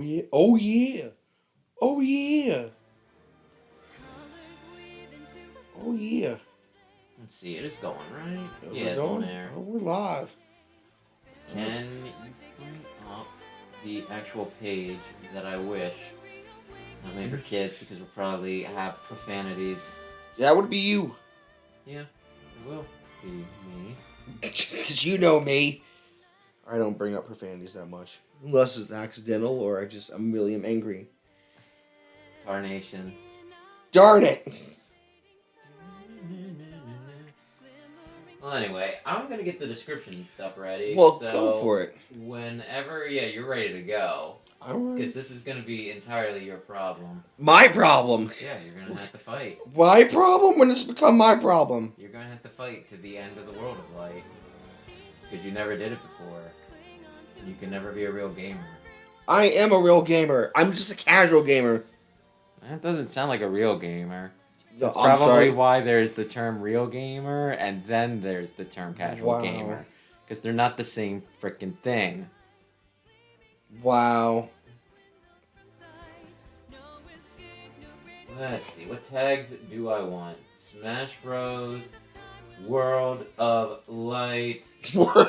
Yeah. Oh yeah. Oh yeah. Oh yeah. Let's see, it is going, right? Yeah, We're it's on going. air. Oh, we're live. Can you bring up the actual page that I wish? Not made for kids because it'll probably have profanities. That would be you. Yeah, it will be me. Because you know me. I don't bring up profanities that much. Unless it's accidental or I'm really angry. Carnation. Darn it! Well, anyway, I'm gonna get the description and stuff ready. Well, so go for it. Whenever, you're ready to go. Because this is gonna be entirely your problem. My problem. Yeah, you're gonna have to fight. My problem? When it's become my problem? You're gonna have to fight to the end of the world of light. Because you never did it before. And you can never be a real gamer. I am a real gamer. I'm just a casual gamer. That doesn't sound like a real gamer. No, That's I'm probably sorry. why there's the term real gamer and then there's the term casual Wow. gamer. Because they're not the same freaking thing. Wow. Let's see, what tags do I want? Smash Bros. World of Light.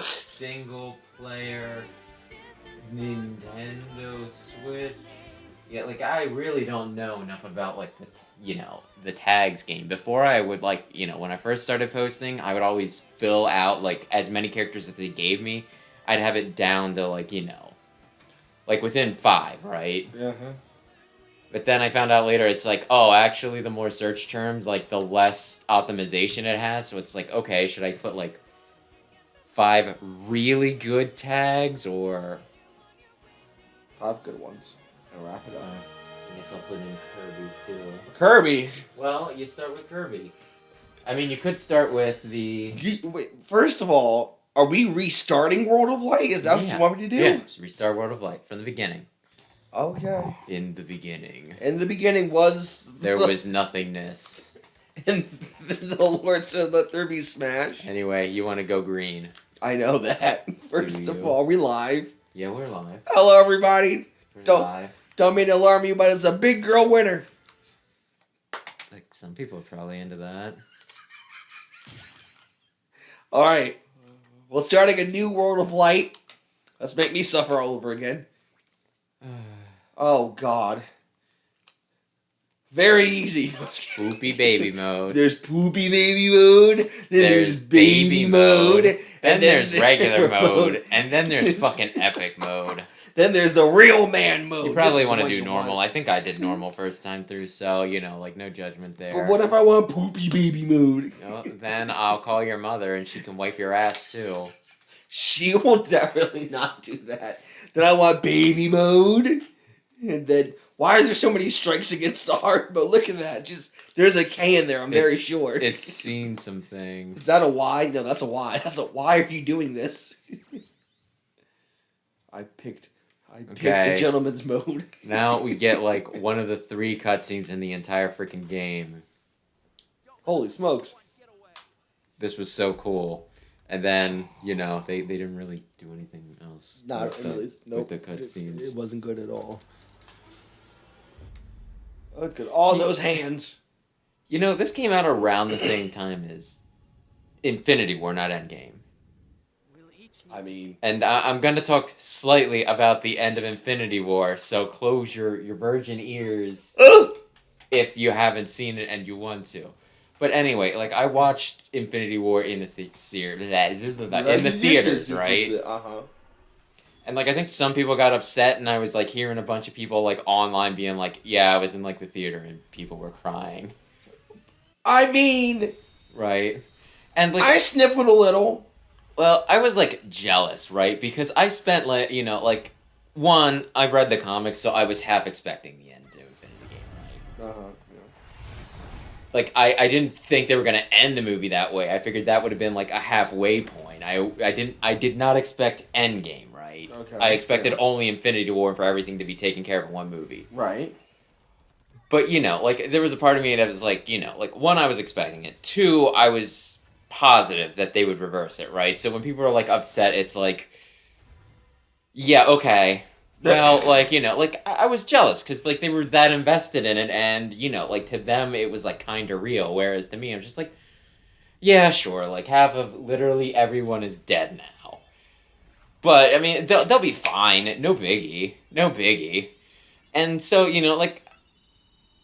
Single player. Nintendo Switch. Yeah, like, I really don't know enough about, like, the tags game. Before I would, like, when I first started posting, I would always fill out, like, as many characters that they gave me. I'd have it down to, like, like, within 5, right? Uh-huh. But then I found out later it's like, oh, actually, the more search terms, like, the less optimization it has. So it's like, okay, should I put, like, 5 really good tags, or... 5 good ones. And wrap it up. I guess I'll put in Kirby, too. Kirby! Well, you start with Kirby. I mean, you could start with the... Wait, first of all, are we restarting World of Light? Is that what you want me to do? Yeah, restart World of Light from the beginning. Okay. In the beginning. In the beginning was... There was nothingness. And the Lord said, let there be smash. Anyway, you want to go green. I know that. First of all, we live. Yeah, we're live. Hello, everybody. We're live. Don't mean to alarm you, but it's a big girl winner. Like, some people are probably into that. All right. Well, starting a new World of Light. Let's make me suffer all over again. Oh, God. Very easy. Poopy baby mode. There's poopy baby mode. Then there's baby mode. Then there's regular mode. And then there's fucking epic mode. Then there's the real man mode. You probably want to do normal. I think I did normal first time through, so, like, no judgment there. But what if I want poopy baby mode? Well, then I'll call your mother and she can wipe your ass, too. She will definitely not do that. Then I want baby mode. And then, why are there so many strikes against the heart? But look at that. There's a K in there, I'm very sure. It's seen some things. Is that a Y? No, that's a Y. Why are you doing this? I picked the gentleman's mode. Now we get, like, one of the 3 cutscenes in the entire freaking game. Holy smokes. This was so cool. And then, they didn't really do anything else. Not really. Nope. With the cutscenes. It wasn't good at all. Look at all those hands. This came out around the same time as Infinity War, not Endgame. I mean... And I'm going to talk slightly about the end of Infinity War, so close your virgin ears if you haven't seen it and you want to. But anyway, like, I watched Infinity War in the theaters, right? Uh-huh. And, like, I think some people got upset, and I was, like, hearing a bunch of people, like, online being like, yeah, I was in, like, the theater, and people were crying. I mean... Right? And, like... I sniffled a little. Well, I was, like, jealous, right? Because I spent, like, one, I read the comics, so I was half expecting the end to Infinity Game, right? Uh-huh. Like, I didn't think they were going to end the movie that way. I figured that would have been, like, a halfway point. I did not expect Endgame, right? Okay. I expected only Infinity War for everything to be taken care of in one movie. Right. But, like, there was a part of me that was like, like, 1, I was expecting it. 2, I was positive that they would reverse it, right? So when people are, like, upset, it's like, yeah, okay, Well, like, like, I was jealous, because, like, they were that invested in it, and, like, to them, it was, like, kind of real, whereas to me, I'm just like, yeah, sure, like, half of literally everyone is dead now. But, I mean, they'll be fine, no biggie, no biggie. And so, like,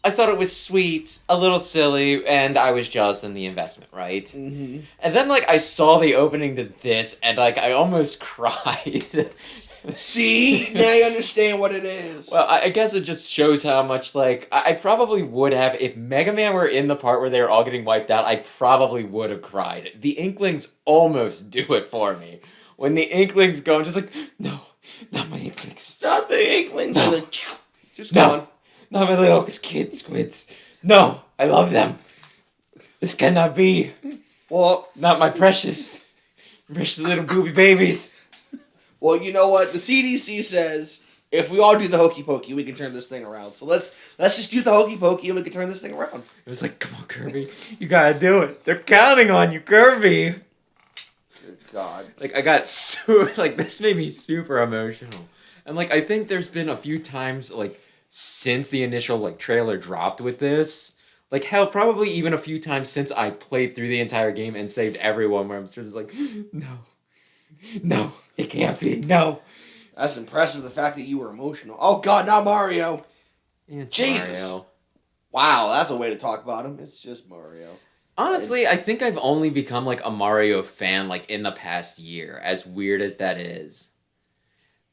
I thought it was sweet, a little silly, and I was jealous in the investment, right? Mm-hmm. And then, like, I saw the opening to this, and, like, I almost cried. See? Now you understand what it is. Well, I guess it just shows how much, like, I probably would have, if Mega Man were in the part where they were all getting wiped out, I probably would have cried. The Inklings almost do it for me. When the Inklings go, I'm just like, no, not my Inklings. Not the Inklings. No. Like, just No. gone. Not my little kid squids. No, I love them. This cannot be. Well, Not my precious little booby babies. well, you know what? The CDC says if we all do the hokey pokey, we can turn this thing around. So let's just do the hokey pokey and we can turn this thing around. It was like, come on, Kirby. You gotta do it. They're counting on you, Kirby. Good God. Like, I got like, this made me super emotional. And, like, I think there's been a few times, like, since the initial, like, trailer dropped with this. Like, hell, probably even a few times since I played through the entire game and saved everyone, where I'm just like, no, it can't be, no. That's impressive, the fact that you were emotional. Oh, God, not Mario. It's Jesus. Mario. Wow, that's a way to talk about him. It's just Mario. Honestly, I think I've only become, like, a Mario fan, like, in the past year, as weird as that is.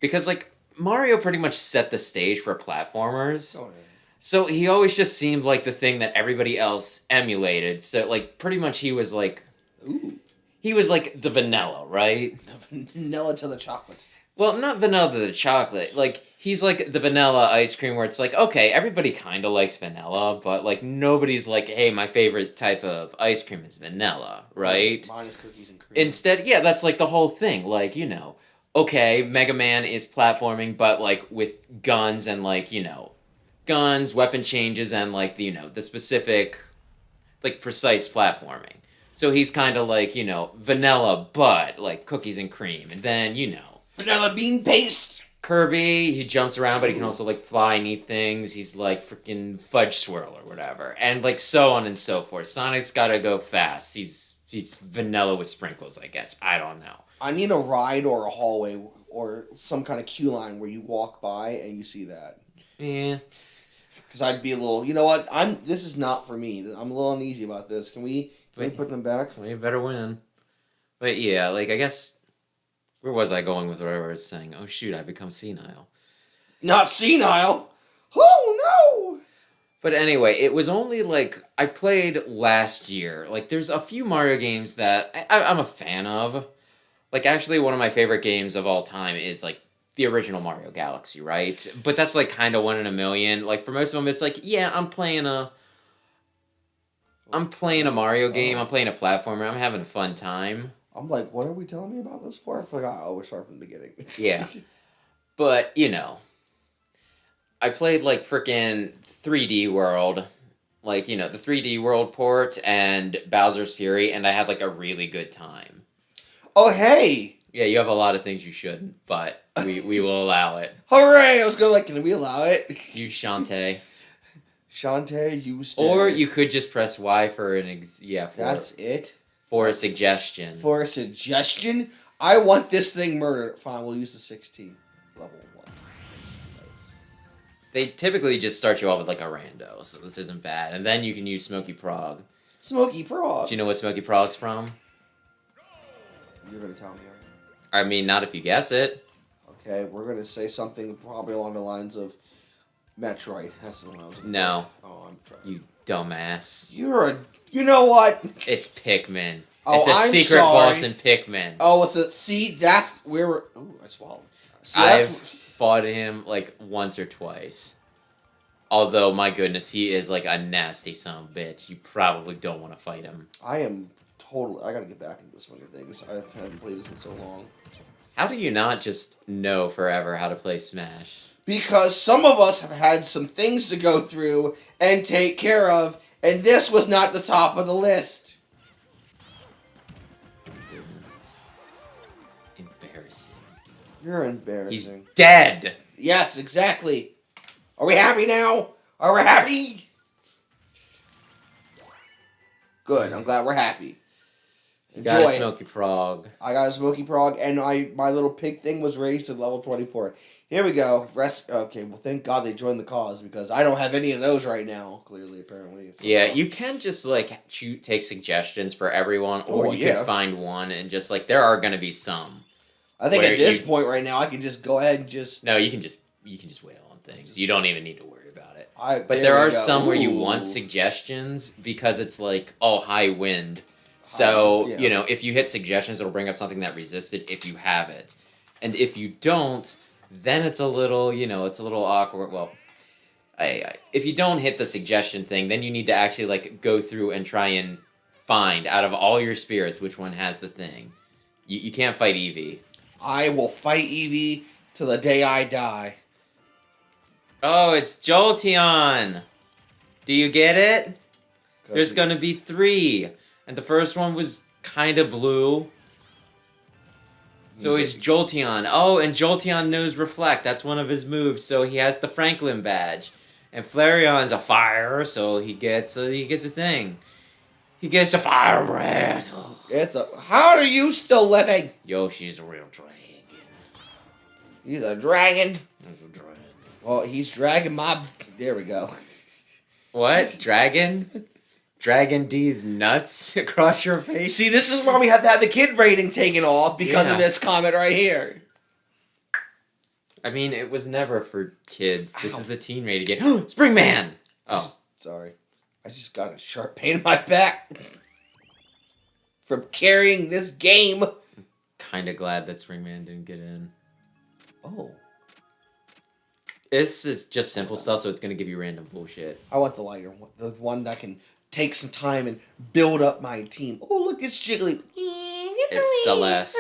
Because, like, Mario pretty much set the stage for platformers. Oh, yeah. So he always just seemed like the thing that everybody else emulated. So, like, pretty much he was like... Ooh. He was like the vanilla, right? Vanilla to the chocolate. Well, not vanilla to the chocolate. Like, he's like the vanilla ice cream where it's like, okay, everybody kind of likes vanilla, but, like, nobody's like, hey, my favorite type of ice cream is vanilla, right? Mine is cookies and cream. Instead, yeah, that's, like, the whole thing. Like, okay, Mega Man is platforming, but, like, with guns and, like, guns, weapon changes, and, like, the specific, like, precise platforming. So he's kind of like, vanilla, but, like, cookies and cream. And then, Vanilla bean paste! Kirby, he jumps around, but he can also, like, fly and eat things. He's, like, freaking fudge swirl or whatever. And, like, so on and so forth. Sonic's gotta go fast. He's vanilla with sprinkles, I guess. I don't know. I need a ride or a hallway or some kind of queue line where you walk by and you see that. Yeah. Because I'd be a little, you know what? This is not for me. I'm a little uneasy about this. Can we put them back? We better win. But yeah, like, I guess, where was I going with whatever I was saying? Oh shoot, I become senile. Not senile! Oh no! But anyway, it was only, like, I played last year. Like, there's a few Mario games that I'm a fan of. Like, actually, one of my favorite games of all time is, like, the original Mario Galaxy, right? But that's, like, kind of one in a million. Like, for most of them, it's like, yeah, I'm playing a Mario game. I'm playing a platformer. I'm having a fun time. I'm like, what are we telling me about this for? I forgot. I always start from the beginning. Yeah. But, I played, like, frickin' 3D World. Like, the 3D World port and Bowser's Fury, and I had, like, a really good time. Oh, hey! Yeah, you have a lot of things you shouldn't, but we will allow it. Hooray! I was going to can we allow it? You Shantae. Shantae, you stay. Or you could just press Y for That's it? For a suggestion. For a suggestion? I want this thing murdered. Fine, we'll use the 16. Level 1. They typically just start you off with, like, a rando, so this isn't bad. And then you can use Smoky Prog. Smoky Prog? Do you know what Smoky Prog's from? You're going to tell me, aren't you? I mean, not if you guess it. Okay, we're going to say something probably along the lines of Metroid. That's the one I was looking No. for. Oh, I'm trying. You dumbass. You know what? It's Pikmin. Oh, it's a I'm secret sorry. boss in Pikmin. Oh, see, that's where we're... Ooh, I swallowed. See, I've fought him, like, once or twice. Although, my goodness, he is, like, a nasty son of a bitch. You probably don't want to fight him. I am totally... I gotta get back into the swing of things. I haven't played this in so long. How do you not just know forever how to play Smash? Because some of us have had some things to go through and take care of, and this was not the top of the list. Goodness. Embarrassing. You're embarrassing. He's dead! Yes, exactly. Are we happy now? Are we happy? Good. I'm glad we're happy. You got a Enjoy it. Smoky Frog. I got a Smoky Frog, and my little pig thing was raised to level 24. Here we go. Okay, well, thank God they joined the cause, because I don't have any of those right now, clearly, apparently. So, Yeah, you can just, like, take suggestions for everyone, or you yeah. can find one, and just, like, there are gonna be some. I think at this point right now, I can just go ahead and just... No, you can just wail on things. You don't even need to worry about it. But there are we go. some where you Ooh. want suggestions, because it's like, oh, high wind. So, yeah. you know, if you hit suggestions, it'll bring up something that resisted if you have it. And if you don't, then it's a little, you know, it's a little awkward. Well, if you don't hit the suggestion thing, then you need to actually, like, go through and try and find, out of all your spirits, which one has the thing. You can't fight Eevee. I will fight Eevee till the day I die. Oh, it's Jolteon! Do you get it? There's gonna be 3. And the first one was kind of blue. So it's Jolteon. Oh, and Jolteon knows Reflect. That's one of his moves. So he has the Franklin badge. And Flareon's a fire, so he gets his thing. He gets a fire breath. Oh. How are you still living? Yoshi's a real dragon. He's a dragon. He's a dragon. Well, he's dragging my... There we go. What? Dragon? Dragon D's nuts across your face? See, this is where we have to have the kid rating taken off because of this comment right here. I mean, it was never for kids. This is a teen rated game. Springman! Oh. Sorry. I just got a sharp pain in my back from carrying this game. Kind of glad that Springman didn't get in. Oh. This is just simple stuff, so it's going to give you random bullshit. I want the lighter one. The one that can take some time and build up my team. Oh, look, it's Jiggly. It's Celeste.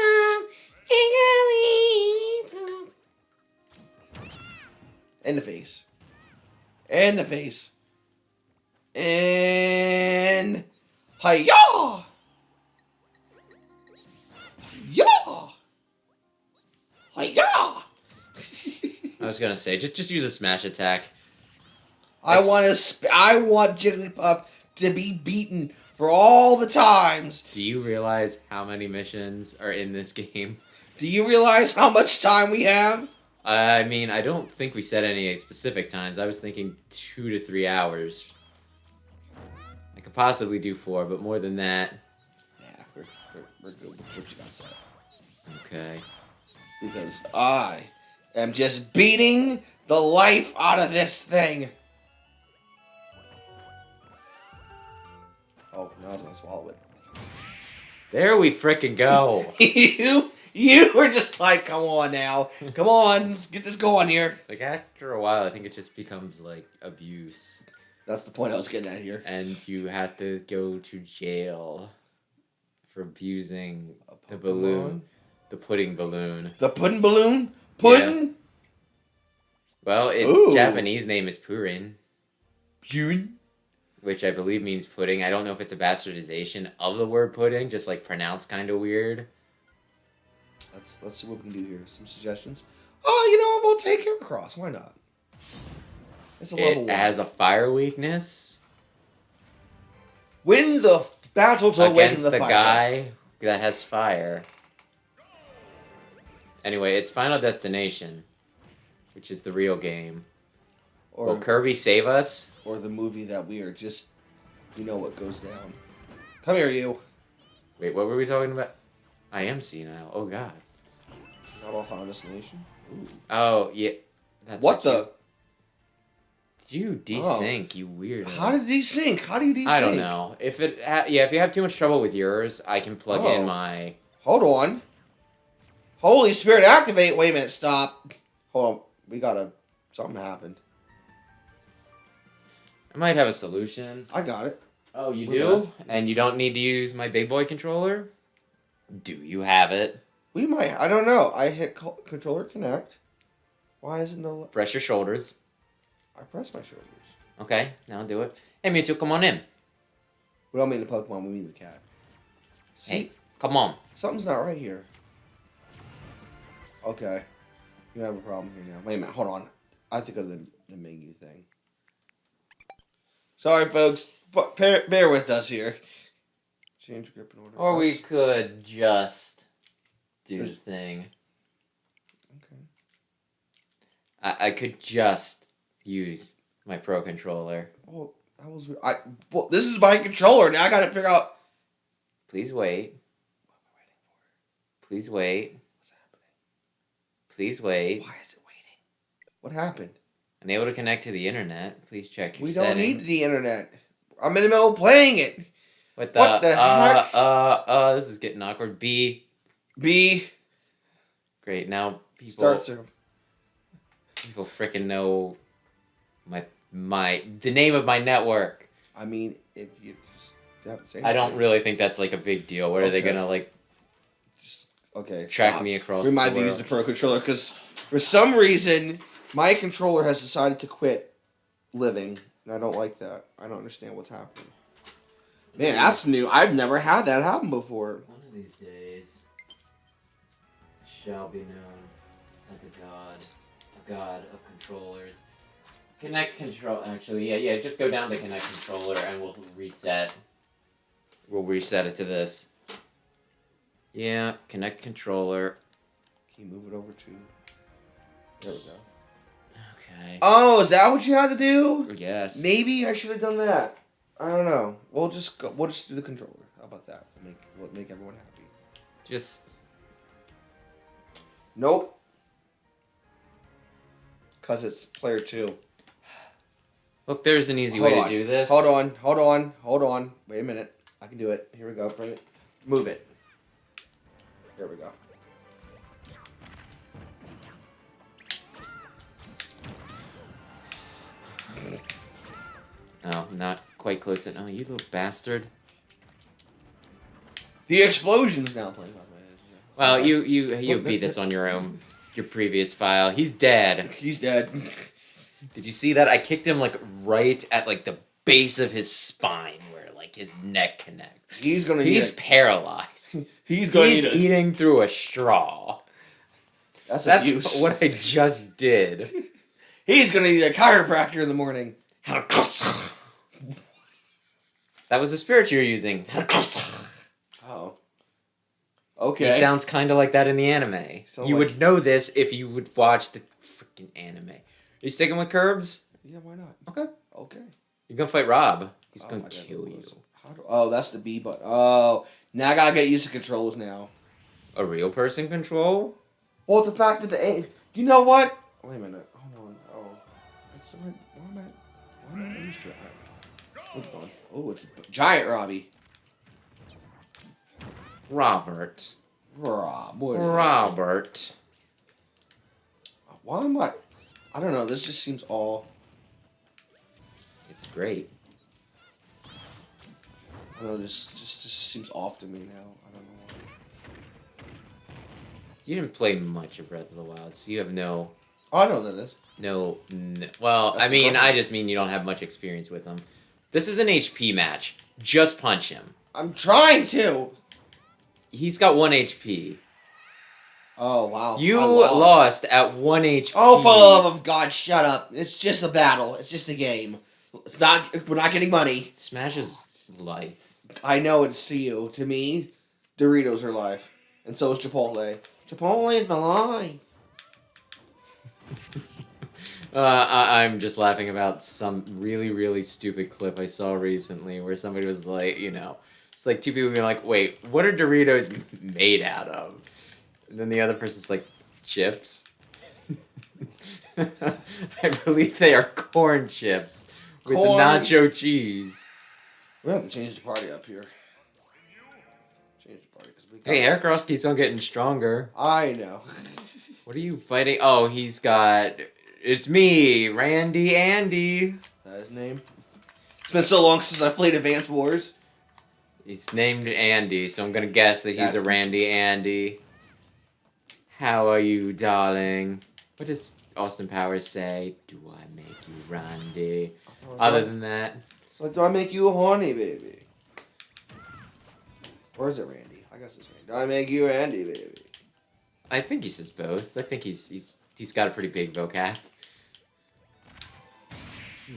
In the face. In the face. And... Hi-yah! Hi-yah! Hi-yah! I was gonna say, just use a smash attack. I want Jigglypuff to be beaten for all the times. Do you realize how many missions are in this game? Do you realize how much time we have? I mean, I don't think we said any specific times. I was thinking 2 to 3 hours. I could possibly do 4, but more than that... Yeah, we're good with what you got said. Okay. Because I am just beating the life out of this thing. Oh, now I was gonna swallow it. There we frickin' go. You were just like, come on now. Come on, let's get this going here. Like, after a while, I think it just becomes, like, abuse. That's the point I was getting at here. And you have to go to jail for abusing the balloon. The pudding balloon. The pudding balloon? Pudding? Yeah. Well, its Japanese name is Purin. Purin? Which I believe means pudding. I don't know if it's a bastardization of the word pudding, just, like, pronounced kind of weird. Let's see what we can do here. Some suggestions. Oh, you know what? We'll take Heracross. Why not? It's a level 1. It has a fire weakness. Win the battle to awaken the fire. Guy that has fire. Anyway, it's Final Destination, which is the real game. Will Kirby save us? Or the movie that we are just... You know what goes down. Come here, you. Wait, what were we talking about? I am senile. Oh, God. Not all Final Destination? Ooh. Oh, yeah. That's what the... Did you desync, you weirdo? How did desync? How do you desync? I don't know. If if you have too much trouble with yours, I can plug in my... Hold on. Holy Spirit, activate. Wait a minute, stop. Hold on. We gotta... Something happened. I might have a solution. I got it. Oh, you do? And you don't need to use my big boy controller? Do you have it? We might. I don't know. I hit controller connect. Why isn't no... Press your shoulders. I press my shoulders. Okay, now do it. Hey, Mewtwo, come on in. We don't mean the Pokemon, we mean the cat. See? Hey, come on. Something's not right here. Okay. You have a problem here now. Wait a minute, hold on. I have to go to the menu thing. Sorry, folks. Bear with us here. Change grip and order. Or we could just do the thing. Okay. I could just use my Pro Controller. Well, that was... Well, this is my controller. Now I gotta figure out... Please wait. What am I waiting for? Please wait. What's happening? Please wait. Why is it waiting? What happened? Unable to connect to the internet. Please check your We settings. don't need the internet. I'm in the middle of playing it. What the heck? This is getting awkward. B. Great. Now people freaking know the name of my network. I mean, if you just have the same. I don't really think that's like a big deal. What are they gonna like? Just okay. Track me across. Remind me to use the Pro Controller because for some reason my controller has decided to quit living, and I don't like that. I don't understand what's happening. Man, that's new. I've never had that happen before. One of these days shall be known as a god of controllers. Connect control. Actually, yeah. Just go down to connect controller, and we'll reset. We'll reset it to this. Yeah, connect controller. Can you move it over to? There we go. Okay. Oh, is that what you had to do? Yes. Maybe I should have done that. I don't know. We'll just do the controller. How about that? We'll make everyone happy. Just. Nope. Cause it's player 2. Look, there's an easy way to do this. Hold on. Wait a minute. I can do it. Here we go. Bring it. Move it. There we go. Oh, not quite close enough. Oh, you little bastard. The explosion's now playing. Well, you beat this on your previous file. He's dead. He's dead. Did you see that? I kicked him like right at like the base of his spine where like his neck connects. He's paralyzed. He's eating through a straw. That's abuse. What I just did. He's gonna need a chiropractor in the morning. That was the spirit you were using. Oh. Okay. He sounds kind of like that in the anime. You would know this if you would watch the freaking anime. Are you sticking with Curbs? Yeah, why not? Okay. You're gonna fight Rob. He's gonna kill you. Oh, that's the B button. Oh, now I gotta get used to controls now. A real person control? Well, the fact that the A... You know what? Wait a minute. Hold on. Oh. That's the right... Why am I used to it? What's going on? Oh, it's a giant Robbie. Robert. Robert. Why am I... I don't know. This just seems all... It's great. I don't know. This just seems off to me now. I don't know why. You didn't play much of Breath of the Wild, so you have no... Oh, I know what that is. No, well, That's I mean, I just mean you don't have much experience with him. This is an HP match. Just punch him. I'm trying to. He's got 1 HP. Oh, wow. You lost at 1 HP. Oh, for the love of God, shut up. It's just a battle. It's just a game. It's not. We're not getting money. Smash is life. I know it's to you. To me, Doritos are life. And so is Chipotle. Chipotle is my life. I'm just laughing about some really, really stupid clip I saw recently where somebody was like, it's like two people being like, wait, what are Doritos made out of? And then the other person's like, chips? I believe they are corn chips with nacho cheese. We have to change the party up here. Change the party. Hey, Heracross keeps on getting stronger. I know. What are you fighting? Oh, he's got... It's me, Randy Andy. Is that his name? It's been so long since I played Advance Wars. He's named Andy, so I'm gonna guess that he's a Randy Andy. How are you, darling? What does Austin Powers say? Do I make you Randy? Other than that... It's like, do I make you a horny baby? Or is it Randy? I guess it's Randy. Do I make you Randy, baby? I think he says both. I think he's He's got a pretty big vocab.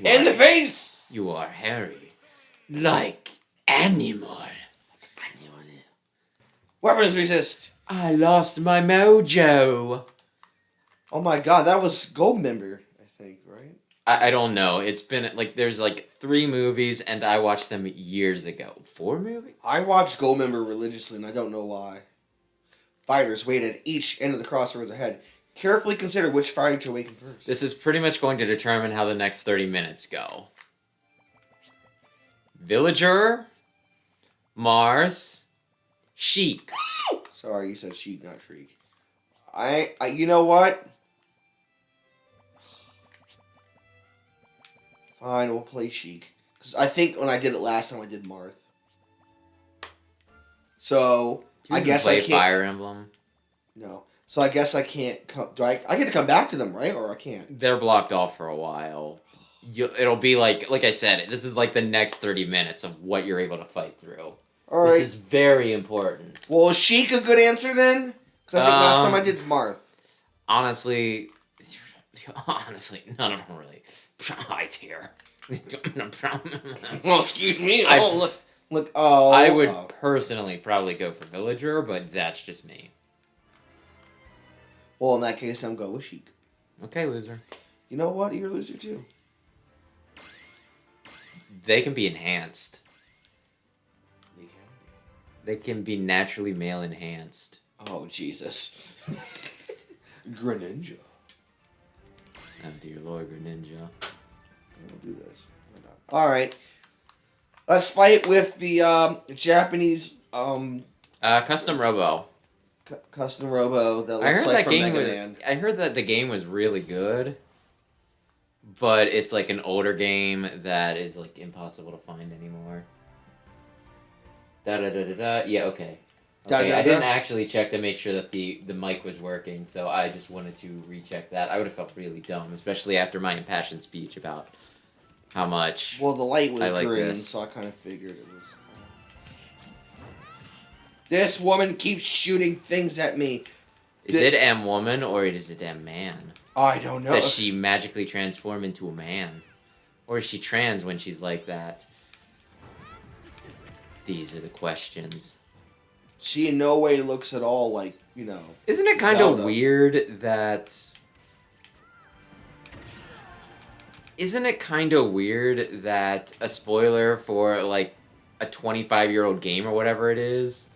In the face! You are hairy. Like animal. Weapons resist. I lost my mojo. Oh my god, that was Goldmember, I think, right? I don't know. It's been like there's like 3 movies and I watched them years ago. 4 movies? I watched Goldmember religiously and I don't know why. Fighters wait at each end of the crossroads ahead. Carefully consider which fighter to awaken first. This is pretty much going to determine how the next 30 minutes go. Villager, Marth, Sheik. Sorry, you said Sheik, not Shriek. You know what? Fine, we'll play Sheik. Because I think when I did it last time, I did Marth. So, I guess I can't... Fire Emblem? No. So I guess I can't come... I get to come back to them, right? Or I can't? They're blocked off for a while. It'll be like I said, this is like the next 30 minutes of what you're able to fight through. All right. This is very important. Well, is Sheik a good answer then? Because I think last time I did Marth. Honestly, none of them really high tier. Well, excuse me. Look. Oh, I would personally probably go for Villager, but that's just me. Well, in that case, I'm going with Sheik. Okay, loser. You know what? You're a loser too. They can be enhanced. They can be naturally male enhanced. Oh, Jesus. Greninja. Oh, dear Lord, Greninja. We'll do this. Alright. Let's fight with the Japanese Custom Robo. Custom Robo that looks like from Mega Man. I heard that the game was really good, but it's like an older game that is like impossible to find anymore. Yeah, okay. I didn't actually check to make sure that the mic was working, so I just wanted to recheck that. I would have felt really dumb, especially after my impassioned speech about how much. Well, the light was like green, this. so I kind of figured it was. This woman keeps shooting things at me. Is it M woman or is it M man? I don't know. Does she magically transform into a man, or is she trans when she's like that? These are the questions. She in no way looks at all like, you know. Isn't it kind of weird that... Isn't it kind of weird that a spoiler for, like, a 25-year-old game or whatever it is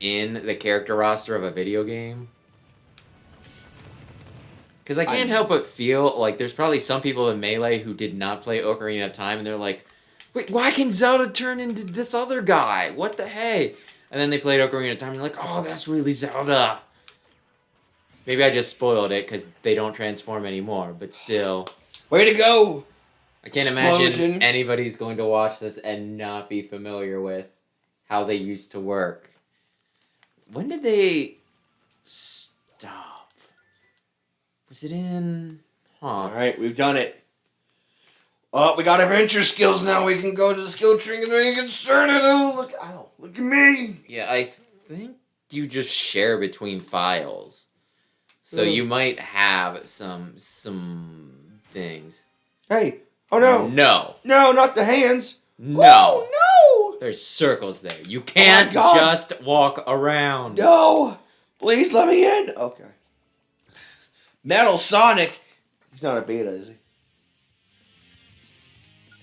in the character roster of a video game? Because I can't help but feel like there's probably some people in Melee who did not play Ocarina of Time, and they're like, wait, why can Zelda turn into this other guy? What the hey? And then they played Ocarina of Time, and they're like, oh, that's really Zelda. Maybe I just spoiled it, because they don't transform anymore, but still. Way to go! I can't imagine anybody's going to watch this and not be familiar with how they used to work. When did they stop? Was it in... Huh. Alright, we've done it. Oh, we got adventure skills now. We can go to the skill tree and we can start it. Oh, look at me. Yeah, I think you just share between files. So you might have some things. Hey. Oh, no. No. No, not the hands. No. Oh, no. There's circles there. You can't just walk around. No. Please let me in. Okay. Metal Sonic. He's not a beta, is he?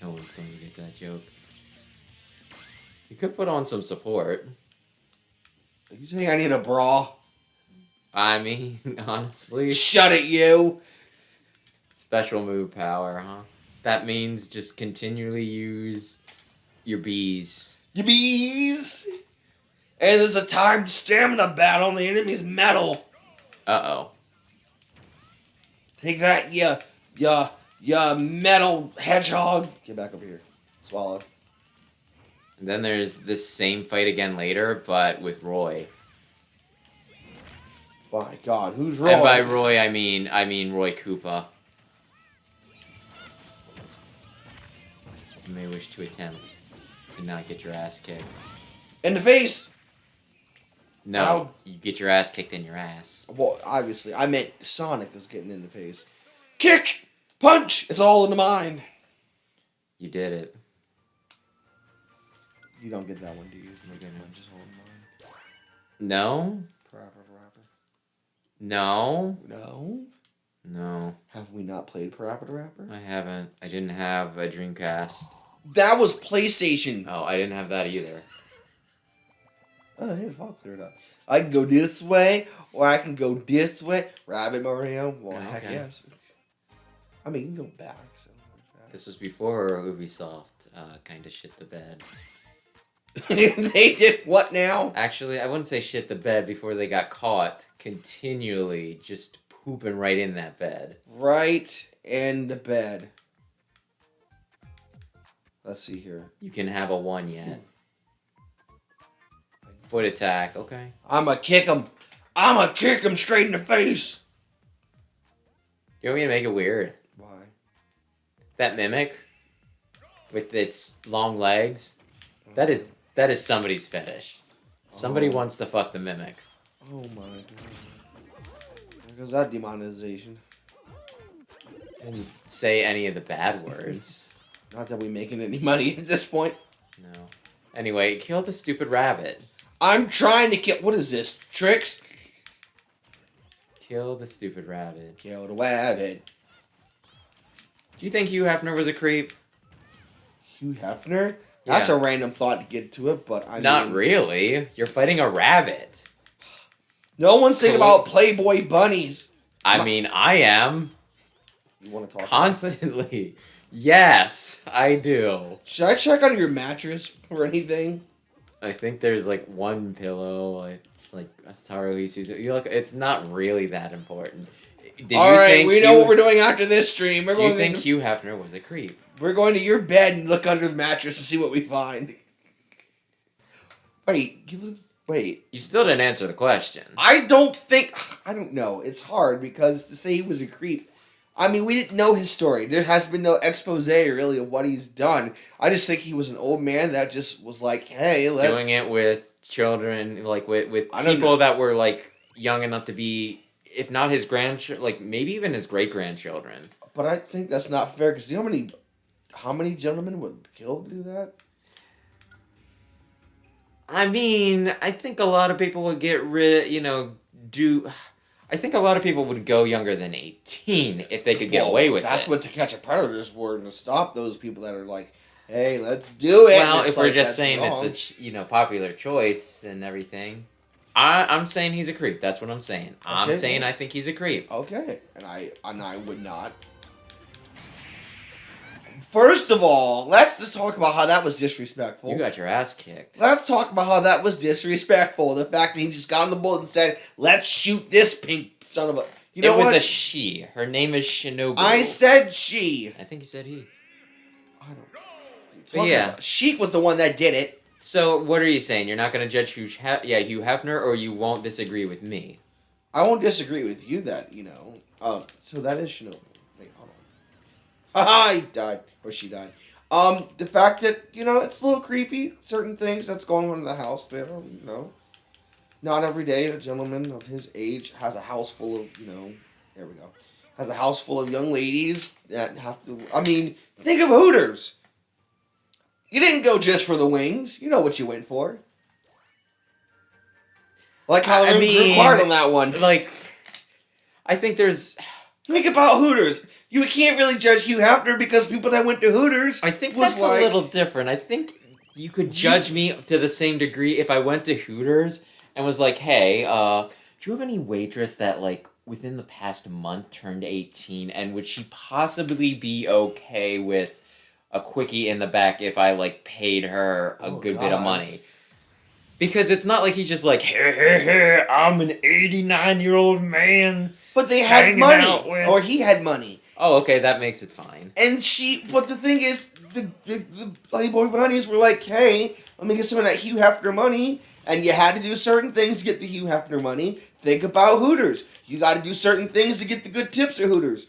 No one's going to get that joke. You could put on some support. Are you saying I need a bra? I mean, honestly. Shut it, you. Special move power, huh? That means just continually use your bees. Your bees. And there's a timed stamina battle and the enemy's metal. Uh-oh. Take that, ya metal hedgehog. Get back over here. Swallow. And then there's this same fight again later, but with Roy. My God, who's Roy? And by Roy, I mean Roy Koopa. You may wish to attempt to not get your ass kicked. In the face. No, you get your ass kicked in your ass. Well, obviously, I meant Sonic was getting in the face. Kick! Punch! It's all in the mind. You did it. You don't get that one, do you? Just hold in mind. No? Parappa. No? No? No. Have we not played Parappa the Rapper? I haven't. I didn't have a Dreamcast. That was PlayStation. Oh, I didn't have that either. Oh, hey, the fog cleared up. I can go this way, or I can go this way. Rabbit Mario? Well, Oh, heck okay. yes. I mean, you can go back. So This was before Ubisoft kind of shit the bed. they did what now? Actually, I wouldn't say shit the bed before they got caught continually just pooping right in that bed. Right in the bed. Let's see here. You can have a 1 yet. Foot attack, okay. I'ma kick him. I'ma kick him straight in the face. You want me to make it weird? Why? That mimic with its long legs, that is somebody's fetish. Somebody Oh. wants to fuck the mimic. Oh my god. There goes that demonetization. And say any of the bad words. Not that we making any money at this point. No. Anyway, kill the stupid rabbit. I'm trying to kill. What is this? Tricks? Kill the stupid rabbit. Kill the rabbit. Do you think Hugh Hefner was a creep? Hugh Hefner? That's Yeah. a random thought to get to it, but I Not mean, really. You're fighting a rabbit. No one's thinking Cool. about Playboy bunnies. I mean, I am. You want to talk? Constantly. Yes, I do. Should I check on your mattress or anything? I think there's like one pillow, like a Saruhisu's. You look, it's not really that important. Did All you right, think we know what we're doing after this stream. Do you think Hugh Hefner was a creep? We're going to your bed and look under the mattress to see what we find. Wait. You still didn't answer the question. I don't know. It's hard because to say he was a creep. I mean, we didn't know his story. There has been no expose really of what he's done. I just think he was an old man that just was like, hey, let's... Doing it with children, like with I don't people know. that were like young enough to be, if not his grandchildren, like maybe even his great-grandchildren. But I think that's not fair because do you know how many gentlemen would kill to do that? I mean, I think a lot of people would get rid, I think a lot of people would go younger than 18 if they could get Well, away with that's it. what To Catch a Predator is for, and to stop those people that are like, hey, let's do it. Well, And if it's we're like, just that's saying wrong. it's a popular choice and everything, I'm saying he's a creep. That's what I'm saying. I'm Okay, saying well. I think he's a creep. Okay, and I would not. First of all, let's just talk about how that was disrespectful. You got your ass kicked. Let's talk about how that was disrespectful. The fact that he just got on the bullet and said, let's shoot this pink son of a... You know it was what? a she. Her name is Shinobu. I said she. I think you said he. I don't know. But yeah. Sheik was the one that did it. So what are you saying? You're not going to judge Hugh Hefner, or you won't disagree with me? I won't disagree with you that, so that is Shinobu. Wait, hold on. Haha, he died. Or she died. The fact that, it's a little creepy. Certain things that's going on in the house there, Not every day a gentleman of his age has a house full of, there we go. Has a house full of young ladies that have to, think of Hooters. You didn't go just for the wings. You know what you went for. Like how I grew quiet on that one. Like, I think there's... Think about Hooters. You can't really judge Hugh Hefner because people that went to Hooters. I think was that's like, a little different. I think you could judge me to the same degree if I went to Hooters and was like, hey, do you have any waitress that, like, within the past month turned 18, and would she possibly be okay with a quickie in the back if I, like, paid her a good bit of money? Because it's not like he's just like, hey, I'm an 89-year-old man. But they had hanging money. out with- Or he had money. Oh, okay, that makes it fine. And but the thing is, the Playboy bunnies were like, hey, let me get some of that Hugh Hefner money. And you had to do certain things to get the Hugh Hefner money. Think about Hooters. You got to do certain things to get the good tips at Hooters.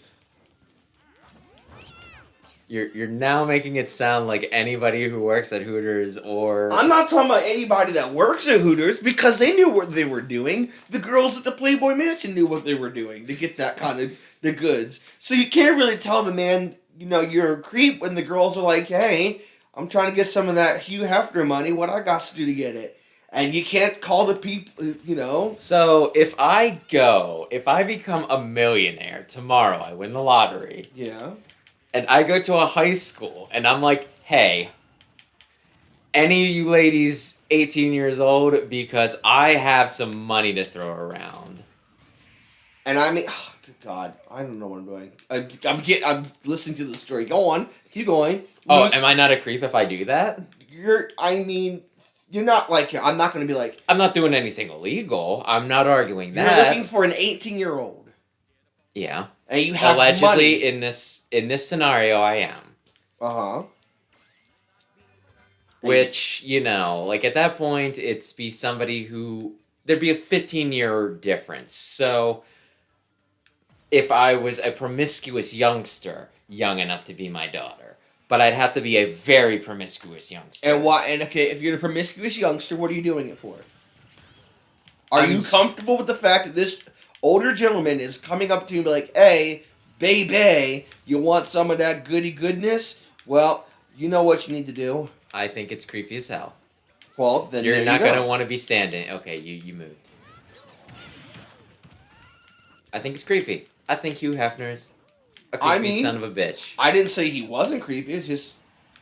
You're now making it sound like anybody who works at Hooters or I'm not talking about anybody that works at Hooters because they knew what they were doing. The girls at the Playboy Mansion knew what they were doing to get that kind of the goods. So you can't really tell the man, you're a creep when the girls are like, hey, I'm trying to get some of that Hugh Hefner money. What I got to do to get it? And you can't call the people, So if I become a millionaire tomorrow, I win the lottery. Yeah. And I go to a high school and I'm like, hey, any of you ladies 18 years old because I have some money to throw around. And I mean, oh, good God, I don't know what I'm doing. I'm listening to the story. Go on, keep going. Oh, am I not a creep if I do that? You're not like, I'm not going to be like. I'm not doing anything illegal. I'm not arguing that. You're looking for an 18-year-old. Yeah. And you have allegedly money. in this scenario I am. Uh-huh. Which, like at that point it's be somebody who there'd be a 15-year difference. So if I was a promiscuous youngster, young enough to be my daughter, but I'd have to be a very promiscuous youngster. And why? And okay, if you're a promiscuous youngster, what are you doing it for? Are you comfortable with the fact that this older gentleman is coming up to you and be like, hey, baby, you want some of that goody goodness? Well, you know what you need to do. I think it's creepy as hell. Well, then you're not going to want to be standing. Okay, you moved. I think it's creepy. I think Hugh Hefner's a creepy son of a bitch. I didn't say he wasn't creepy. It's just...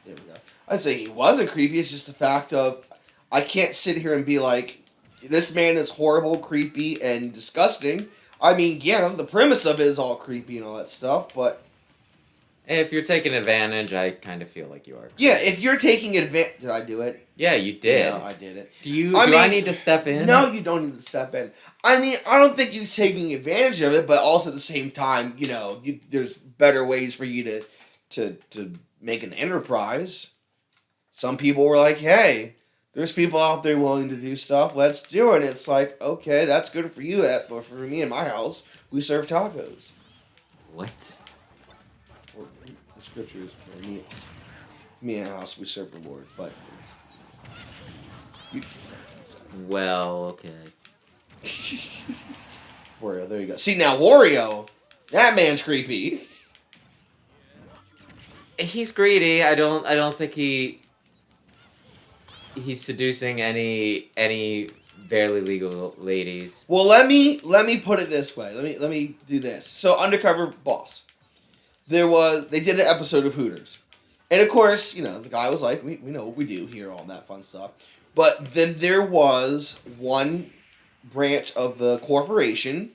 There we go. I didn't say he wasn't creepy. It's just the fact of... I can't sit here and be like, this man is horrible, creepy, and disgusting. I mean, yeah, the premise of it is all creepy and all that stuff, but... If you're taking advantage, I kind of feel like you are. Yeah, if you're taking advantage... Did I do it? Yeah, you did. Yeah, I did it. Do I need to step in? No, you don't need to step in. I mean, I don't think you're taking advantage of it, but also at the same time, there's better ways for you to make an enterprise. Some people were like, hey, there's people out there willing to do stuff. Let's do it. And it's like, okay, that's good for you, but for me in my house, we serve tacos. What? Well, the scripture is for me. Me in the house, we serve the Lord, but... Well, okay. Wario, there you go. See, now Wario, that man's creepy. He's greedy. I don't think he's seducing any barely legal ladies. Well, let me put it this way. Let me do this. So, Undercover Boss. They did an episode of Hooters. And of course, the guy was like, we know what we do here, all that fun stuff. But then there was one branch of the corporation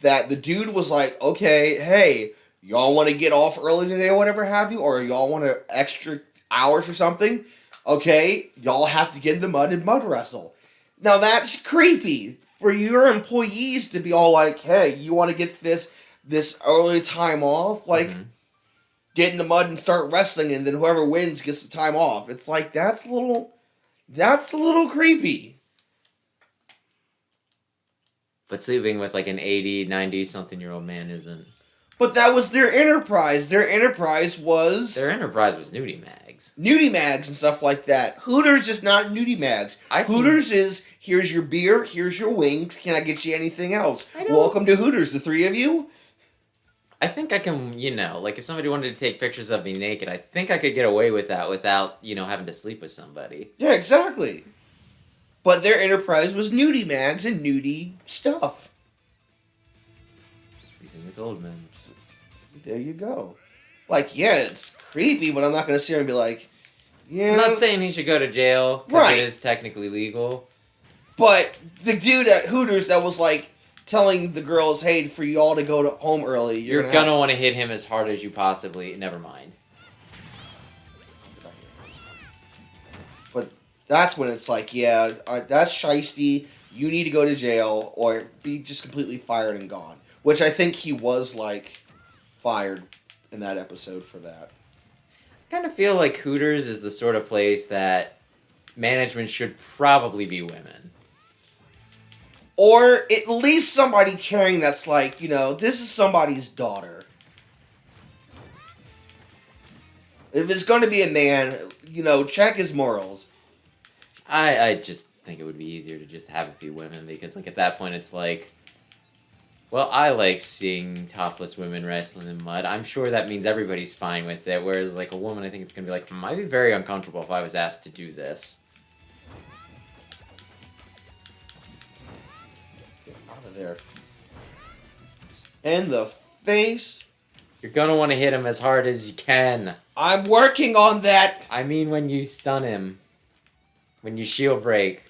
that the dude was like, okay, hey, y'all want to get off early today or whatever have you, or y'all want extra hours or something? Okay, y'all have to get in the mud and mud wrestle. Now that's creepy for your employees to be all like, hey, you want to get this early time off? Like, get in the mud and start wrestling, and then whoever wins gets the time off. It's like, that's a little creepy. But sleeping with like an 80, 90-something-year-old man isn't. But that was their enterprise. Their enterprise was nudie mags. Nudie mags and stuff like that. Hooters is not nudie mags. Hooters is, here's your beer, here's your wings, can I get you anything else? Welcome to Hooters, the three of you. I think I can, like if somebody wanted to take pictures of me naked, I think I could get away with that without, having to sleep with somebody. Yeah, exactly. But their enterprise was nudie mags and nudie stuff. Sleeping with old men. There you go. Like, yeah, it's creepy, but I'm not going to sit here and be like, yeah. I'm not saying he should go to jail, because it is technically legal. But the dude at Hooters that was like, telling the girls, hey, for y'all to go home early, you're gonna want to hit him as hard as you possibly. Never mind. But that's when it's like, yeah, that's shiesty. You need to go to jail or be just completely fired and gone. Which I think he was like fired in that episode for that. I kind of feel like Hooters is the sort of place that management should probably be women. Or at least somebody caring that's like, this is somebody's daughter. If it's going to be a man, check his morals. I just think it would be easier to just have it be women because like at that point it's like, well, I like seeing topless women wrestling in mud. I'm sure that means everybody's fine with it. Whereas like a woman, I think it's gonna be like, I'd be very uncomfortable if I was asked to do this. Get out of there. In the face. You're gonna want to hit him as hard as you can. I'm working on that. I mean when you stun him. When you shield break.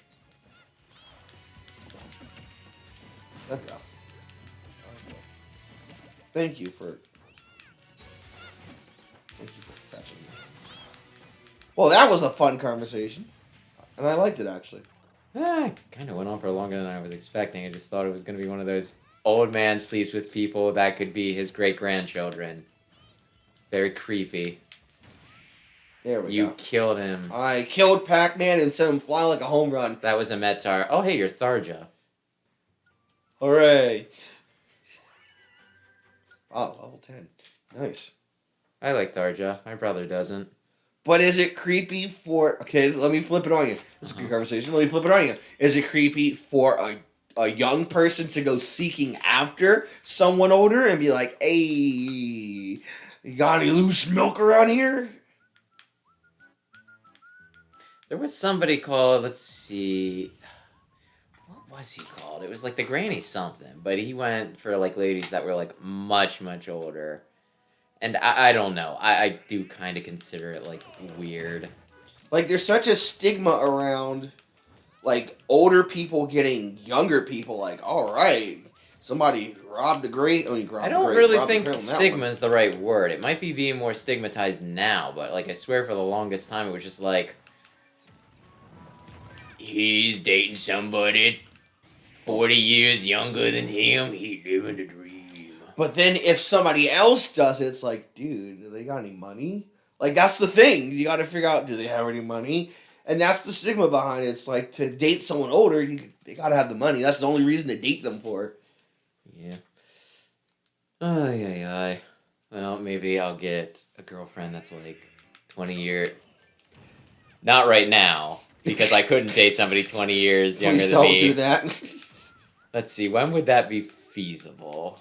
Okay. Thank you for fetching me. Well, that was a fun conversation. And I liked it, actually. It kind of went on for longer than I was expecting. I just thought it was going to be one of those old man sleeps with people that could be his great-grandchildren. Very creepy. There we go. You killed him. I killed Pac-Man and sent him flying like a home run. That was a Metar. Oh, hey, you're Tharja. Hooray. Oh, level 10. Nice. I like Tharja. My brother doesn't. But is it creepy for... Okay, let me flip it on you. It's a good conversation. Let me flip it on you. Is it creepy for a young person to go seeking after someone older and be like, hey, you got any loose milk around here? There was somebody called, let's see, what was he called? It was like the granny something, but he went for like ladies that were like much, much older. And I don't know. I do kind of consider it like weird. Like there's such a stigma around like older people getting younger people like, all right, somebody robbed a great. I don't really think stigma is the right word. It might be being more stigmatized now, but like I swear for the longest time it was just like, he's dating somebody 40 years younger than him. He living the dream. But then if somebody else does it, it's like, dude, do they got any money? Like, that's the thing. You got to figure out, do they have any money? And that's the stigma behind it. It's like, to date someone older, they got to have the money. That's the only reason to date them for. Yeah. Ay. Well, maybe I'll get a girlfriend that's like 20 years... Not right now. Because I couldn't date somebody 20 years younger than me. Please don't do that. Let's see, when would that be feasible?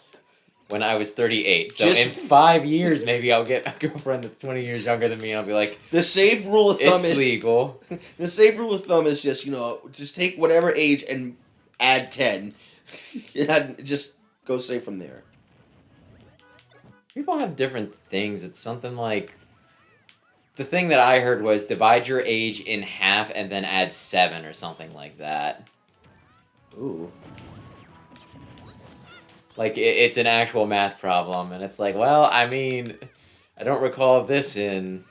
When I was 38. So in 5 years, maybe I'll get a girlfriend that's 20 years younger than me, and I'll be like, the safe rule of thumb it's legal. The safe rule of thumb is just, just take whatever age and add 10. And just go safe from there. People have different things. It's something like... The thing that I heard was divide your age in half and then add 7 or something like that. Ooh. Like, it's an actual math problem, and it's like, well, I mean, I don't recall this in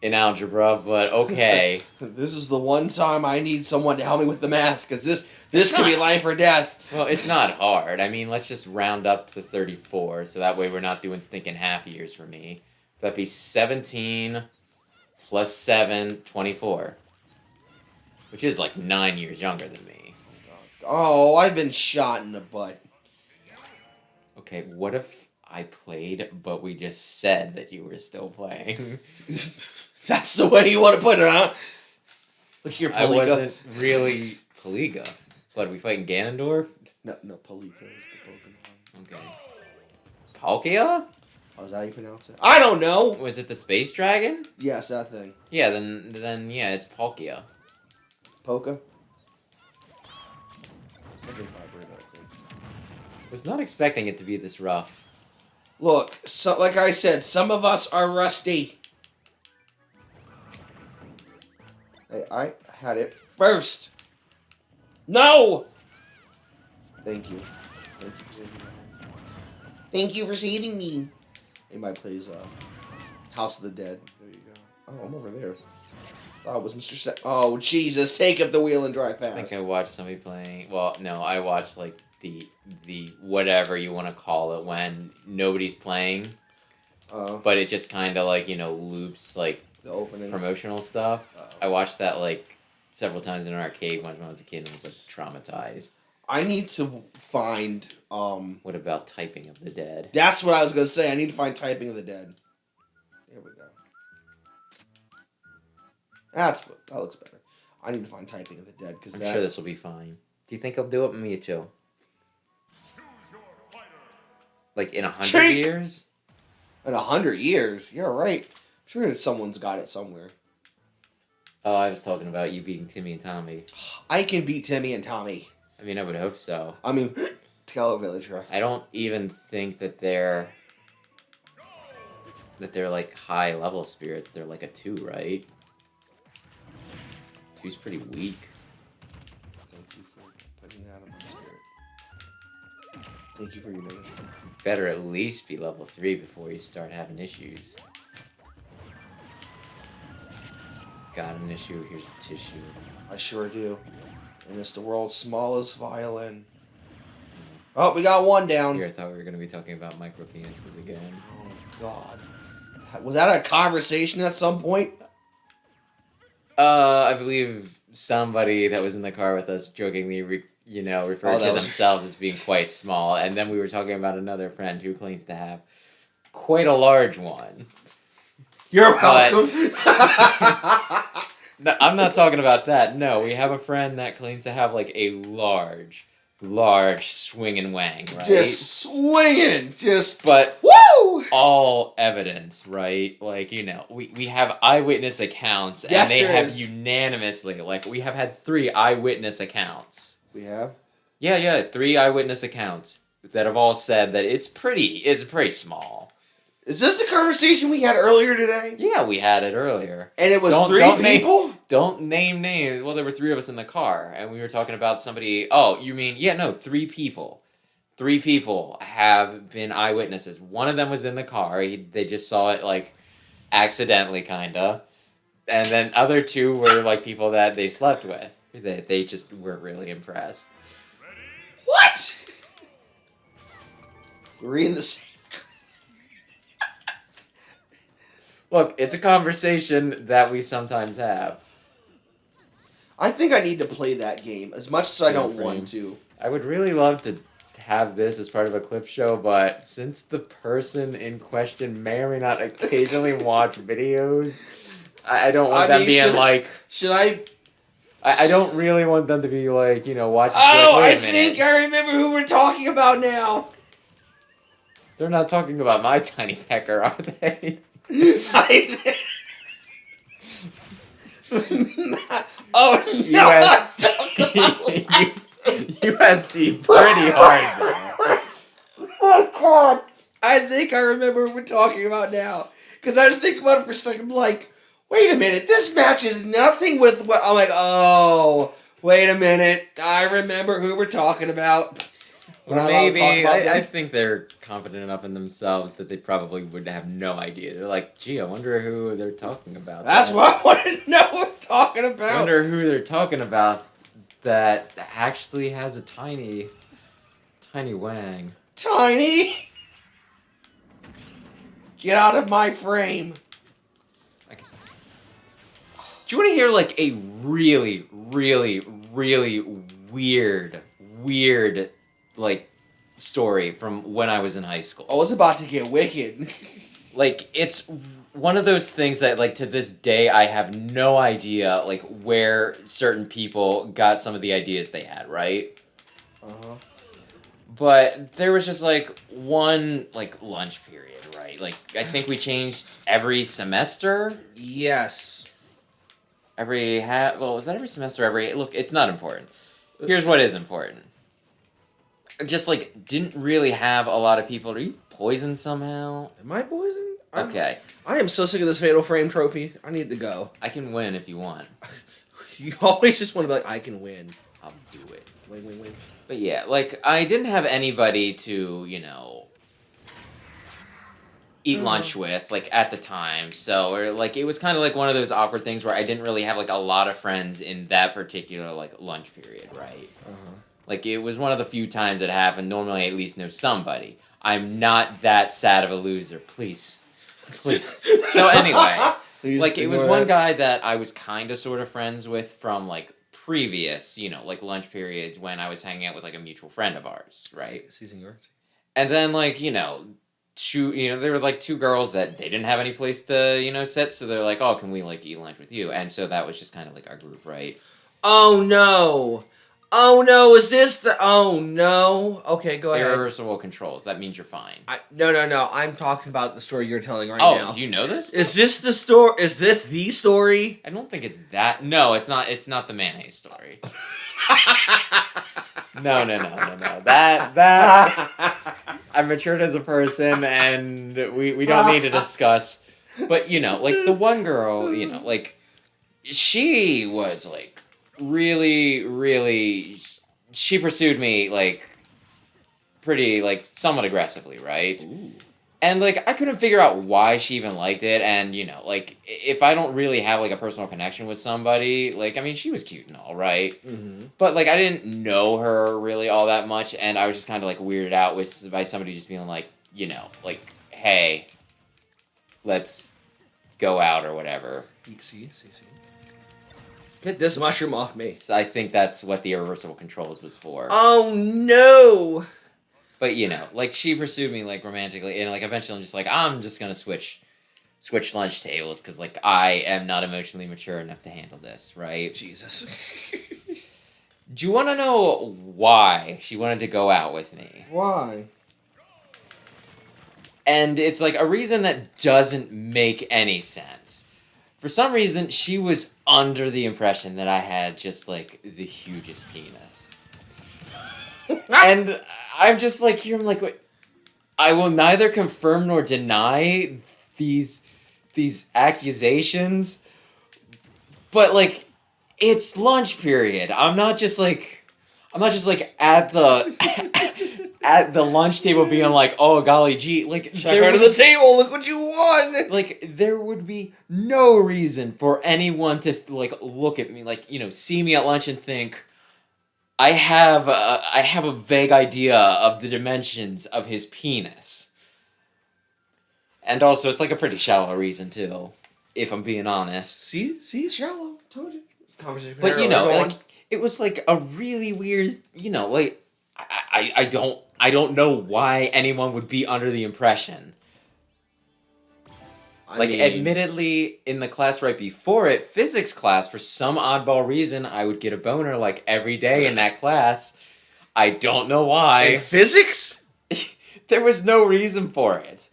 algebra, but okay. This is the one time I need someone to help me with the math, because this could be life or death. Well, it's not hard. I mean, let's just round up to 34, so that way we're not doing stinking half years for me. That'd be 17 plus 7, 24. Which is like 9 years younger than me. Oh, I've been shot in the butt. Okay, what if I played, but we just said that you were still playing? That's the way you want to put it, huh? Look, you're Palico. I wasn't really Paliga. What, are we fighting Ganondorf? No, Palico is the Pokemon. Okay. Palkia? Oh, is that how you pronounce it? I don't know! Was it the space dragon? Yes, that thing. Yeah, then yeah, it's Palkia. Poka? Something vibrate, I think. Was not expecting it to be this rough. Look, so, like I said, some of us are rusty. Hey, I had it first. No! Thank you. Thank you for saving me. Thank you for saving me. Anybody plays House of the Dead. There you go. Oh, I'm over there. Oh, it was Mr. Oh, Jesus. Take up the wheel and drive fast. I think I watched somebody playing... Well, no, I watched, like, the whatever you want to call it when nobody's playing. But it just kind of, like, loops, like, the opening. Promotional stuff. I watched that, like, several times in an arcade once when I was a kid and was, like, traumatized. I need to find... What about Typing of the Dead? That's what I was going to say. I need to find Typing of the Dead. Here we go. That looks better. I need to find typing of the dead because I'm sure this will be fine. Do you think he'll do it? Me too. Like in 100 years? In 100 years? You're right. I'm sure someone's got it somewhere. Oh, I was talking about you beating Timmy and Tommy. I can beat Timmy and Tommy. I mean, I would hope so. I mean, Tail Villager. I don't even think that they're like high level spirits. They're like a 2, right? 2's pretty weak. Thank you for putting that on my spirit. Thank you for your ministry. Better at least be level 3 before you start having issues. Got an issue, here's a tissue. I sure do. And it's the world's smallest violin. Oh, we got one down. Here, I thought we were going to be talking about micro penises again. Oh, God. Was that a conversation at some point? I believe somebody that was in the car with us jokingly, referred to themselves as being quite small, and then we were talking about another friend who claims to have quite a large one. You're welcome. No, I'm not talking about that. No, we have a friend that claims to have like a large swinging wang, right? Just swinging, but woo! All evidence, right? Like, we have eyewitness accounts, and they have unanimously, like, we have had 3 eyewitness accounts. We have? Yeah, 3 eyewitness accounts that have all said that it's pretty small. Is this the conversation we had earlier today? Yeah, we had it earlier. And it was 3 people? Don't name names. Well, there were 3 of us in the car, and we were talking about somebody. Oh, you mean, 3 people. 3 people have been eyewitnesses. One of them was in the car. They just saw it, like, accidentally, kinda. And then other 2 were, like, people that they slept with. They just weren't really impressed. What? We're in the same. Look, it's a conversation that we sometimes have. I think I need to play that game as much as I don't want to. I would really love to have this as part of a clip show, but since the person in question may or may not occasionally watch videos, I don't want them being like... Should I... I don't really want them to be like, watching... Oh, I think I remember who we're talking about now. They're not talking about my tiny pecker, are they? Oh, no! USD pretty hard there. Oh, God. I think I remember what we're talking about now. Because I was thinking about it for a second, like, wait a minute, this matches nothing with what... I'm like, oh, wait a minute. I remember who we're talking about. Or maybe, I think they're confident enough in themselves that they probably would have no idea. They're like, gee, I wonder who they're talking about. That's what I want to know what we're talking about. I wonder who they're talking about that actually has a tiny wang. Tiny? Get out of my frame. Okay. Do you want to hear, like, a really, really, really weird, like, story from when I was in high school? Oh, it's about to get wicked. Like, it's one of those things that, like, to this day, I have no idea, like, where certain people got some of the ideas they had, right? Uh-huh. But there was just, like, one, like, lunch period, right? Like, I think we changed every semester? Yes. Was that every semester? Look, it's not important. Here's what is important. Just, like, didn't really have a lot of people. Are you poisoned somehow? Am I poisoned? Okay. I am so sick of this Fatal Frame trophy. I need to go. I can win if you want. You always just want to be like, I can win. I'll do it. Win. But yeah, like, I didn't have anybody to, eat lunch with, like, at the time. So, or, like, it was kind of like one of those awkward things where I didn't really have, like, a lot of friends in that particular, like, lunch period, right? Uh-huh. Like, it was one of the few times it happened. Normally, I at least know somebody. I'm not that sad of a loser. Please. So, anyway. Like, it was one guy that I was kind of sort of friends with from, like, previous, like, lunch periods when I was hanging out with, like, a mutual friend of ours, right? Season yours. And then, like, there were like two girls that they didn't have any place to, sit, so they're like, oh, can we like eat lunch with you? And so that was just kind of like our group, right? Oh no. Oh no, is this the... Oh no. Okay, go ahead. Irreversible controls. That means you're fine. No. I'm talking about the story you're telling right now. Oh, do you know this? Is this the story? Is this the story? I don't think it's that. No, it's not. It's not the mayonnaise story. No. That I've matured as a person, and we don't need to discuss. But like the one girl, like she was like really, really. She pursued me like pretty like somewhat aggressively, right? Ooh. And, like, I couldn't figure out why she even liked it, and, like, if I don't really have, like, a personal connection with somebody, like, I mean, she was cute and all, right? Mm-hmm. But, like, I didn't know her really all that much, and I was just kind of, like, weirded out by somebody just being like, like, hey, let's go out or whatever. See. Get this mushroom off me. So I think that's what the irreversible controls was for. Oh, no! But, like, she pursued me, like, romantically, and, like, eventually I'm just like, I'm just gonna switch lunch tables, because, like, I am not emotionally mature enough to handle this, right? Jesus. Do you want to know why she wanted to go out with me? Why? And it's, like, a reason that doesn't make any sense. For some reason, she was under the impression that I had just, like, the hugest penis. And I'm just like, here, I'm like, wait, I will neither confirm nor deny these accusations, but like, it's lunch period. I'm not just like at the lunch table being like, oh golly gee, like check under the table, look what you won. Like there would be no reason for anyone to like look at me like see me at lunch and think, I have a vague idea of the dimensions of his penis. And also, it's like a pretty shallow reason, too, if I'm being honest. See, shallow. Told you. Conversation. But, like, it was like a really weird, like, I don't know why anyone would be under the impression. Admittedly, in the class right before it, physics class, for some oddball reason, I would get a boner, like, every day in that class. I don't know why. In physics? There was no reason for it.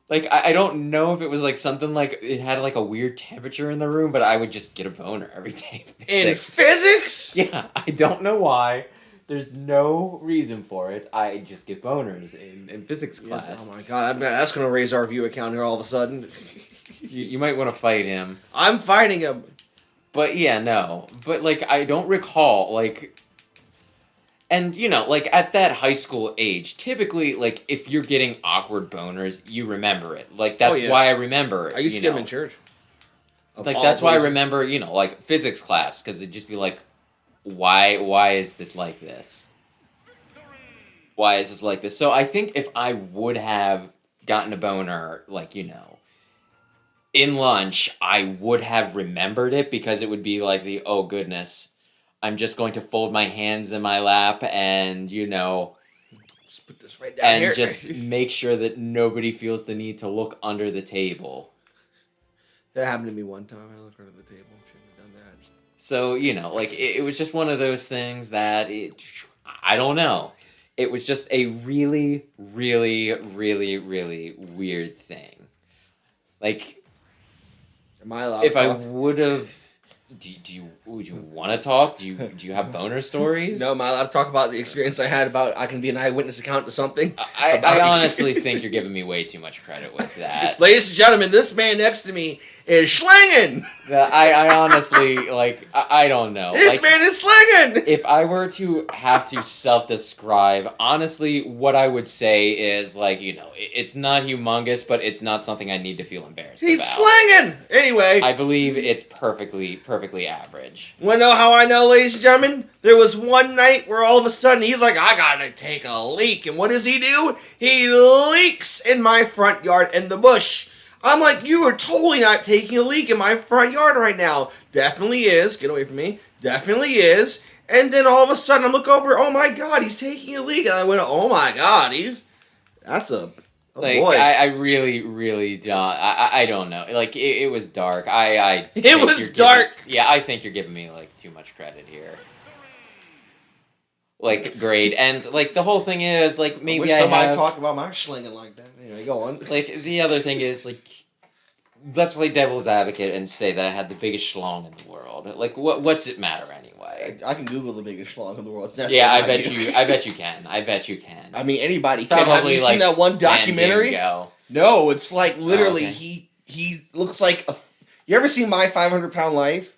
Like, I don't know if it was, like, something like, it had, like, a weird temperature in the room, but I would just get a boner every day in physics. Yeah, I don't know why. There's no reason for it. I just get boners in physics class. Oh my god, that's going to raise our view account here all of a sudden. You might want to fight him. I'm fighting him. But yeah, no. But like, I don't recall, like... And, like, at that high school age, typically, like, if you're getting awkward boners, you remember it. Like, that's why I remember it. I used to get them in church. Like, that's why I remember, like, physics class, because it'd just be like, why is this like this? Why is this like this? So I think if I would have gotten a boner, like, in lunch, I would have remembered it because it would be like oh goodness, I'm just going to fold my hands in my lap and, just put this right down here. And just make sure that nobody feels the need to look under the table. That happened to me one time. I looked under the table. Shouldn't have done that. So, like, it was just one of those things that, I don't know. It was just a really, really, really, really weird thing. Like, am I allowed if to I talk? would have... Would you want to talk? Do you have boner stories? No, am I allowed to talk about the experience I had about I can be an eyewitness account to something? I honestly think you're giving me way too much credit with that. Ladies and gentlemen, this man next to me is slinging! I honestly, like, I don't know. This man is slinging! If I were to have to self-describe, honestly, what I would say is, like, it's not humongous, but it's not something I need to feel embarrassed about. He's slinging! Anyway. I believe it's perfectly average. Wanna know how I know, ladies and gentlemen? There was one night where all of a sudden he's like, I gotta take a leak. And what does he do? He leaks in my front yard in the bush. I'm like, you are totally not taking a leak in my front yard right now. Definitely is. Get away from me. Definitely is. And then all of a sudden I look over, oh my god, he's taking a leak. And I went, oh my god, that's a Oh Like, boy. I really, really don't. I don't know. Like, it was dark. I It think was you're dark. Yeah, I think you're giving me, like, too much credit here. Like, great. And, like, the whole thing is, like, maybe wish I somebody have... talked about my slinging like that. Anyway, go on. Like, the other thing is, like, let's play devil's advocate and say that I had the biggest schlong in the world. Like, what's it matter anyway? I can Google the biggest schlong in the world. Yeah, I bet you can. I bet you can. I mean, anybody It's can. Have probably you like seen that one documentary? Fandango. No, it's like literally Oh, okay. he looks like a. You ever seen My 500-Pound Life?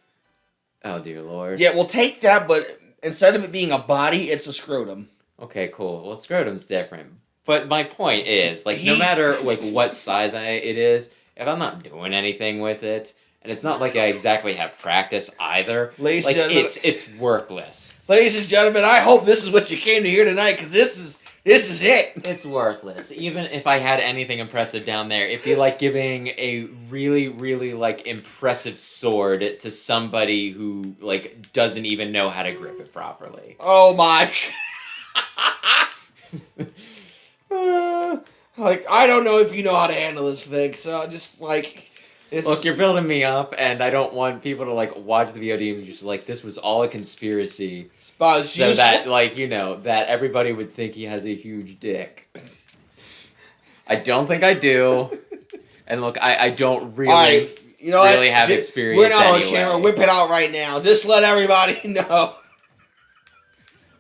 Oh dear lord. Yeah, well, take that, but instead of it being a body, it's a scrotum. Okay, cool. Well, scrotum's different. But my point is, like, no He- matter like what size it is, if I'm not doing anything with it, and it's not like I exactly have practice either, Ladies like and gentlemen, it's worthless. ladies and gentlemen, I hope this is what you came to hear tonight, because this is it. It's worthless. Even if I had anything impressive down there, it'd be like giving a really, really like impressive sword to somebody who like doesn't even know how to grip it properly. Oh my. Like, I don't know if you know how to handle this thing, so just like. Look, you're building me up, and I don't want people to like watch the VOD and just like this was all a conspiracy, so that like that everybody would think he has a huge dick. I don't think I do, and look, I don't really really have experience. We're not anyway. on camera. Whip it out right now. Just let everybody know.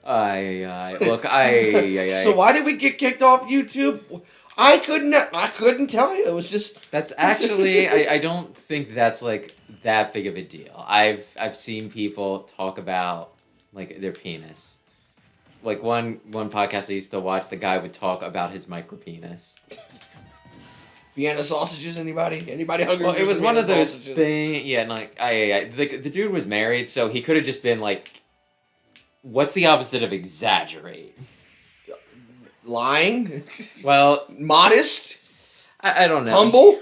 Look, So why did we get kicked off YouTube? I couldn't tell you. It was just. That's actually I don't think that's like that big of a deal. I've seen people talk about like their penis. Like one podcast I used to watch, the guy would talk about his micro penis. Vienna sausages, anybody? Anybody hungry? Well, it was one of those sausages? things. Yeah, and like the dude was married, so he could have just been like, what's the opposite of exaggerate? Lying? Well, modest? I don't know. Humble?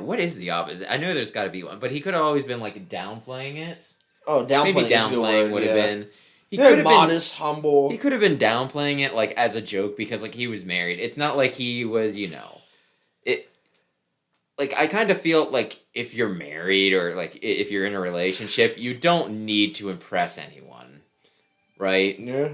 What is the opposite? I know there's got to be one, but he could have always been like downplaying it. Oh, downplaying. Maybe downplaying would have been. He could have modest, humble. He could have been downplaying it like as a joke because like he was married. It's not like he was, it. Like I kind of feel like if you're married or like if you're in a relationship, you don't need to impress anyone, right? Yeah.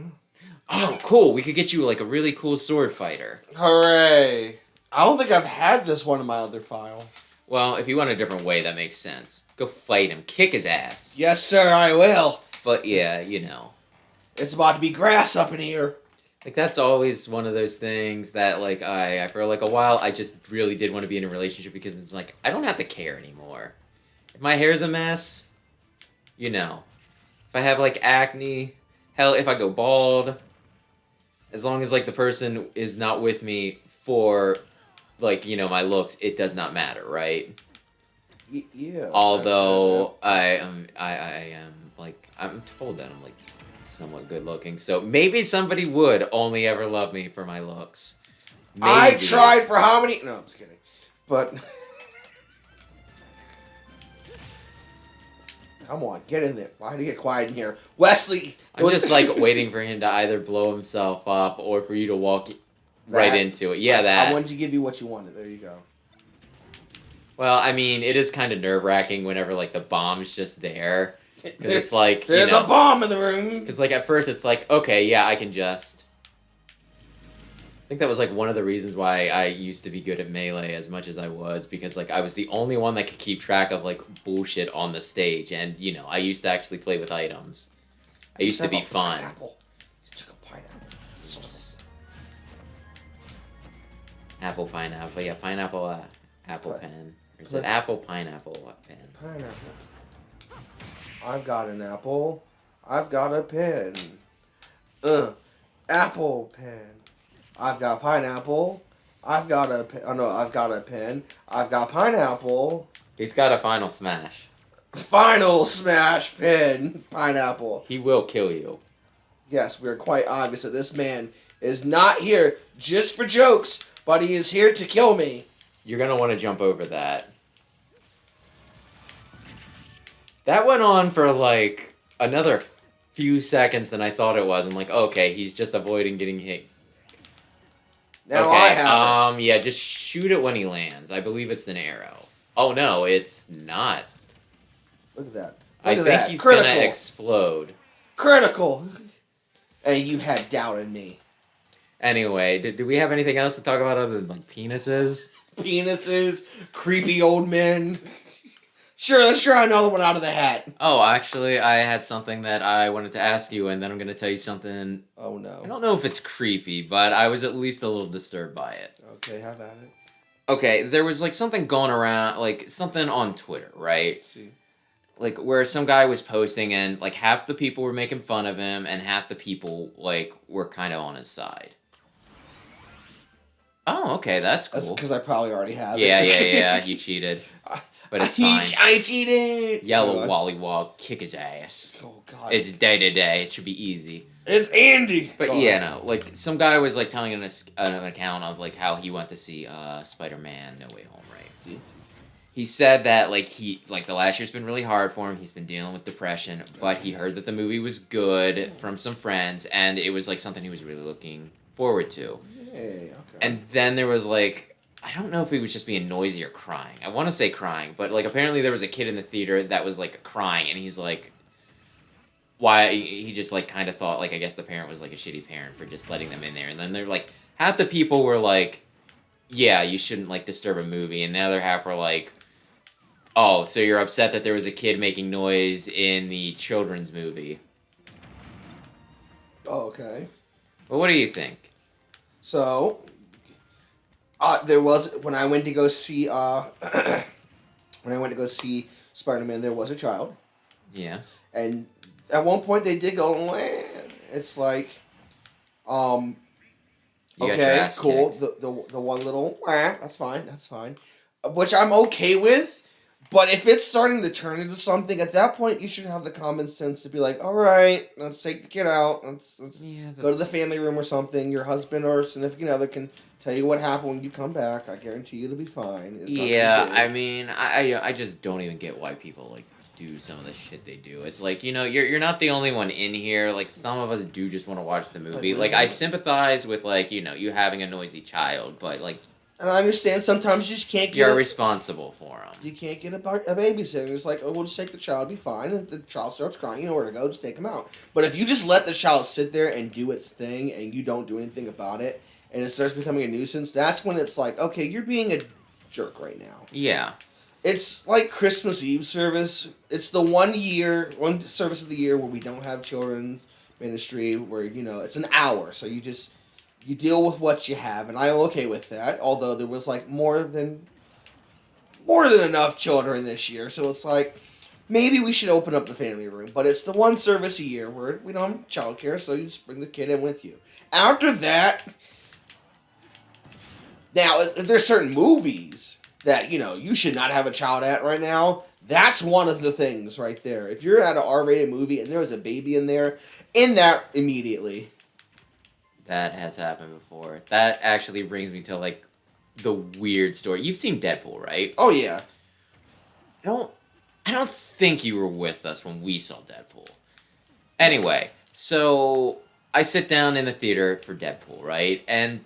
Oh, cool. We could get you like a really cool sword fighter. Hooray. I don't think I've had this one in my other file. Well, if you want a different way, that makes sense. Go fight him. Kick his ass. Yes, sir, I will. But yeah, It's about to be grass up in here. Like that's always one of those things that like I for like a while I just really did want to be in a relationship because it's like I don't have to care anymore. If my hair's a mess, if I have like acne, hell, if I go bald, as long as like the person is not with me for like my looks, it does not matter, right? Yeah. Although I am like I'm told that I'm like somewhat good looking, so maybe somebody would only ever love me for my looks. Maybe. I tried for how many? No, I'm just kidding. But come on, get in there. Why do you get quiet in here, Wesley? I'm just like waiting for him to either blow himself up or for you to walk right into it. Yeah, that. I wanted to give you what you wanted. There you go. Well, I mean, it is kind of nerve-wracking whenever like the bomb's just there. Because it's like, there's a bomb in the room. Because like at first it's like, okay, yeah, I can just. I think that was like one of the reasons why I used to be good at Melee as much as I was, because like I was the only one that could keep track of like bullshit on the stage, and I used to actually play with items. I used to be fun. Pineapple. You took a pineapple. Apple pineapple, yeah, pineapple apple pen. Or is it apple pineapple pen? Pineapple. I've got an apple. I've got a pen. Apple pen. I've got pineapple. I've got a pen. Oh no, I've got a pen. I've got pineapple. He's got a final smash. Final smash pen. Pineapple. He will kill you. Yes, we're quite obvious that this man is not here just for jokes, but he is here to kill me. You're gonna want to jump over that. That went on for like another few seconds than I thought it was. I'm like, okay, he's just avoiding getting hit. Now okay, I have yeah, just shoot it when he lands. I believe it's an arrow. Oh no, it's not. it. Look at that. Look I at think that. he's Critical. gonna explode. Critical. And you had doubt in me. Anyway, do we have anything else to talk about other than like penises? Penises, creepy old men. Sure, let's try another one out of the hat. Oh, actually, I had something that I wanted to ask you, and then I'm gonna tell you something. Oh no. I don't know if it's creepy, but I was at least a little disturbed by it. Okay, have at it. Okay, there was like something going around, like something on Twitter, right? Let's see. Like where some guy was posting, and like half the people were making fun of him, and half the people like were kind of on his side. Oh, okay, that's cool. That's because I probably already have Yeah, it. you cheated. But it's fine. I cheated. Yellow Wally kick his ass. Oh god. It's day to day. It should be easy. It's Andy. But yeah, no, like some guy was like telling an account of like how he went to see Spider-Man No Way Home, right? See? He said that like the last year's been really hard for him. He's been dealing with depression, but he heard that the movie was good from some friends, and it was like something he was really looking forward to. Hey, okay. And then there was like, I don't know if he was just being noisy or crying. I want to say crying, but like apparently there was a kid in the theater that was like crying, and he's like, why he just like kind of thought like I guess the parent was like a shitty parent for just letting them in there. And then they're like, half the people were like, yeah, you shouldn't like disturb a movie, and the other half were like, oh, so you're upset that there was a kid making noise in the children's movie. Oh, okay. Well, what do you think? So, there was when I went to go see Spider-Man, there was a child, Yeah. and at one point they did go, "Wah." It's like, You got your okay, ass cool. kicked. The one little, "Wah," that's fine, which I'm okay with. But if it's starting to turn into something, at that point you should have the common sense to be like, all right, let's take the kid out. Let's go to the family room or something. Your husband or significant other can tell you what happened when you come back. I guarantee you it'll be fine. It's not Yeah, gonna be I mean, I just don't even get why people like do some of the shit they do. It's like, you know, you're not the only one in here. Like some of us do just want to watch the movie. Like I sympathize with like, you know, you having a noisy child, but like And I understand sometimes you just can't get you're responsible for them. you can't get a babysitter. It's like, oh, we'll just take the child, be fine. And if the child starts crying, you know where to go, just take him out. But if you just let the child sit there and do its thing and you don't do anything about it, and it starts becoming a nuisance, that's when it's like, okay, you're being a jerk right now. Yeah. It's like Christmas Eve service. It's the one service of the year where we don't have children's ministry, where, you know, it's an hour. So you deal with what you have, and I'm okay with that. Although there was like more than enough children this year, so it's like maybe we should open up the family room. But it's the one service a year where we don't have childcare, so you just bring the kid in with you. After that, now if there's certain movies that, you know, you should not have a child at right now. That's one of the things right there. If you're at an R-rated movie and there was a baby in there, in that immediately. That has happened before. That actually brings me to like the weird story. You've seen Deadpool, right? Oh yeah. I don't think you were with us when we saw Deadpool. Anyway, so I sit down in the theater for Deadpool, right? And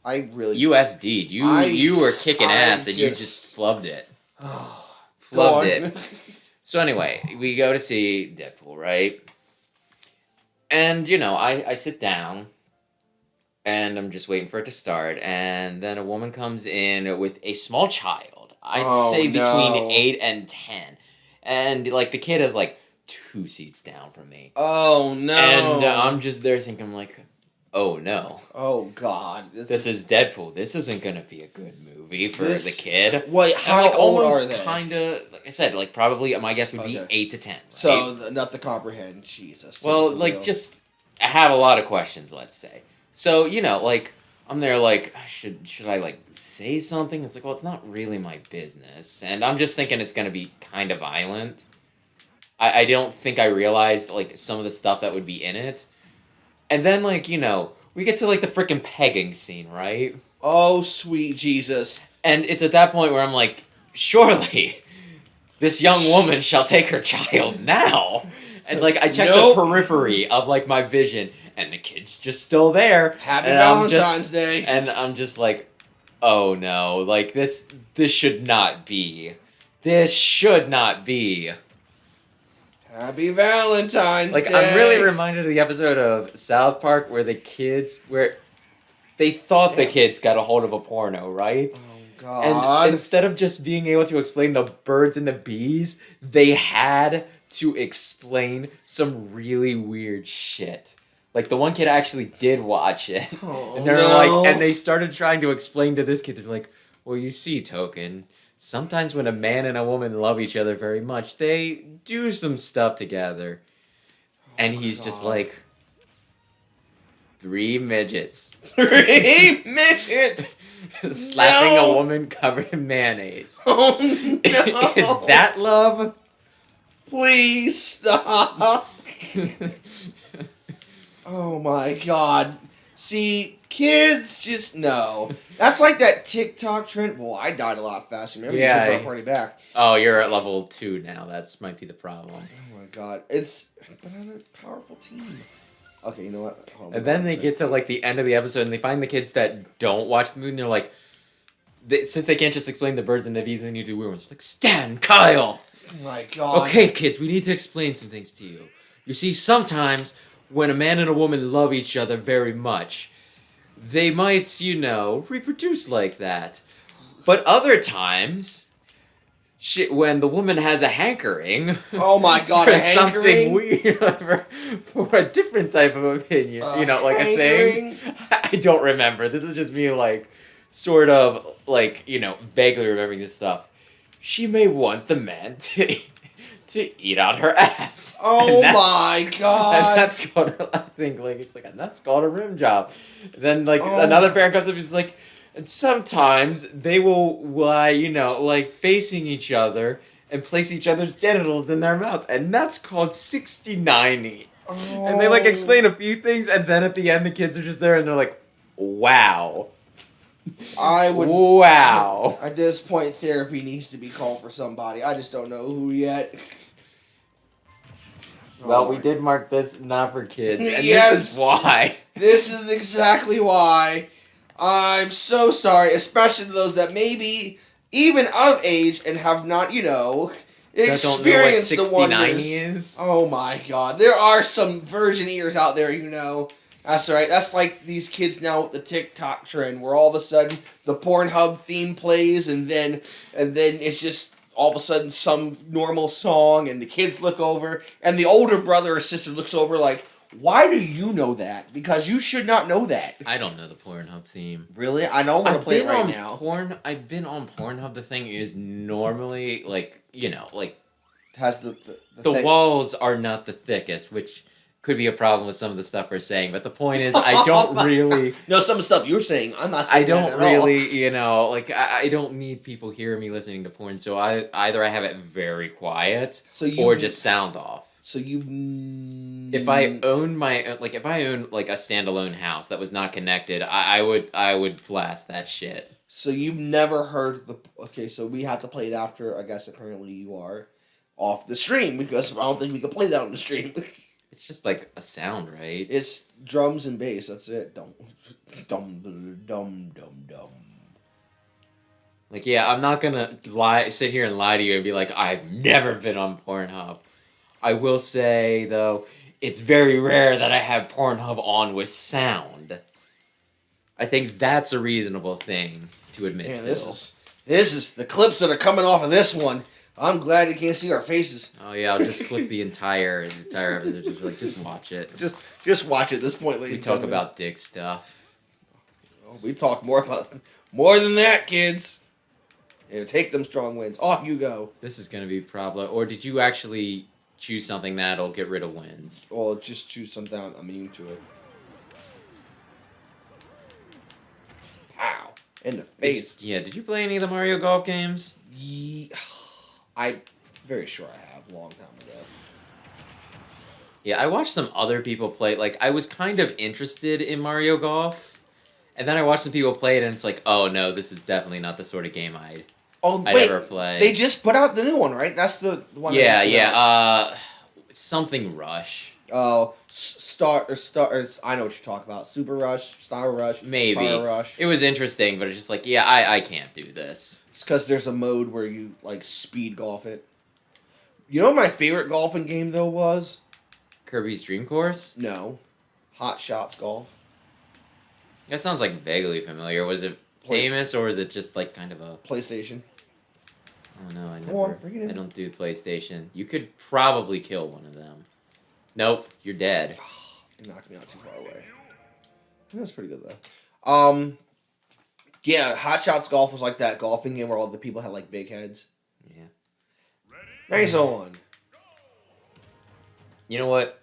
I really USD, you were kicking ass and you just flubbed it. Flubbed it. So anyway, we go to see Deadpool, right? And, you know, I sit down, and I'm just waiting for it to start, and then a woman comes in with a small child. I'd say between 8 and 10. And, like, the kid is, like, 2 seats down from me. Oh, no. And I'm just there thinking, like, oh, no. Oh, God. This is Deadpool. This isn't going to be a good movie for the kid. Wait, how old are they? Kind of, like I said, like probably my guess would be 8 to 10. Right? So enough to comprehend. Jesus. Well, like just I have a lot of questions. Let's say. So you know, like I'm there, like should I like say something? It's like, well, it's not really my business, and I'm just thinking it's gonna be kind of violent. I don't think I realized like some of the stuff that would be in it, and then like you know we get to like the freaking pegging scene, right? Oh, sweet Jesus. And it's at that point where I'm like, surely, this young woman shall take her child now. And, like, I check the periphery of, like, my vision, and the kid's just still there. Happy and Valentine's Day. And I'm just like, oh no, like this should not be. This should not be. Happy Valentine's Like, Day. I'm really reminded of the episode of South Park where they thought the kids got a hold of a porno, right? Oh, God. And instead of just being able to explain the birds and the bees, they had to explain some really weird shit. Like, the one kid actually did watch it. Oh, and they're like, and they started trying to explain to this kid, they're like, well, you see, Token, sometimes when a man and a woman love each other very much, they do some stuff together. And he's just like, 3 midgets. 3 midgets! Slapping a woman covered in mayonnaise. Oh, no! Is that love? Please stop! Oh my God. See, kids just no. That's like that TikTok trend. Well, I died a lot faster. Remember, you took my party back. Oh, you're at level 2 now. That's might be the problem. Oh my God. But I'm a powerful team. Okay, you know what? Hold on, And then they get to like the end of the episode and they find the kids that don't watch the movie and they're like, since they can't just explain the birds and the bees, they need to do weird ones. Like, Stan, Kyle! Oh my God. Okay, kids, we need to explain some things to you. You see, sometimes when a man and a woman love each other very much, they might, reproduce like that. But other times, when the woman has a hankering... Oh my God, for a hankering? something weird, for a different type of opinion. Like hankering? a thing. I don't remember. This is just me, sort of, vaguely remembering this stuff. She may want the man to eat out her ass. Oh my God. And that's called, I think, that's called a rim job. And then, another parent comes up and is like, and sometimes they will lie, facing each other and place each other's genitals in their mouth. And that's called 60-90. Oh. And they, explain a few things, and then at the end, the kids are just there, and they're like, wow. I would. Wow. At this point, therapy needs to be called for somebody. I just don't know who yet. Well, we did mark this not for kids, and yes, this is why. This is exactly why. I'm so sorry, especially to those that may be even of age and have not, experienced the the wonders. is. Oh my God, there are some virgin ears out there, That's right. That's like these kids now with the TikTok trend, where all of a sudden the Pornhub theme plays, and then it's just all of a sudden some normal song, and the kids look over, and the older brother or sister looks over like, why do you know that? Because you should not know that. I don't know the Pornhub theme. Really? I don't want to play it right now. I've been on Pornhub. The thing is normally, has the walls are not the thickest, which could be a problem with some of the stuff we're saying. But the point is, I don't really... No, some of the stuff you're saying, I'm not saying I don't that really, I don't need people hearing me listening to porn, so either I have it very quiet, or just sound off. So you... If I own a standalone house that was not connected, I would blast that shit. So you've never heard the... Okay, so we have to play it after, I guess apparently you are off the stream, because I don't think we can play that on the stream. It's just like a sound, right? It's drums and bass, that's it. Dum, dum, dum, dum, dum. Yeah, I'm not gonna sit here and lie to you and be like, I've never been on Pornhub. I will say, though, it's very rare that I have Pornhub on with sound. I think that's a reasonable thing to admit to. This is the clips that are coming off of this one. I'm glad you can't see our faces. Oh yeah, I'll just click the entire episode. Just watch it. Just watch it at this point, ladies. We talk about dick stuff. Oh, we talk more than that, kids. Take them strong wins. Off you go. This is gonna be a problem. Or did you actually choose something that'll get rid of wins? Or just choose something I'm immune to it. Pow. In the face. Did you play any of the Mario Golf games? I'm very sure I have, a long time ago. Yeah, I watched some other people play. I was kind of interested in Mario Golf, and then I watched some people play it, and it's like, oh no, this is definitely not the sort of game I'd ever play. They just put out the new one, right? That's the one. Yeah. Something Rush. Oh, I know what you're talking about. Super Rush, Star Rush, Maybe. Power Rush. It was interesting, but it's just like, yeah, I can't do this. It's because there's a mode where you like speed golf it. You know what my favorite golfing game though was? Kirby's Dream Course? No, Hot Shots Golf. That sounds like vaguely familiar. Was it famous or was it just like kind of a PlayStation? Oh no, Come on, bring it in. I don't do PlayStation. You could probably kill one of them. Nope, you're dead. It knocked me out too far away. That's pretty good though. Yeah, Hot Shots Golf was like that golfing game where all the people had like big heads. Yeah. Nice on. You know what?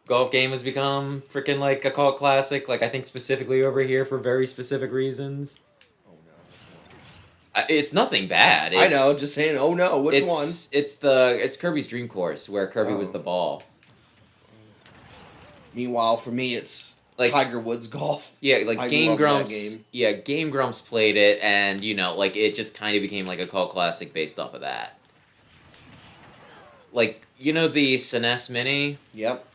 Golf game has become freaking like a cult classic. Like I think specifically over here for very specific reasons. Oh no. It's nothing bad. I know, just saying. Oh no, which one? It's Kirby's Dream Course where Kirby was the ball. Meanwhile, for me, it's like Tiger Woods golf. Yeah, like I Game love Grumps. that game. Yeah, Game Grumps played it, and like it just kind of became like a cult classic based off of that. Like the SNES Mini. Yep.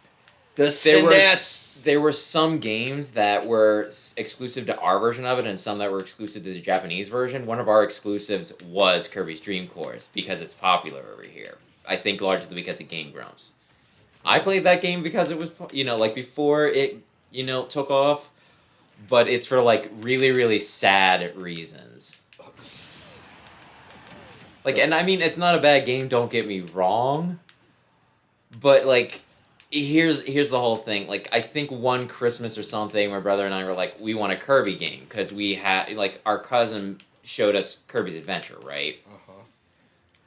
The SNES. There were some games that were exclusive to our version of it, and some that were exclusive to the Japanese version. One of our exclusives was Kirby's Dream Course because it's popular over here. I think largely because of Game Grumps. I played that game because it was like before it took off, but it's for like really really sad reasons. Like, and I mean, it's not a bad game. Don't get me wrong, but like, here's the whole thing. Like, I think one Christmas or something, my brother and I were like, we want a Kirby game because we had like our cousin showed us Kirby's Adventure, right?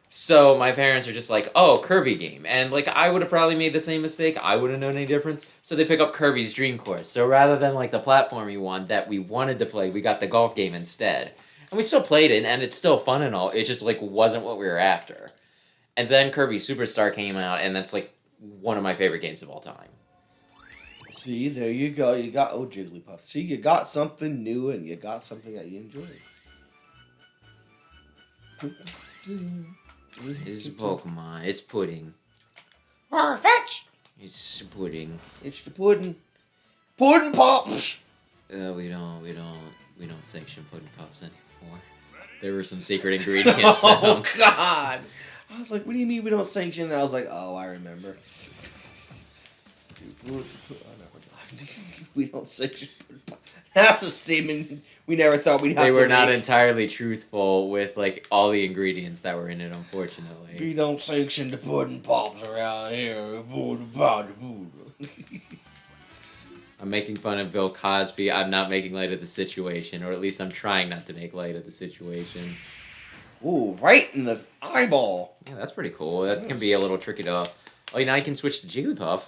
So my parents are just like, oh, Kirby game. And like I would have probably made the same mistake. I wouldn't known any difference. So they pick up Kirby's Dream Course. So rather than like the platformy one that we wanted to play, we got the golf game instead. And we still played it, and it's still fun and all. It just like wasn't what we were after. And then Kirby Superstar came out, and that's like one of my favorite games of all time. See, there you go. You got Jigglypuff. See, you got something new, and you got something that you enjoy. It's Pokemon. It's pudding. Fetch! It's pudding. It's the pudding. Pudding pops! We don't sanction pudding pops anymore. There were some secret ingredients in them. Oh, God! I was like, what do you mean we don't sanction? And I was like, oh, I remember. We don't sanction pudding pops. That's a statement we never thought we'd have to They were not make. entirely truthful with like all the ingredients that were in it, unfortunately. We don't sanction the pudding pops around here. I'm making fun of Bill Cosby. I'm not making light of the situation, or at least I'm trying not to make light of the situation. Ooh, right in the eyeball. Yeah, that's pretty cool. That can be a little tricky to... Oh, now you can switch to Jigglypuff.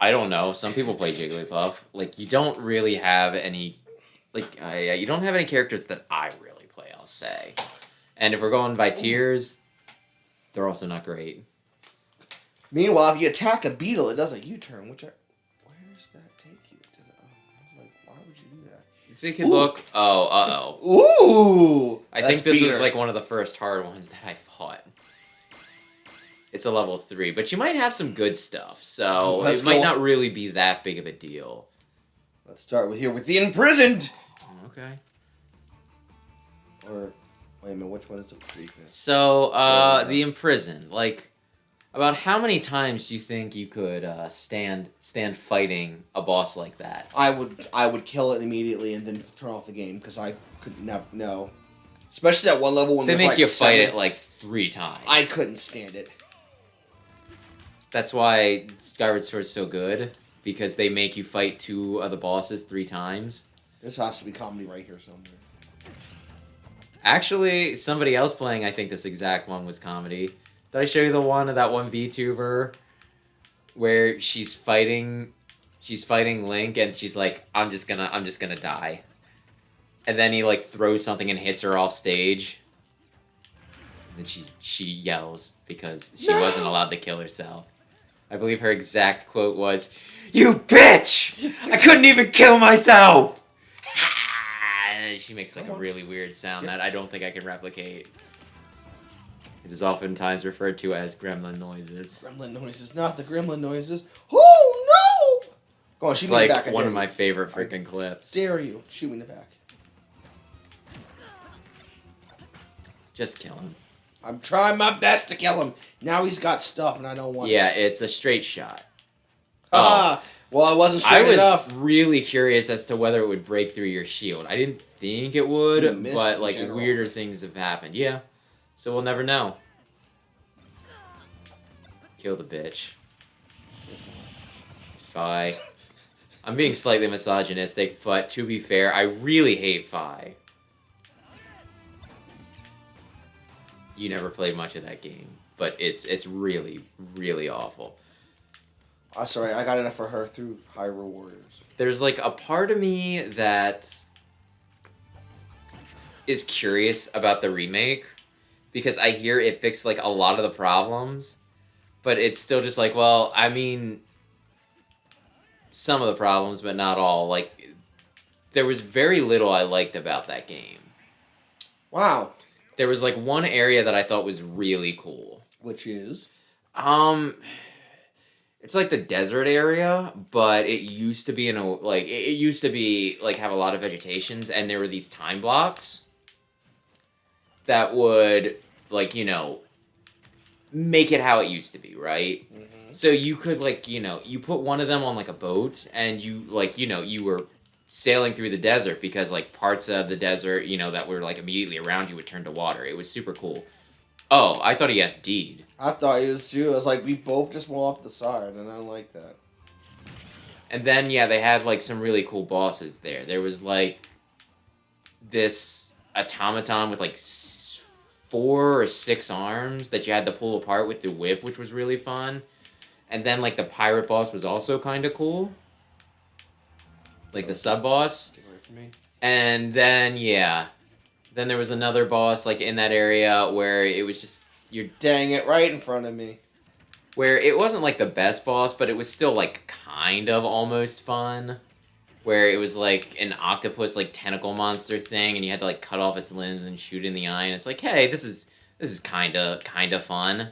I don't know. Some people play Jigglypuff. Like, you don't really have any... Like, you don't have any characters that I really play, I'll say. And if we're going by tiers, they're also not great. Meanwhile, if you attack a beetle, it does a U-turn, where does that take you to? Like, why would you do that? So you can look... Oh, uh-oh. Ooh! I think this was like one of the first hard ones that I fought. It's a level 3, but you might have some good stuff, so it might not really be that big of a deal. Let's start with the imprisoned. Okay. Or wait a minute, which one is the weakness? So, the imprisoned. Like, about how many times do you think you could stand fighting a boss like that? I would kill it immediately and then turn off the game because I could never know. Especially that one level when they there's make like you 7. fight it like 3 times. I couldn't stand it. That's why Skyward Sword's so good, because they make you fight 2 of the bosses 3 times. This has to be comedy right here somewhere. Actually, somebody else playing, I think this exact one was comedy. Did I show you the one of that one VTuber where she's fighting Link and she's like, I'm just gonna die. And then he like throws something and hits her off stage. And then she yells because she wasn't allowed to kill herself. I believe her exact quote was, "You bitch! I couldn't even kill myself!" She makes like a really weird sound that I don't think I can replicate. It is oftentimes referred to as gremlin noises. Gremlin noises, not the gremlin noises. Oh no! Go on, shoot It's me in like the back. one of my favorite freaking clips. Dare you? Shoot me in the back. Just kill him. I'm trying my best to kill him. Now he's got stuff, and I don't want. Yeah, it's a straight shot. Ah, well, I wasn't straight enough. I was really curious as to whether it would break through your shield. I didn't think it would, but like weirder things have happened. Yeah, so we'll never know. Kill the bitch. Fi. I'm being slightly misogynistic, but to be fair, I really hate Fi. You never played much of that game, but it's really, really awful. Oh, sorry, I got enough for her through Hyrule Warriors. There's like a part of me that is curious about the remake because I hear it fixed like a lot of the problems, but it's still just like, well, I mean, some of the problems, but not all. Like, there was very little I liked about that game. Wow. There was like one area that I thought was really cool. Which is? It's like the desert area, but it used to be it used to be like have a lot of vegetations, and there were these time blocks that would like, you know, make it how it used to be, right? Mm-hmm. So you could like, you know, you put one of them on like a boat, and you like, you know, you were sailing through the desert because like parts of the desert, you know, that were like immediately around you would turn to water. It was super cool. Oh, I thought he SD'd. I thought he was too. I was like, we both just went off the side, and I don't like that. And then, yeah, they had, like, some really cool bosses there. There was, like, this automaton with, like, 4 or 6 arms that you had to pull apart with the whip, which was really fun. And then, like, the pirate boss was also kind of cool. Like, the sub-boss. Get away from me. And then, yeah. Then there was another boss, like, in that area where it was just... Dang it, right in front of me. Where it wasn't, like, the best boss, but it was still, like, kind of almost fun. Where it was, like, an octopus, like, tentacle monster thing, and you had to, like, cut off its limbs and shoot in the eye, and it's like, hey, this is kind of fun.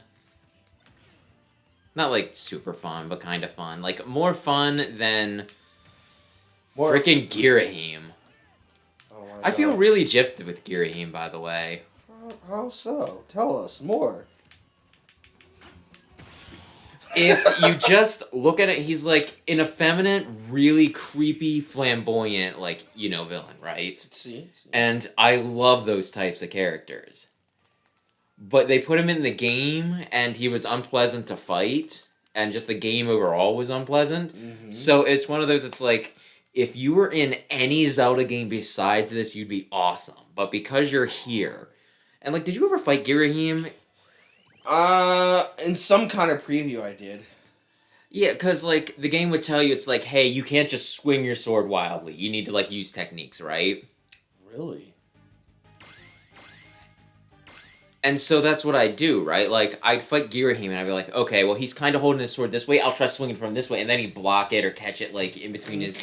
Not, like, super fun, but kind of fun. Like, more fun than freaking Girahim. I feel really gypped with Girahim, by the way. How so? Tell us more. If you just look at it, he's like an effeminate, really creepy, flamboyant, like, you know, villain, right? See? And I love those types of characters. But they put him in the game, and he was unpleasant to fight, and just the game overall was unpleasant. Mm-hmm. So it's one of those, it's like, if you were in any Zelda game besides this, you'd be awesome. But because you're here... And, like, did you ever fight Girahim? In some kind of preview I did. Yeah, because, like, the game would tell you, it's like, hey, you can't just swing your sword wildly. You need to, like, use techniques, right? Really? And so that's what I do, right? Like, I'd fight Girahim, and I'd be like, okay, well, he's kind of holding his sword this way. I'll try swinging from this way, and then he'd block it or catch it, like, in between his...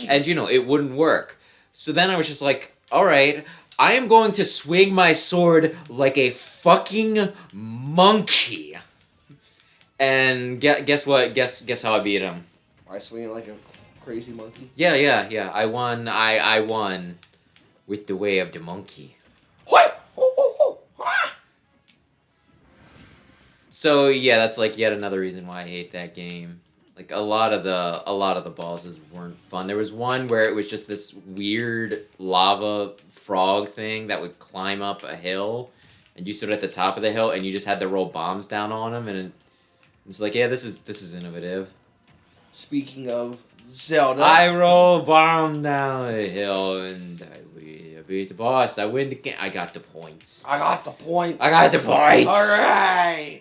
And, you know, it wouldn't work. So then I was just like, all right, I am going to swing my sword like a fucking monkey. And guess what? Guess how I beat him. I swing it like a crazy monkey? Yeah. I won with the way of the monkey. What? So yeah, that's like yet another reason why I hate that game. Like a lot of the bosses weren't fun. There was one where it was just this weird lava frog thing that would climb up a hill, and you stood at the top of the hill and you just had to roll bombs down on him, and it's like, yeah, this is innovative. Speaking of Zelda, I roll bomb down the hill and I beat the boss. I win the game. I got the points. I got the points. All right.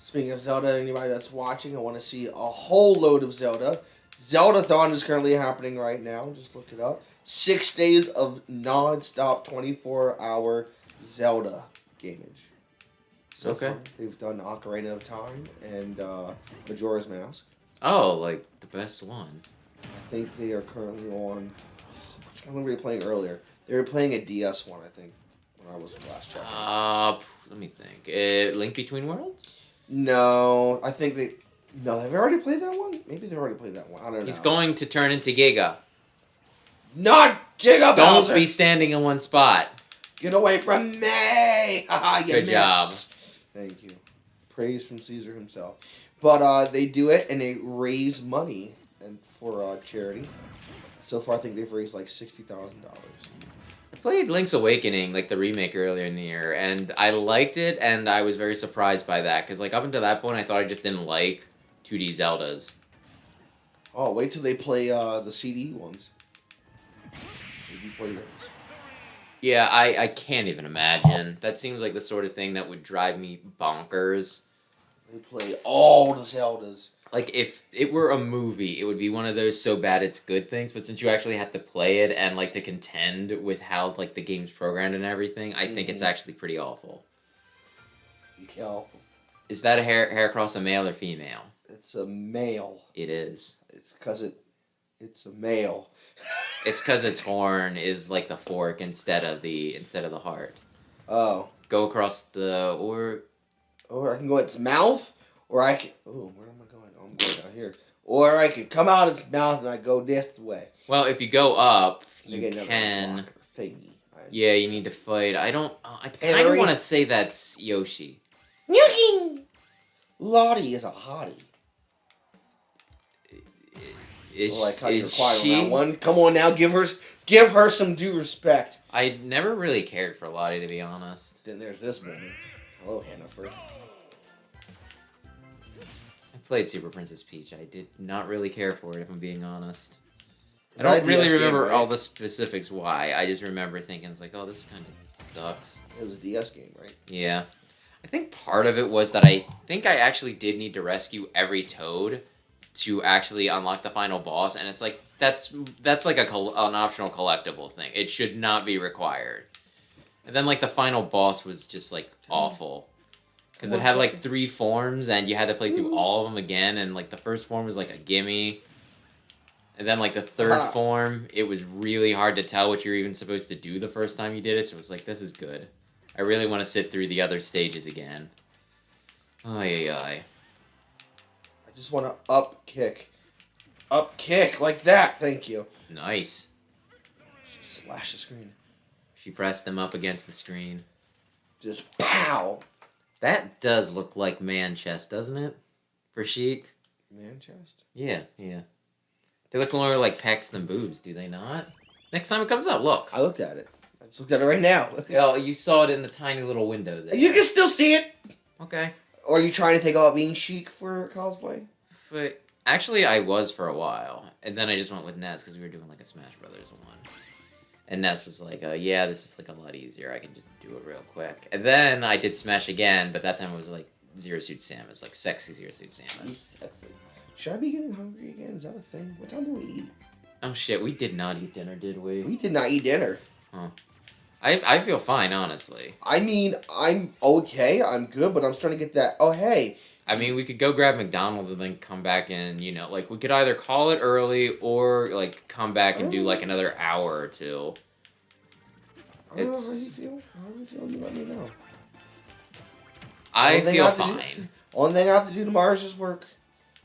Speaking of Zelda, anybody that's watching, I want to see a whole load of Zelda. Zeldathon is currently happening right now. Just look it up. 6 days of non-stop 24-hour Zelda gamage. So okay. Far, they've done Ocarina of Time and Majora's Mask. Oh, like the best one. I think they are currently on... Which one were they playing earlier? They were playing a DS one, I think, when I was last checking. Let me think. Link Between Worlds? No, I think they... No, have they already played that one? Maybe they've already played that one. I don't know. He's going to turn into Giga. Not Giga Don't Bowser! be standing in one spot. Get away from me! Haha, you Good missed. job. Thank you. Praise from Caesar himself. But they do it, and they raise money for charity. So far, I think they've raised like $60,000. I played Link's Awakening, like the remake earlier in the year, and I liked it, and I was very surprised by that, because like up until that point, I thought I just didn't like 2D Zeldas. Oh, wait till they play the CD ones. Maybe play those. Yeah, I can't even imagine. That seems like the sort of thing that would drive me bonkers. They play all the Zeldas. Like, if it were a movie, it would be one of those so bad it's good things, but since you actually have to play it and, like, to contend with how, like, the game's programmed and everything, I think it's actually pretty awful. Awful. Is that a Heracross a male or female? It's a male. It is. It's because it's a male. It's because its horn is, like, the fork instead of the heart. Oh. Go across the... Or I can go at its mouth, or I can... Oh, where am I going? Oh, I'm going down here. Or I can come out its mouth and I go this way. Well, if you go up, You you get can... Thingy. Yeah, you need to fight. I kind of want to say that's Yoshi. Lottie is a hottie. Is, I like how you're is quiet she? on that one. Come on now, give her some due respect. I never really cared for Lottie, to be honest. Then there's this woman. Hello, Hannaford. I played Super Princess Peach. I did not really care for it, if I'm being honest. I That don't really DS game, remember right? all the specifics why. I just remember thinking, it's like, oh, this kind of sucks. It was a DS game, right? Yeah. I think part of it was that I think I actually did need to rescue every Toad to actually unlock the final boss, and it's like, that's like an optional collectible thing. It should not be required. And then, like, the final boss was just, like, awful. Because it had, like, 3 forms, and you had to play through all of them again, and, like, the first form was, like, a gimme. And then, like, the third form, it was really hard to tell what you're even supposed to do the first time you did it, so it was like, this is good. I really want to sit through the other stages again. Ay. I just want to up kick. Up kick, like that, thank you. Nice. Just slash the screen. She pressed them up against the screen. Just pow! That does look like man chest, doesn't it? For Sheik? Man chest? Yeah. They look more like pecs than boobs, do they not? Next time it comes up, look. I looked at it. I just looked at it right now. Oh, you saw it in the tiny little window there. You can still see it! Okay. Or are you trying to think about being chic for cosplay? But actually, I was for a while. And then I just went with Ness because we were doing like a SmashBros one. And Ness was like, yeah, this is like a lot easier. I can just do it real quick. And then I did Smash again, but that time it was like Zero Suit Samus, like sexy Zero Suit Samus. Should I be getting hungry again? Is that a thing? What time do we eat? Oh shit, we did not eat dinner, did we? We did not eat dinner. Huh. I feel fine, honestly. I mean, I'm okay. I'm good, but I'm trying to get that. Oh, hey. I mean, we could go grab McDonald's and then come back and, you know, like, we could either call it early or, like, come back and do, like, another hour or two. I don't know how you feel. How you feel? You let me know. I feel fine. Only thing I have to do tomorrow is just work.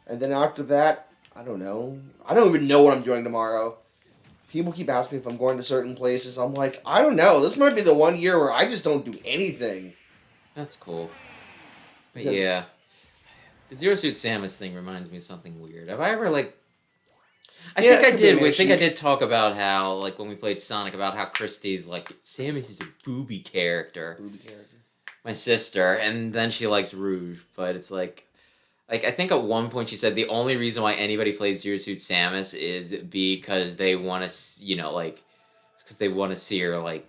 And then after that, I don't know. I don't even know what I'm doing tomorrow. People keep asking me if I'm going to certain places. I'm like, I don't know. This might be the one year where I just don't do anything. That's cool. But yeah. The Zero Suit Samus thing reminds me of something weird. Have I ever, like... I think I did talk about how, like, when we played Sonic, about how Christy's, like, Samus is a booby character. My sister. And then she likes Rouge. But it's like... Like, I think at one point she said the only reason why anybody plays Zero Suit Samus is because they want to, you know, like... It's because they want to see her, like,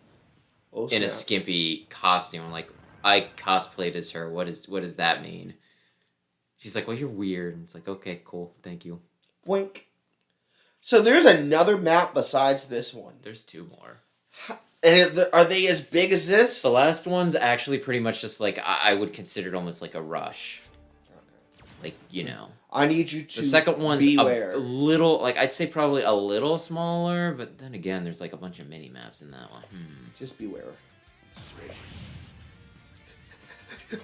in a skimpy costume. I'm like, I cosplayed as her. What does that mean? She's like, well, you're weird. And it's like, okay, cool. Thank you. Boink. So there's another map besides this one. There's 2 more. And are they as big as this? The last one's actually pretty much just like, I would consider it almost like a rush. Okay. Like, you know. I need you to The second one's beware. a little, like, I'd say probably a little smaller, but then again, there's like a bunch of mini-maps in that one. Just beware. Situation. I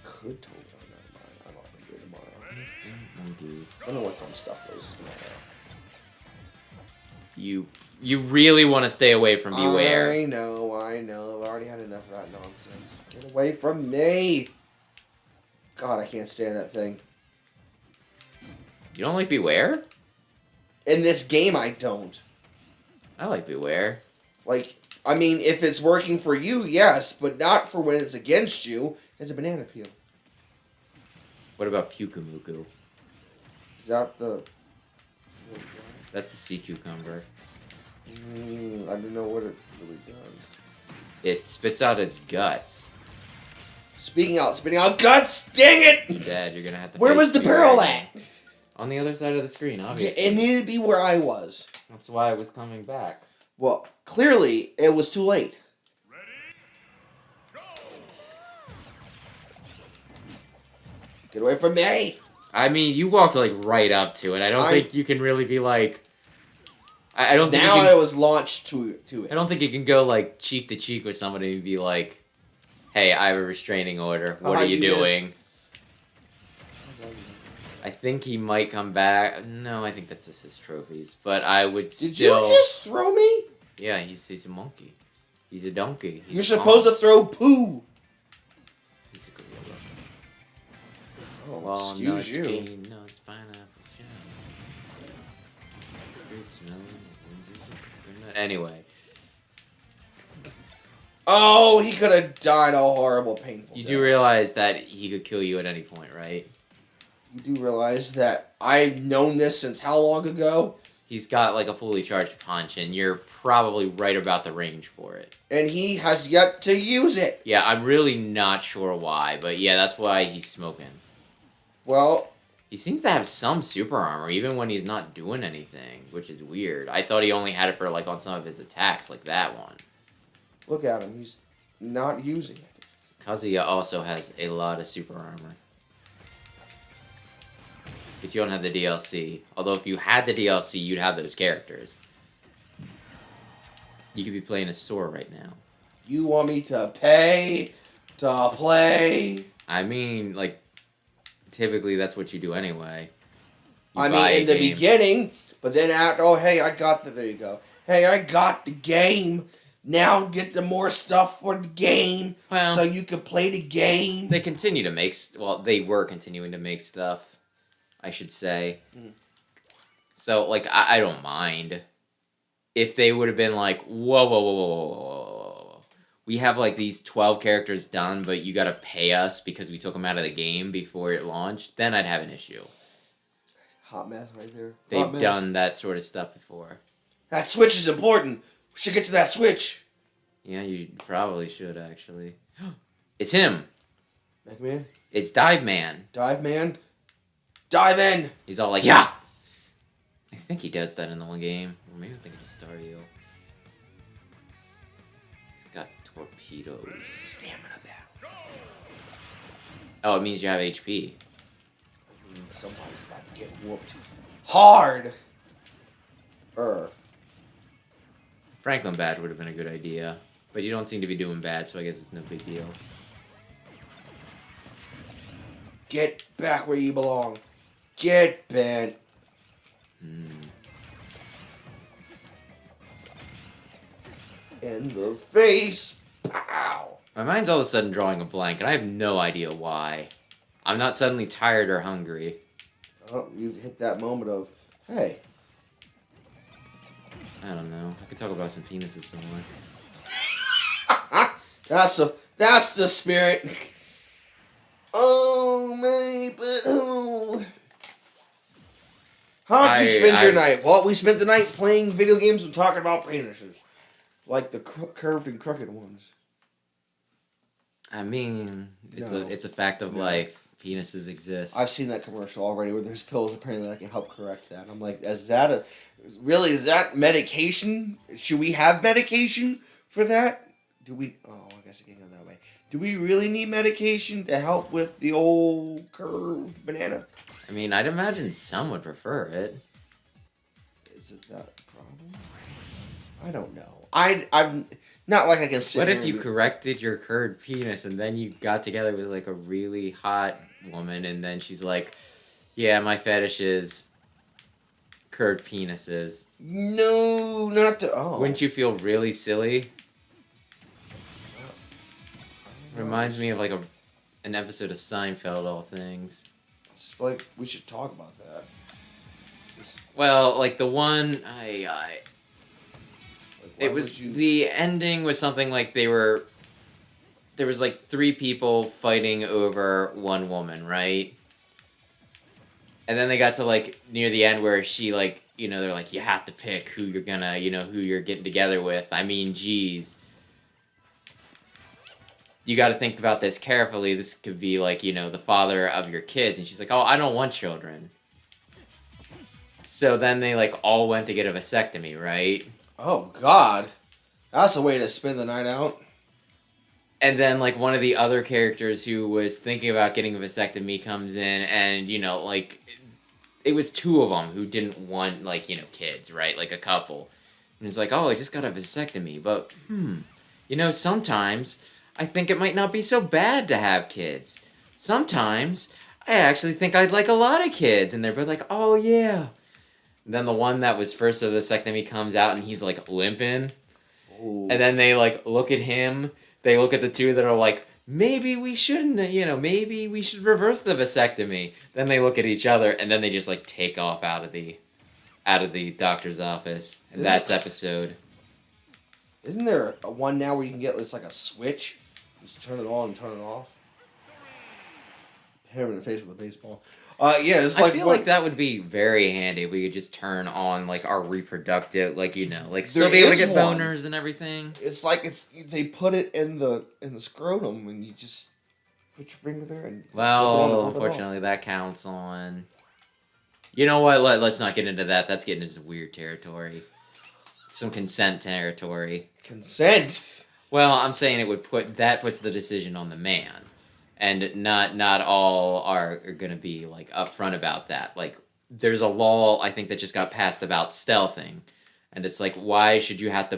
could totally. Oh, never mind. I'm not gonna do it tomorrow. What's that monkey? I don't know what kind of stuff goes tomorrow. You really want to stay away from Beware. I know. I've already had enough of that nonsense. Get away from me! God, I can't stand that thing. You don't like Beware? In this game, I don't. I like Beware. Like, I mean, if it's working for you, yes, but not for when it's against you. It's a banana peel. What about Pukumuku? Is that the... That's the sea cucumber. I don't know what it really does. It spits out its guts. Spitting out guts! Dang it! Dad, you're gonna have to. Where face was the Beware barrel again. at? On the other side of the screen, obviously. It needed to be where I was. That's why I was coming back. Well, clearly, it was too late. Get away from me! I mean, you walked like right up to it. I don't think you can really be like. I don't think. Now you can, I was launched to it. I don't think you can go like cheek to cheek with somebody and be like, "Hey, I have a restraining order. What are you doing?" I think he might come back. No, I think that's assist trophies. But I would still. Did you just throw me? Yeah, he's a monkey. He's a donkey. You're supposed to throw poo. He's a gorilla. Oh, Well, excuse no, it's you. cane, no, it's pineapple shells. Fruits, melon, oranges, and coconut. Anyway, Oh, he could have died a horrible, painful you death. do realize that he could kill you at any point, right? You do realize that I've known this since how long ago? He's got like a fully charged punch, and you're probably right about the range for it. And he has yet to use it. Yeah, I'm really not sure why, but yeah, that's why he's smoking. Well, He seems to have some super armor, even when he's not doing anything, which is weird. I thought he only had it for like on some of his attacks, like that one. look at him. He's not using it. Kazuya also has a lot of super armor. If you don't have the DLC. Although if you had the DLC, you'd have those characters. You could be playing a Sora right now. You want me to pay to play? I mean, like, typically that's what you do anyway. You I buy mean, a in the game. beginning, but then after, oh, hey, I got there you go. Hey, I got the game. Now get the more stuff for the game Well, so you can play the game. they continue to make... Well, they were continuing to make stuff, I should say. Mm. So, like, I don't mind. If they would have been like, whoa, whoa, whoa, whoa, whoa, whoa, whoa. We have, like, these 12 characters done, but you gotta pay us because we took them out of the game before it launched, then I'd have an issue. Hot mess right there. They've done that sort of stuff before. That Switch is important. We should get to that Switch. Yeah, you probably should, actually. It's him. Mech Man? It's Dive Man. Dive Man? Dive in! He's all like, yeah! I think he does that in the one game. Or maybe I'm thinking of Stario. He's got torpedoes. Stamina battle. Oh, it means you have HP. I mean, somebody's about to get whooped. Hard! Franklin badge would have been a good idea. But you don't seem to be doing bad, so I guess it's no big deal. Get back where you belong. Get bent. In the face. Pow. My mind's all of a sudden drawing a blank, and I have no idea why. I'm not suddenly tired or hungry. Oh, you've hit that moment of, hey. I don't know. I could talk about some penises somewhere. That's the spirit. Oh, my butthole. How did you spend your night? Well, we spent the night playing video games and talking about penises. Like the curved and crooked ones. I mean, No. it's a fact of life. Penises exist. I've seen that commercial already where there's pills apparently that can help correct that. I'm like, is that medication? Should we have medication for that? Do we? Oh, I guess it can't go that way. Do we really need medication to help with the old curved banana? I mean, I'd imagine some would prefer it. Is it that problem? I don't know. I've Not like I can sit What here if you and- corrected your curved penis and then you got together with like a really hot woman and then she's like, yeah, my fetish is curved penises. No, not the. Oh. Wouldn't you feel really silly? Reminds me of like an episode of Seinfeld, all things. I just feel like we should talk about that. Well, like the one Like, it was the ending was something like there was like 3 people fighting over one woman, right? And then they got to like near the end where she like, you know, they're like, you have to pick who you're gonna, you know, who you're getting together with. I mean, geez. You got to think about this carefully. This could be like, you know, the father of your kids. And she's like, oh, I don't want children. So then they like all went to get a vasectomy, right? Oh God, that's a way to spend the night out. And then like one of the other characters who was thinking about getting a vasectomy comes in, and you know, like it was 2 of them who didn't want like, you know, kids, right? Like a couple. And it's like, oh, I just got a vasectomy, but you know, sometimes I think it might not be so bad to have kids. Sometimes I actually think I'd like a lot of kids. And they're both like, oh yeah. And then the one that was first of the vasectomy comes out and he's like limping. Ooh. And then they like look at him. They look at the 2 that are like, maybe we shouldn't, you know, maybe we should reverse the vasectomy. Then they look at each other and then they just like take off out of the doctor's office. And that's episode. Isn't there a one now where you can get, it's like a switch? Just turn it on and turn it off. Hit him in the face with a baseball. Yeah, it's like I feel like that would be very handy if we could just turn on like our reproductive, like, you know, like still be able to get boners and everything. It's like they put it in the scrotum and you just put your finger there and. Well, unfortunately, that counts on. You know what? Let's not get into that. That's getting into some weird territory. Some consent territory. Consent. Well, I'm saying it would puts the decision on the man. And not all are going to be like upfront about that. Like there's a law I think that just got passed about stealthing, and it's like why should you have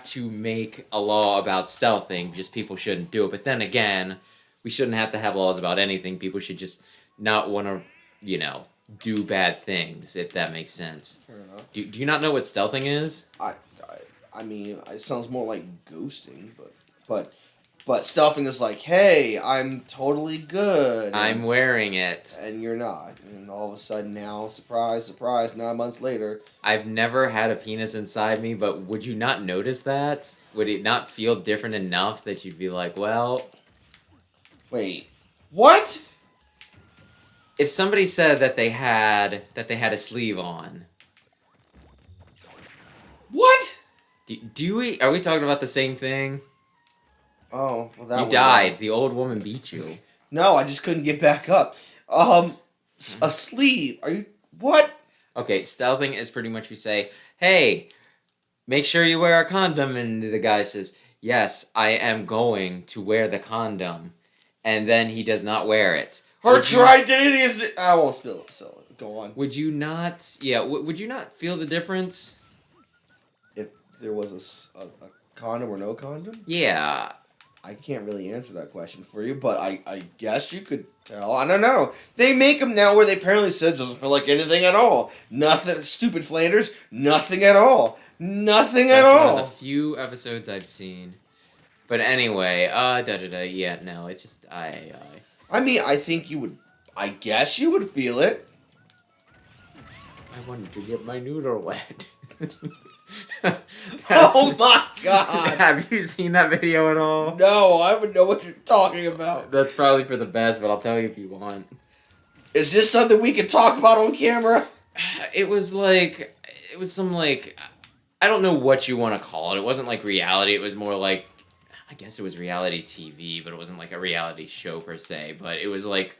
to make a law about stealthing? Just people shouldn't do it. But then again, we shouldn't have to have laws about anything. People should just not want to, you know, do bad things, if that makes sense. Fair enough. Do you not know what stealthing is? I mean, it sounds more like ghosting, but stealthing is like, hey, I'm totally good. I'm wearing it. And you're not. And all of a sudden now, surprise, surprise, 9 months later. I've never had a penis inside me, but would you not notice that? Would it not feel different enough that you'd be like, well... Wait, what? If somebody said that they had a sleeve on... What? Are we talking about the same thing? Oh, well that You died. The old woman beat you. No, I just couldn't get back up. A sleeve. Are you... What? Okay, stealthing is pretty much you say, hey, make sure you wear a condom, and the guy says, yes, I am going to wear the condom. And then he does not wear it. Her identity is... I won't spill it, so go on. Would you not... Yeah, would you not feel the difference? If there was a condom or no condom? Yeah. I can't really answer that question for you, but I guess you could tell. I don't know. They make them now where they apparently said it doesn't feel like anything at all. Nothing. Stupid Flanders. Nothing at all. Nothing at all. That's one of the few episodes I've seen. But anyway, yeah, no, it's just, I mean, I think you would, I guess you would feel it. I wanted to get my noodle wet. Oh my god! Have you seen that video at all? No, I would know what you're talking about. That's probably for the best, but I'll tell you if you want. Is this something we can talk about on camera? It was some like, I don't know what you want to call it. It wasn't like reality. It was more like, I guess it was reality TV, but it wasn't like a reality show per se. But it was like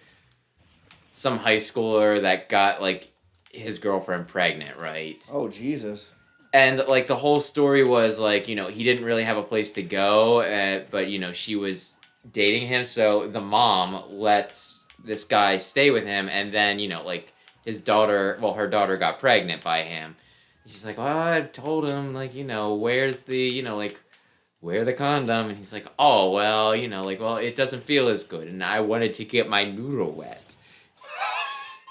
some high schooler that got like his girlfriend pregnant, right? Oh, Jesus. And, like, the whole story was, like, you know, he didn't really have a place to go, but, you know, she was dating him, so the mom lets this guy stay with him, and then, you know, like, her daughter got pregnant by him. She's like, well, I told him, like, where's the, like, wear the condom. And he's like, oh, well, like, well, it doesn't feel as good. And I wanted to get my noodle wet.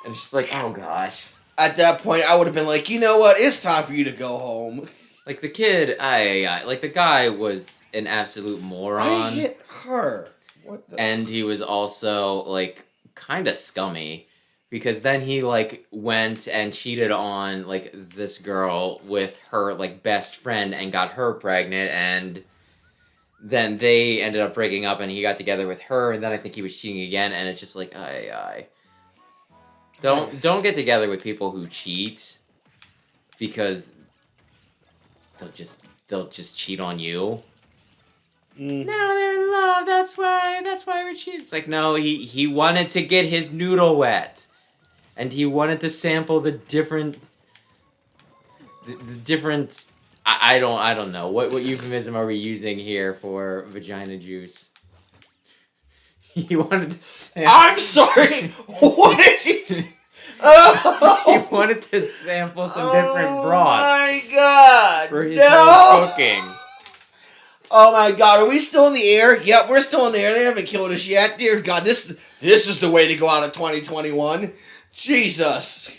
And she's like, oh, gosh. At that point, I would have been like, you know what? It's time for you to go home. Like, the kid, like, the guy was an absolute moron. I hit her. What the... And he was also, like, kind of scummy. Because then he, like, went and cheated on, like, this girl with her, like, best friend and got her pregnant. And then they ended up breaking up and he got together with her. And then I think he was cheating again. And it's just like, Don't get together with people who cheat. Because they'll just cheat on you. Now they're in love. That's why we're cheating. It's like, no, he wanted to get his noodle wet. And he wanted to sample the different I don't know. What euphemism are we using here for vagina juice? He wanted to sample... I'm sorry! What did you... Oh! He wanted to sample some different broth. Oh my god! For his whole cooking. Oh my god, are we still in the air? Yep, we're still in the air. They haven't killed us yet. Dear god, this is the way to go out of 2021. Jesus.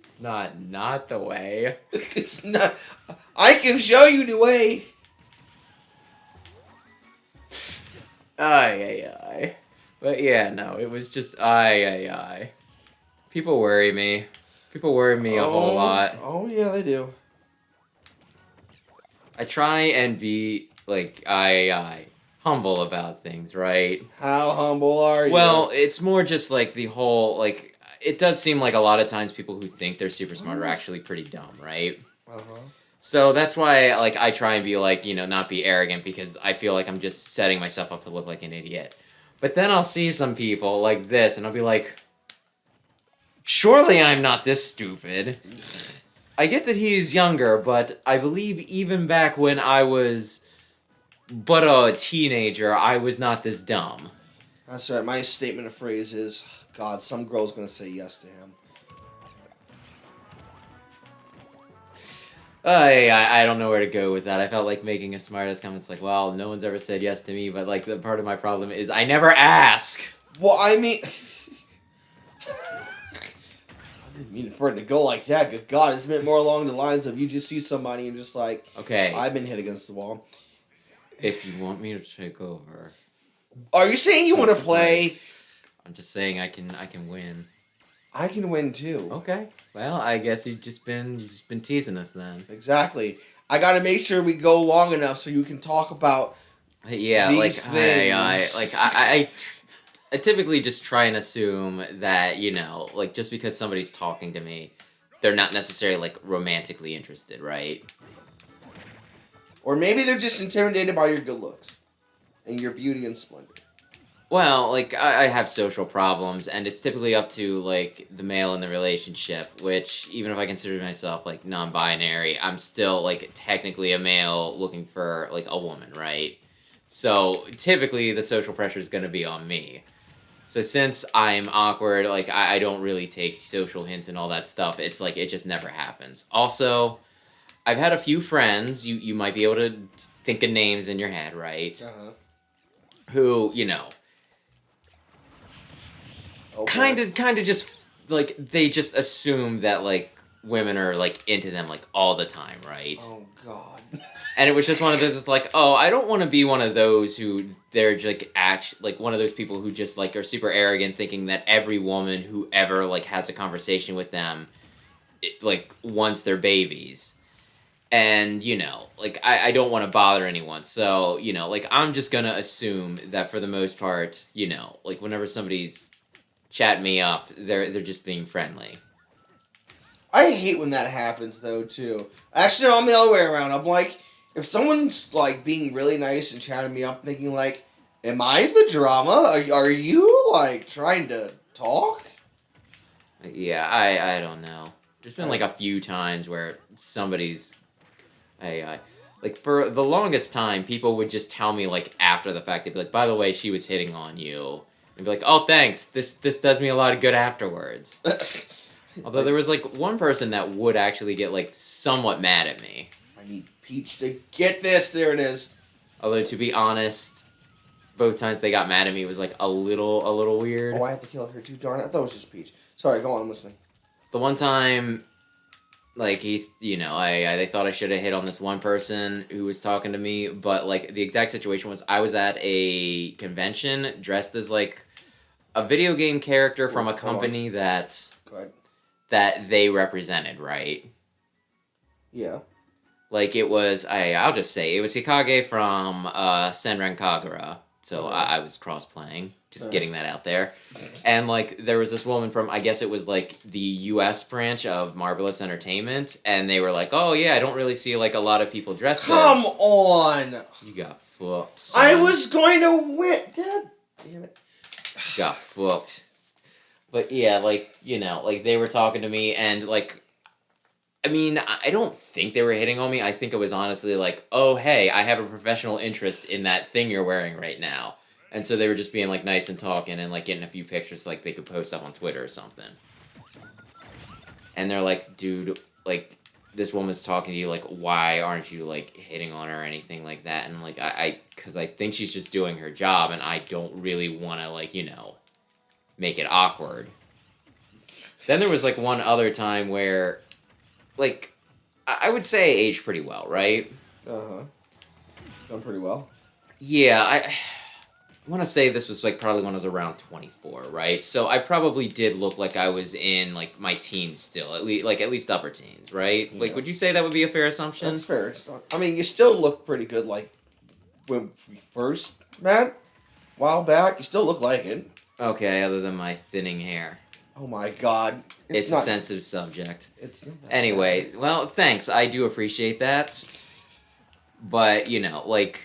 It's not the way. It's not. I can show you the way. Ay. But yeah, no, it was just ay. People worry me. People worry me a whole lot. Oh yeah, they do. I try and be like humble about things, right? How humble are you? Well, it's more just like the whole like it does seem like a lot of times people who think they're super smart are actually pretty dumb, right? Uh-huh. So that's why like I try and be like, not be arrogant because I feel like I'm just setting myself up to look like an idiot. But then I'll see some people like this and I'll be like, surely I'm not this stupid. I get that he's younger, but I believe even back when I was but a teenager, I was not this dumb. That's right. My statement of phrase is, God, some girl's gonna say yes to him. I don't know where to go with that. I felt like making a smartass comment. It's like, well, no one's ever said yes to me, but like the part of my problem is I never ask. Well, I mean, I didn't mean for it to go like that. Good God, it's meant more along the lines of you just see somebody and just like, okay, I've been hit against the wall. If you want me to take over, are you saying you want to play? I'm just saying I can win. I can win too. Okay. Well, I guess you've just been teasing us then. Exactly. I got to make sure we go long enough so you can talk about these things. I typically just try and assume that, like just because somebody's talking to me, they're not necessarily like romantically interested, right? Or maybe they're just intimidated by your good looks and your beauty and splendor. Well, like, I have social problems, and it's typically up to, like, the male in the relationship, which, even if I consider myself, like, non-binary, I'm still, like, technically a male looking for, like, a woman, right? So, typically, the social pressure is going to be on me. So, since I'm awkward, like, I don't really take social hints and all that stuff, it's like, it just never happens. Also, I've had a few friends, you might be able to think of names in your head, right? Uh-huh. Who, Okay. kind of just like they just assume that like women are like into them like all the time, right? Oh God. And it was just one of those. It's like, oh, I don't want to be one of those who they're like like one of those people who just like are super arrogant, thinking that every woman who ever like has a conversation with them, like wants their babies. And, like, I don't want to bother anyone. So, like, I'm just going to assume that for the most part, like, whenever somebody's chatting me up, they're just being friendly. I hate when that happens, though, too. Actually, I'm the other way around. I'm like, if someone's, like, being really nice and chatting me up, thinking, like, am I the drama? Are you, like, trying to talk? Yeah, I don't know. There's been, like, a few times where somebody's... like, for the longest time, people would just tell me, like, after the fact, they'd be like, by the way, she was hitting on you. And be like, oh, thanks, this does me a lot of good afterwards. Although there was like one person that would actually get like somewhat mad at me. I need Peach to get this. There it is. Although to be honest, both times they got mad at me was like a little weird. Oh, I have to kill her too. Darn it! I thought it was just Peach. Sorry, go on. I'm listening. The one time, like they thought I should have hit on this one person who was talking to me, but like the exact situation was I was at a convention dressed as like a video game character from a company that they represented, right? Yeah. Like it was, I'll just say it was Hikage from Senran Kagura. So I was cross-playing, just getting that out there. And like there was this woman from, I guess it was like the U.S. branch of Marvelous Entertainment, and they were like, "Oh yeah, I don't really see like a lot of people dressed." Come on! You got fucked. Son. I was going to win. Dad, damn it! You got fucked. But yeah, like like they were talking to me, and like. I mean, I don't think they were hitting on me. I think it was honestly like, oh, hey, I have a professional interest in that thing you're wearing right now. And so they were just being, like, nice and talking and, like, getting a few pictures, like, they could post up on Twitter or something. And they're like, dude, like, this woman's talking to you, like, why aren't you, like, hitting on her or anything like that? And, like, because I think she's just doing her job, and I don't really want to, like, make it awkward. Then there was, like, one other time where... Like, I would say I aged pretty well, right? Uh-huh. Done pretty well. Yeah, I want to say this was, like, probably when I was around 24, right? So I probably did look like I was in, like, my teens still. At least upper teens, right? Yeah. Like, would you say that would be a fair assumption? That's fair. I mean, you still look pretty good, like, when we first met. A while back, you still look like it. Okay, other than my thinning hair. Oh my god. It's a sensitive subject. It's not that anyway, bad. Well, thanks. I do appreciate that. But, like,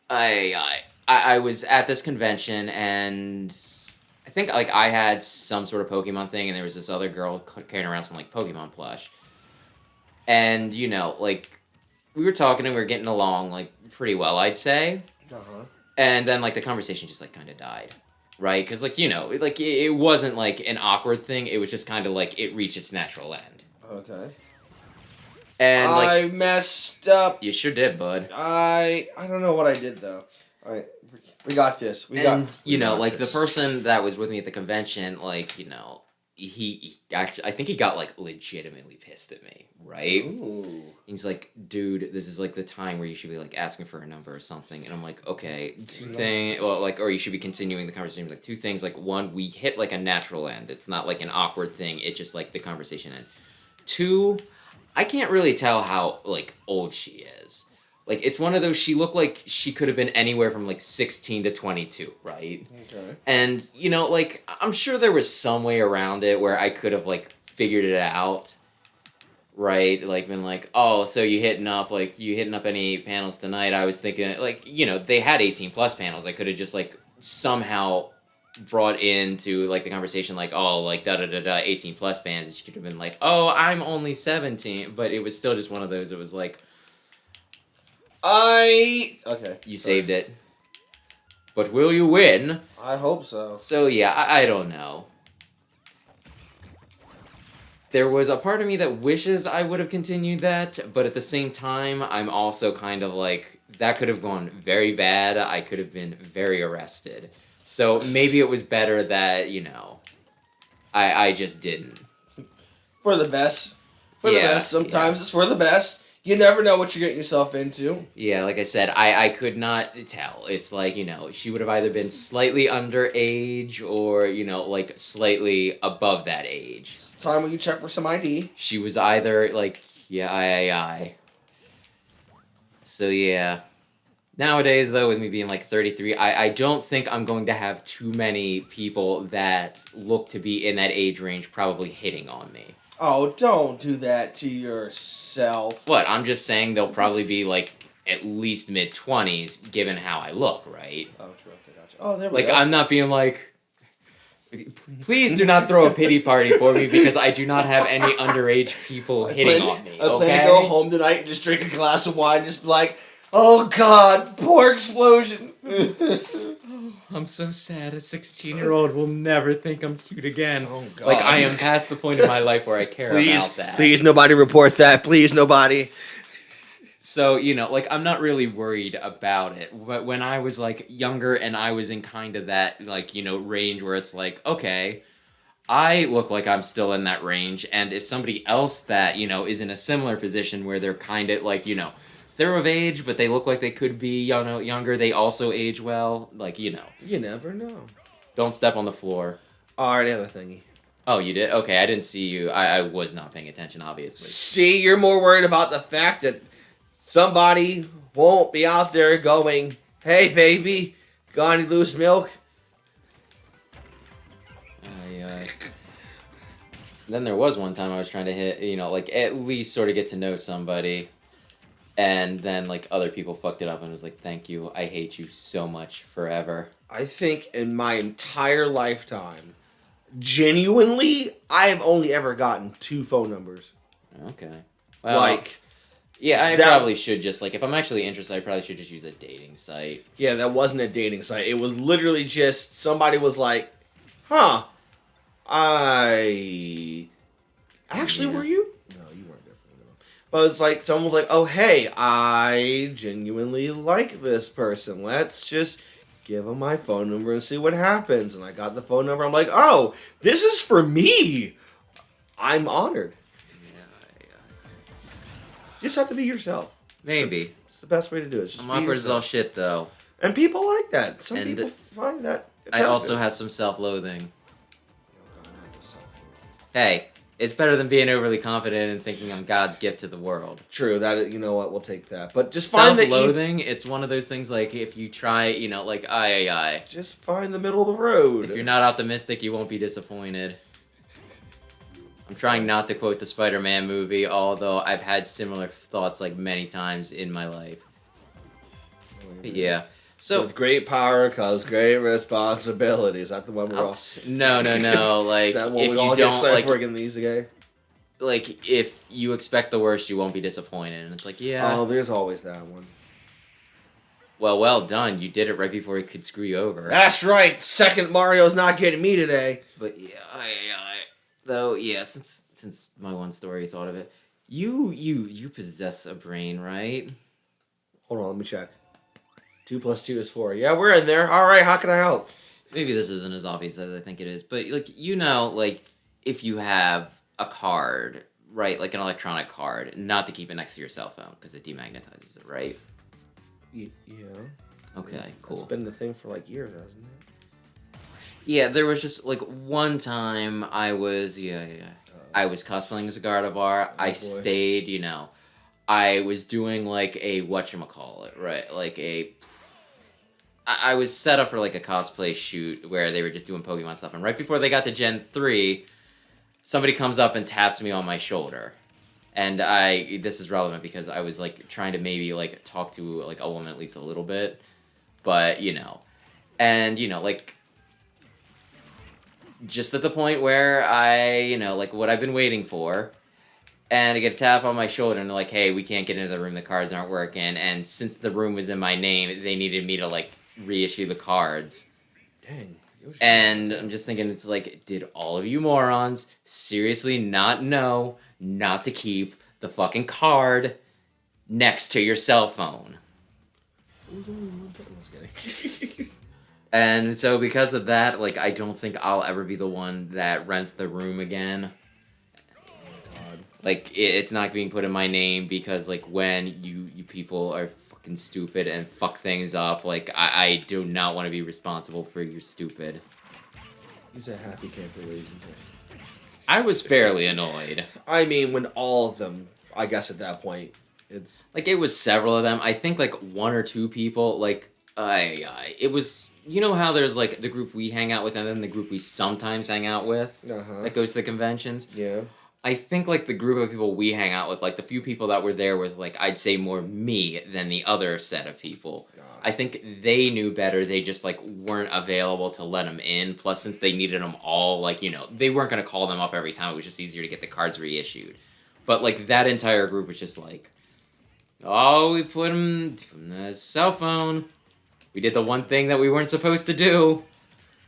I was at this convention, and I think, like, I had some sort of Pokemon thing, and there was this other girl carrying around some, like, Pokemon plush. And, like, we were talking, and we were getting along, like, pretty well, I'd say. Uh-huh. And then, like, the conversation just, like, kind of died. Right? Because, like, like, it wasn't, like, an awkward thing. It was just kind of, like, it reached its natural end. Okay. And, like... I messed up. You sure did, bud. I don't know what I did, though. Alright, we got this. We got like, this. the person that was with me at the convention, like, he actually... I think he got, like, legitimately pissed at me, right? Ooh. He's like, dude, this is, like, the time where you should be, like, asking for a number or something. And I'm like, okay, or you should be continuing the conversation. Like, two things. Like, one, we hit, like, a natural end. It's not, like, an awkward thing. It just, like, the conversation end. Two, I can't really tell how, like, old she is. Like, it's one of those, she looked like she could have been anywhere from, like, 16 to 22, right? Okay. And, like, I'm sure there was some way around it where I could have, like, figured it out. Right, like, been like, oh, so you hitting up any panels tonight? I was thinking, like, they had 18+ panels. I could have just, like, somehow brought into, like, the conversation, like, oh, like, da-da-da-da, 18+ bands. She could have been like, oh, I'm only 17. But it was still just one of those, it was like... Okay. You saved it. But will you win? I hope so. So, yeah, I don't know. There was a part of me that wishes I would have continued that, but at the same time, I'm also kind of like, that could have gone very bad. I could have been very arrested. So maybe it was better that, I just didn't. For the best. For the best. Sometimes it's for the best. You never know what you're getting yourself into. Yeah, like I said, I could not tell. It's like, she would have either been slightly underage or, like, slightly above that age. It's time when you check for some ID. She was either, like, I. So, yeah. Nowadays, though, with me being, like, 33, I don't think I'm going to have too many people that look to be in that age range probably hitting on me. Oh, don't do that to yourself. What? I'm just saying they'll probably be, like, at least mid-20s, given how I look, right? Oh, true. Okay, gotcha. Oh, there we go. Like, I'm not being like... Please do not throw a pity party for me, because I do not have any underage people hitting on me, I plan to go home tonight and just drink a glass of wine and just be like, oh, God, poor explosion. I'm so sad. A 16-year-old will never think I'm cute again. Oh, God. Like, I am past the point in my life where I care about that. Please, nobody report that. Please, nobody. So, like, I'm not really worried about it. But when I was, like, younger and I was in kind of that, like, range where it's like, okay, I look like I'm still in that range. And if somebody else that, is in a similar position where they're kind of, like, they're of age, but they look like they could be, younger, they also age well. Like, You never know. Don't step on the floor. Alright, other thingy. Oh, you did? Okay, I didn't see you. I was not paying attention, obviously. See, you're more worried about the fact that somebody won't be out there going, "Hey, baby, got any loose milk?" Then there was one time I was trying to hit, like, at least sort of get to know somebody. And then, like, other people fucked it up and was like, thank you, I hate you so much forever. I think in my entire lifetime, genuinely, I have only ever gotten 2 phone numbers. Okay. Well, like, yeah, I probably should just, like, if I'm actually interested, I probably should just use a dating site. Yeah, that wasn't a dating site. It was literally just somebody was like, "Huh, actually, were you?" No, you weren't there for me. But it's like someone was like, "Oh, hey, I genuinely like this person. Let's just give them my phone number and see what happens." And I got the phone number. I'm like, "Oh, this is for me." I'm honored. You just have to be yourself. Maybe. It's the best way to do it. Just I'm awkward as all shit, though. And people like that. Some people find that. I also have some self-loathing. Hey, it's better than being overly confident and thinking I'm God's gift to the world. True, that, you know what, we'll take that. But just find self-loathing, it's one of those things like if you try, like, just find the middle of the road. If you're not optimistic, you won't be disappointed. I'm trying not to quote the Spider-Man movie, although I've had similar thoughts like many times in my life. Yeah. So with great power comes great responsibility. Is that the one we're all? No. Like, is that one if we you all don't get like friggin' these again? Like, if you expect the worst, you won't be disappointed. And it's like, yeah. Oh, there's always that one. Well done. You did it right before he could screw you over. That's right. Second Mario's not getting me today. But yeah, though, yeah. Since my one story thought of it, you possess a brain, right? Hold on, let me check. 2 + 2 is 4. Yeah, we're in there. All right, how can I help? Maybe this isn't as obvious as I think it is, but like, like, if you have a card, right, like an electronic card, not to keep it next to your cell phone because it demagnetizes it, right? Yeah. Okay, cool. It's been the thing for like years, hasn't it? Yeah, there was just like one time I was I was cosplaying as a Gardevoir. I stayed, I was doing like a whatchamacallit, right? Like I was set up for like a cosplay shoot where they were just doing Pokemon stuff, and right before they got to Gen 3, somebody comes up and taps me on my shoulder. And this is relevant because I was like trying to maybe like talk to like a woman at least a little bit, but and like just at the point where I like what I've been waiting for, and I get a tap on my shoulder and they're like, hey, we can't get into the room, the cards aren't working, and since the room was in my name, they needed me to like reissue the cards. Dang. And I'm just thinking, it's like, did all of you morons seriously not know not to keep the fucking card next to your cell phone? And so because of that, like, I don't think I'll ever be the one that rents the room again. Like, it's not being put in my name because, like, when you people are fucking stupid and fuck things up, like, I do not want to be responsible for your stupid. He's a happy camper, ladies and gentlemen. I was fairly annoyed. I mean, when all of them, I guess at that point, it's... Like, it was several of them. I think, like, 1 or 2 people, like, it was... You know how there's, like, the group we hang out with and then the group we sometimes hang out with? That goes to the conventions? Yeah. I think, like, the group of people we hang out with, like, the few people that were there with, like, I'd say more me than the other set of people. I think they knew better. They just, like, weren't available to let them in. Plus, since they needed them all, like, they weren't going to call them up every time. It was just easier to get the cards reissued. But, like, that entire group was just like, oh, we put them from the cell phone. We did the one thing that we weren't supposed to do.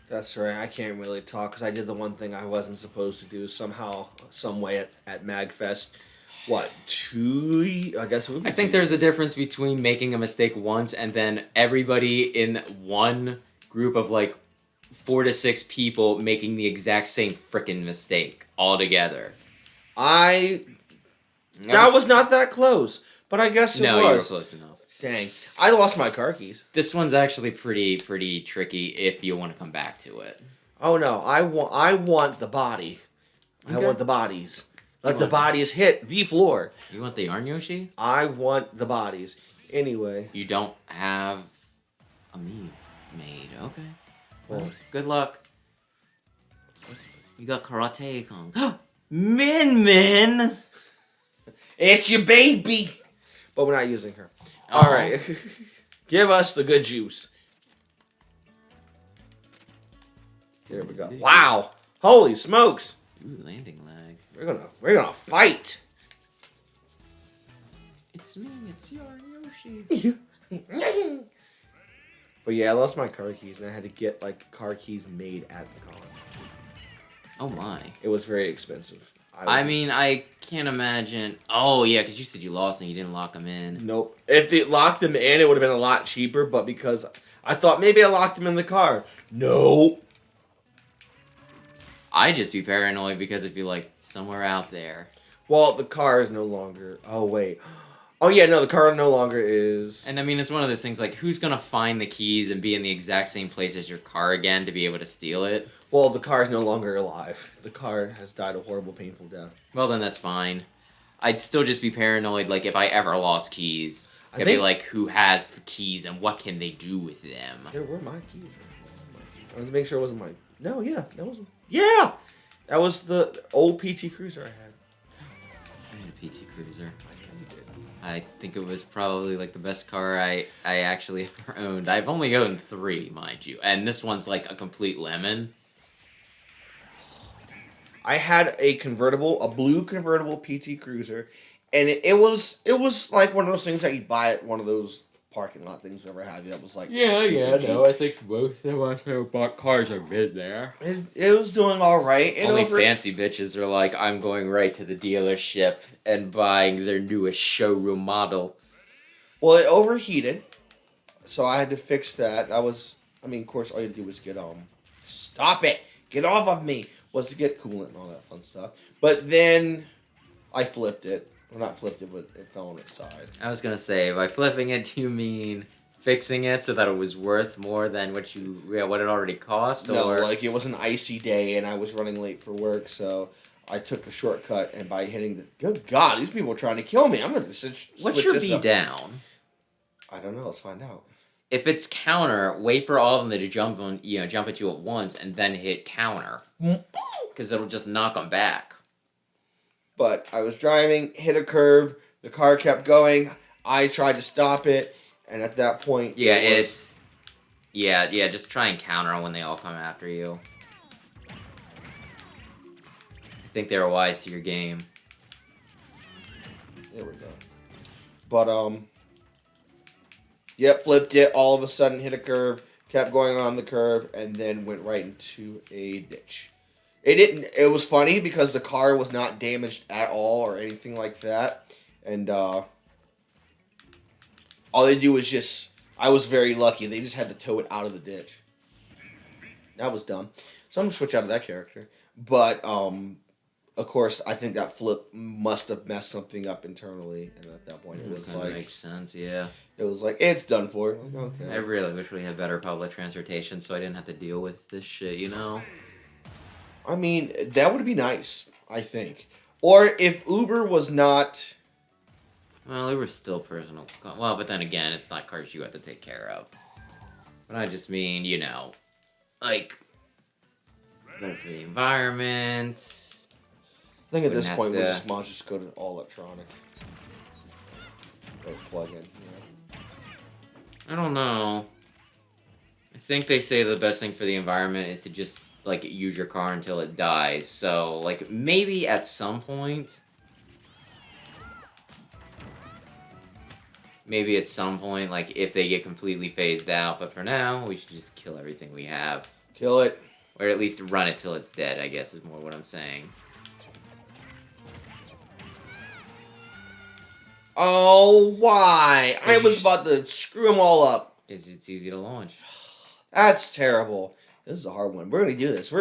That's right. I can't really talk because I did the one thing I wasn't supposed to do somehow, some way at MagFest. What, 2? I guess it would be I think 2. there's a difference between making a mistake once and then everybody in one group of like 4 to 6 people making the exact same frickin' mistake all together. That was not that close, but I guess it was. No, you were close enough. Dang. I lost my car keys. This one's actually pretty tricky if you want to come back to it. Oh no, I want the body. Okay. I want the bodies. Let the bodies hit the floor. You want the yarn Yoshi? I want the bodies. Anyway. You don't have a Mii made. Okay. Well, good luck. You got Karate Kong. Min! It's your baby! But we're not using her. Oh. Alright. Give us the good juice. There we go. Wow! Holy smokes! Ooh, landing lag. We're gonna fight! It's me, it's Yarn Yoshi. But yeah, I lost my car keys and I had to get like car keys made at the con. Oh my. It was very expensive. I mean, I can't imagine. Oh yeah, because you said you lost and you didn't lock them in. Nope. If it locked them in, it would have been a lot cheaper, but because I thought maybe I locked them in the car. Nope. I'd just be paranoid because it'd be like somewhere out there. Well, the car is no longer. Oh, wait. Oh, yeah, no, the car no longer is. And I mean, it's one of those things like, who's gonna find the keys and be in the exact same place as your car again to be able to steal it? Well, the car is no longer alive. The car has died a horrible, painful death. Well, then that's fine. I'd still just be paranoid, like, if I ever lost keys. I'd be like, who has the keys and what can they do with them? There were my keys. I wanted to make sure it wasn't my... No, yeah, that was... Yeah! That was the old PT Cruiser I had. I had a PT Cruiser. I think it was probably like the best car I actually ever owned. I've only owned 3, mind you, and this one's like a complete lemon. I had a blue convertible PT Cruiser, and it was like one of those things that you buy at one of those parking lot things, whatever have you. That was like I think most of us who bought cars have been there. It was doing all right. Only fancy bitches are like, I'm going right to the dealership and buying their newest showroom model. Well, it overheated, so I had to fix that. Of course, all you had to do was get stop it, get off of me, was to get coolant and all that fun stuff. But then I flipped it. Well, not flipped it, but it fell on its side. I was gonna say, by flipping it, do you mean fixing it so that it was worth more than what it already cost? No, or? like it was an icy day and I was running late for work, so I took a shortcut, and by hitting the... Good God, these people are trying to kill me. I'm going to switch What's your B down? I don't know. Let's find out. If it's counter, wait for all of them to jump at you at once, and then hit counter, because it'll just knock them back. But I was driving, hit a curve, the car kept going, I tried to stop it, and at that point... Yeah, just try and counter when they all come after you. I think they were wise to your game. There we go. But, yep, flipped it, all of a sudden hit a curve, kept going on the curve, and then went right into a ditch. It was funny because the car was not damaged at all or anything like that. And, all they do was I was very lucky. They just had to tow it out of the ditch. That was dumb. So I'm going to switch out of that character. But, of course, I think that flip must have messed something up internally. And at that point, it was that makes sense, yeah. It was like, it's done for. Okay. I really wish we had better public transportation so I didn't have to deal with this shit, you know? I mean, that would be nice, I think. Or if Uber was not... Well, Uber's still personal. Well, but then again, it's not cars you have to take care of. But I just mean, like, better for the environment. I think at this point, we just might just go to all electronic. Or plug-in, I don't know. I think they say the best thing for the environment is to just, like, use your car until it dies. So, like, maybe at some point... maybe at some point, like, if they get completely phased out. But for now, we should just kill everything we have. Kill it. Or at least run it till it's dead, I guess, is more what I'm saying. Oh, why? I was about to screw them all up. It's easy to launch. That's terrible. This is a hard one. We're going to do this.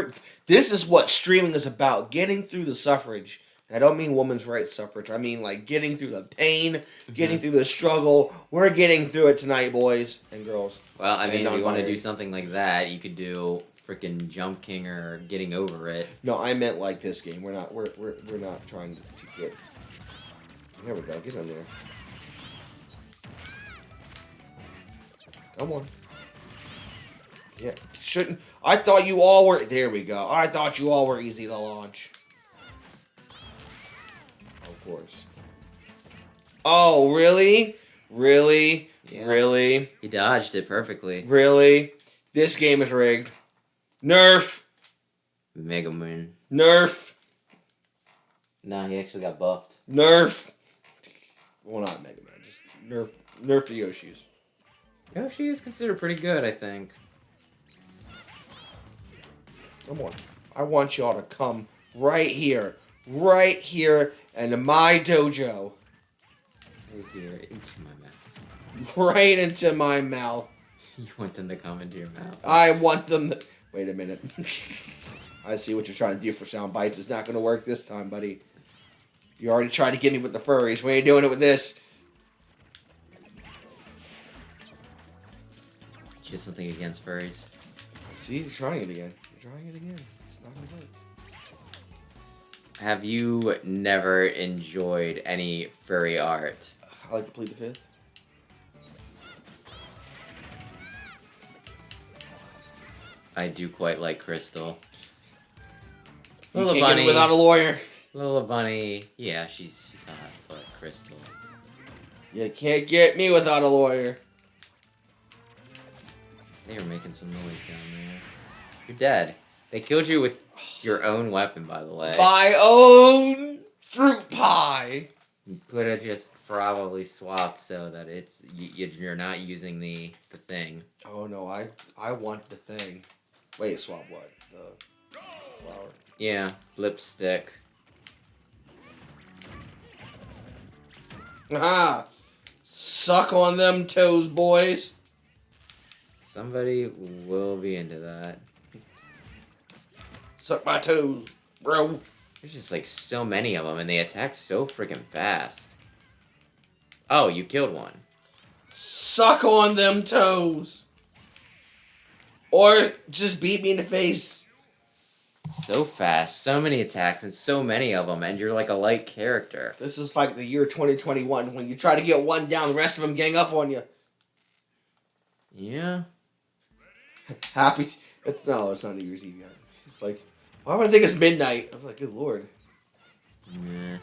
This is what streaming is about. Getting through the suffrage. I don't mean women's rights suffrage. I mean, like, getting through the pain, getting through the struggle. We're getting through it tonight, boys and girls. Well, I mean, if you want to do something like that, you could do freaking Jump King or Getting Over It. No, I meant like this game. We're not trying to get... There we go. Get in there. Come on. Yeah, shouldn't... I thought you all were... There we go. I thought you all were easy to launch. Of course. Oh, really? Really? Yeah. Really? He dodged it perfectly. Really? This game is rigged. Nerf! Mega Man. Nerf! Nah, he actually got buffed. Nerf! Well, not Mega Man. Just nerf the Yoshis. Yoshi is considered pretty good, I think. Come on. I want y'all to come right here, into my dojo. Right here, into my mouth. Right into my mouth. You want them to come into your mouth. I want them to... Wait a minute. I see what you're trying to do for sound bites. It's not going to work this time, buddy. You already tried to get me with the furries. We ain't doing it with this. Just something against furries. See, you're trying it again. You're trying it again. It's not going to work. Have you never enjoyed any furry art? I like to plead the fifth. I do quite like Crystal. You Little can't bunny. get it without a lawyer. Little bunny. Yeah, she's hot, but Crystal. You can't get me without a lawyer. They were making some noise down there. You're dead. They killed you with your own weapon, by the way. My own fruit pie. You could have just probably swapped so that it's you're not using the thing. Oh no, I want the thing. Wait, swap what? The flower. Yeah, lipstick. Aha! Suck on them toes, boys. Somebody will be into that. Suck my toes, bro. There's just like so many of them, and they attack so freaking fast. Oh, you killed one. Suck on them toes. Or just beat me in the face. So fast, so many attacks, and so many of them, and you're like a light character. This is like the year 2021 when you try to get one down, the rest of them gang up on you. Yeah. Happy. It's not New Year's Eve yet. It's like, why would I think it's midnight? I was like, good lord. Yeah.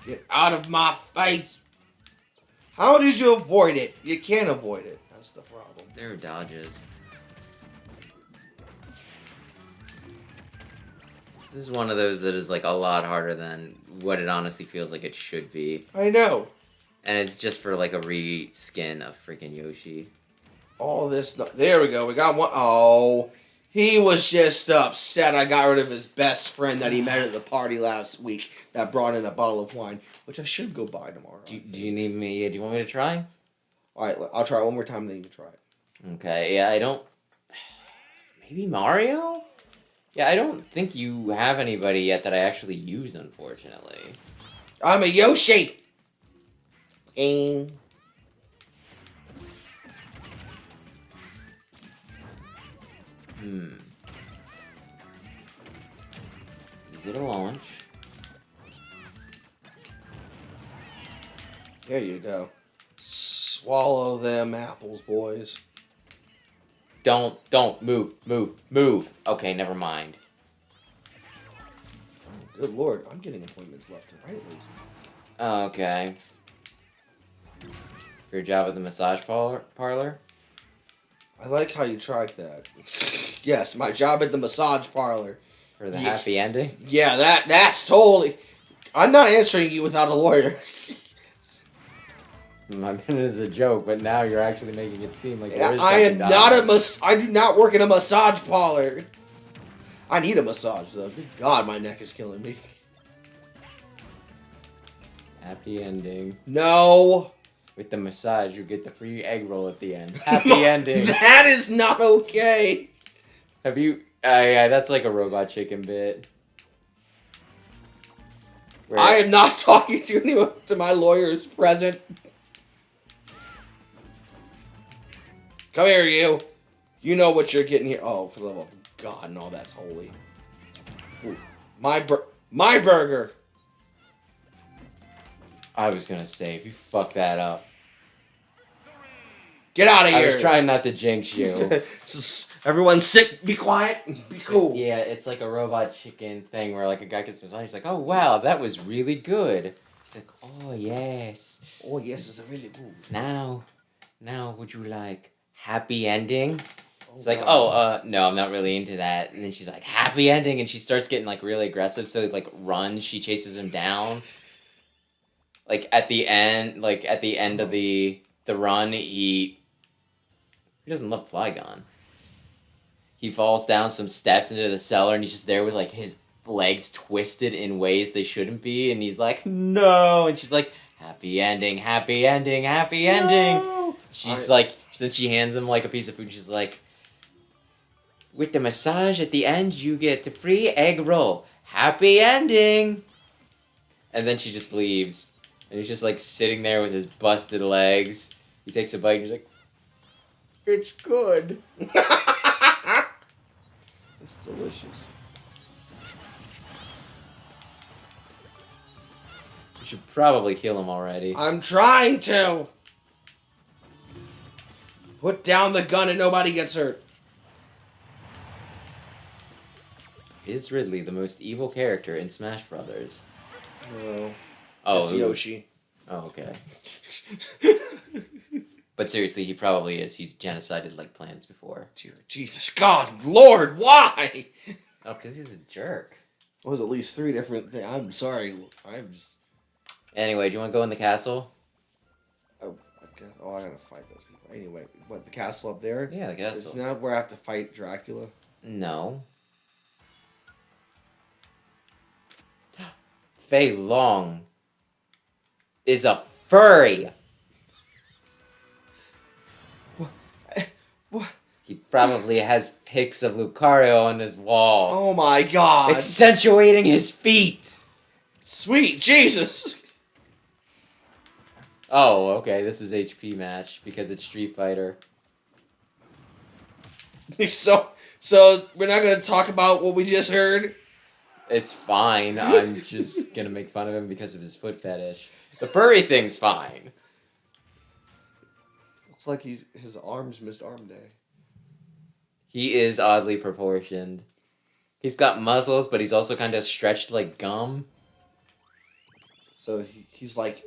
Get out of my face. How did you avoid it? You can't avoid it. That's the problem. There are dodges. This is one of those that is like a lot harder than what it honestly feels like it should be. I know. And it's just for like a reskin of freaking Yoshi. All this. There we go. We got one. Oh. He was just upset I got rid of his best friend that he met at the party last week that brought in a bottle of wine, which I should go buy tomorrow. Do you need me? Do you want me to try? Alright, I'll try it one more time, then you can try it. Okay, yeah, I don't... Maybe Mario? Yeah, I don't think you have anybody yet that I actually use, unfortunately. I'm a Yoshi! Game. Easy to launch. There you go. Swallow them apples, boys. Don't move. Okay, never mind. Oh, good lord, I'm getting appointments left and right, ladies. Okay. For your job at the massage parlor? I like how you tried that. Yes, my job at the massage parlor. For the happy ending? Yeah, that's totally... I'm not answering you without a lawyer. I meant it as a joke, but now you're actually making it seem like there is I am something not dying. I do not work in a massage parlor. I need a massage though. Good God, my neck is killing me. Happy ending. No. With the massage, you get the free egg roll at the end. Happy ending. That is not okay. Have you? Yeah, that's like a robot chicken bit. Where I am not talking to anyone. To my lawyer is present. Come here, you. You know what you're getting here. Oh, for the love of God, no, that's holy. Ooh, my burger. I was gonna say, if you fuck that up. Get out of here. I was trying not to jinx you. Just, everyone's sick. Be quiet. Be cool. Yeah, it's like a robot chicken thing where like a guy gets massage. He's like, "Oh wow, that was really good." He's like, "Oh yes." Oh yes, it's a really good. Now, would you like happy ending? Oh, It's like, God. no, I'm not really into that. And then she's like, happy ending, and she starts getting like really aggressive. So like runs, she chases him down. Like at the end of the run, he doesn't love Flygon. He falls down some steps into the cellar, and he's just there with like his legs twisted in ways they shouldn't be, and he's like, no, and she's like, happy ending, happy ending, happy ending. No. She's like, then she hands him like a piece of food. She's like, with the massage at the end, you get the free egg roll. Happy ending. And then she just leaves, and he's just like sitting there with his busted legs. He takes a bite, and he's like, it's good. It's delicious. You should probably kill him already. I'm trying to. Put down the gun and nobody gets hurt. Is Ridley the most evil character in Smash Brothers? No. Oh, It's Yoshi. Oh, okay. But seriously, he probably is. He's genocided like planets before. Jesus God, Lord, why? Oh, because he's a jerk. It was at least 3 different things. I'm sorry. I'm just. Anyway, do you want to go in the castle? I guess. Oh, I gotta fight those people. Anyway, what, the castle up there? Yeah, the castle. It's not where I have to fight Dracula. No. Fei Long is a furry. What? He probably has pics of Lucario on his wall, Oh my God. accentuating his feet. Sweet Jesus. Oh, okay, this is HP match because it's Street Fighter. So we're not gonna talk about what we just heard. It's fine. I'm just gonna make fun of him because of his foot fetish. The furry thing's fine. Looks like his arms missed arm day. He is oddly proportioned. He's got muscles, but he's also kind of stretched like gum. So he's like,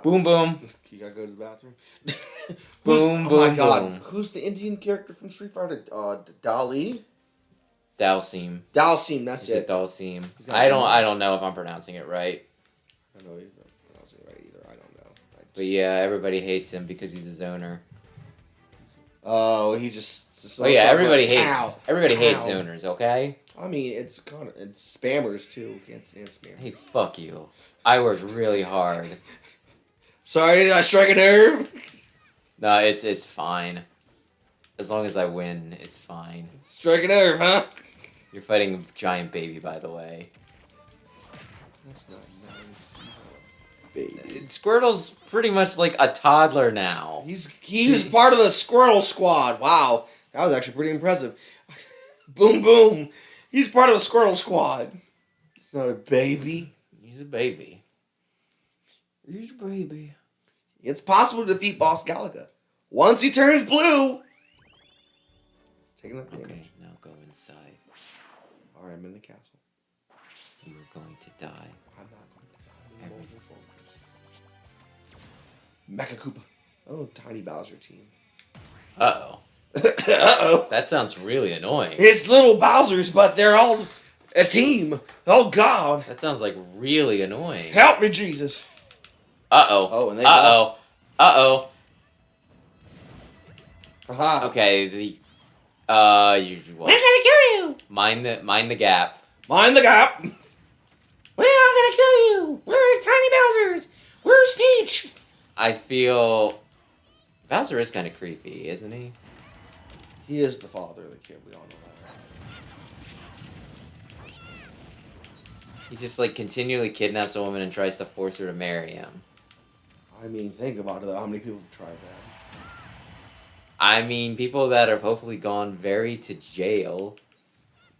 Boom, boom. You gotta go to the bathroom. Boom, Oh my boom, God! boom. Who's the Indian character from Street Fighter? Dali. Dalsim. Dalsim. That's Is it it. Dalsim? got I the don't know if I'm pronouncing it right. I don't know if I'm pronouncing it right either. I don't know. But yeah, everybody hates him because he's his owner. Oh, he just Oh yeah, everybody like, hates "Ow, everybody hates ow." owners, okay? I mean, it's spammers too. Can't stand spammers. Hey, fuck you. I worked really hard. Sorry, did I strike a nerve? No, it's fine. As long as I win, it's fine. Strike a nerve, huh? You're fighting a giant baby, by the way. That's not nice. Baby. Squirtle's pretty much like a toddler now. He was part of the Squirtle Squad. Wow, that was actually pretty impressive. Boom, boom. He's part of the Squirtle Squad. He's not a baby. He's a baby. He's a baby. It's possible to defeat Boss Galaga once he turns blue. Taking up damage. Okay, now go inside. All right, I'm in the castle. You're going to die. I'm not going to die. I'm in Molten Fortress. Mecha Koopa. Oh, Tiny Bowser team. Uh-oh. Uh-oh. That sounds really annoying. It's little Bowsers, but they're all A team. Oh, God. That sounds like really annoying. Help me, Jesus. Uh-oh. Oh, and they Uh-oh. Uh-oh. Aha. Okay, the... you... We're gonna kill you. Mind the gap. Mind the gap. We're all gonna kill you. Where's Tiny Bowser's? Where's Peach? I feel... Bowser is kind of creepy, isn't he? He is the father of the kid. We all know that. He just, like, continually kidnaps a woman and tries to force her to marry him. I mean, think about it, though. How many people have tried that? I mean, people that have hopefully gone very to jail.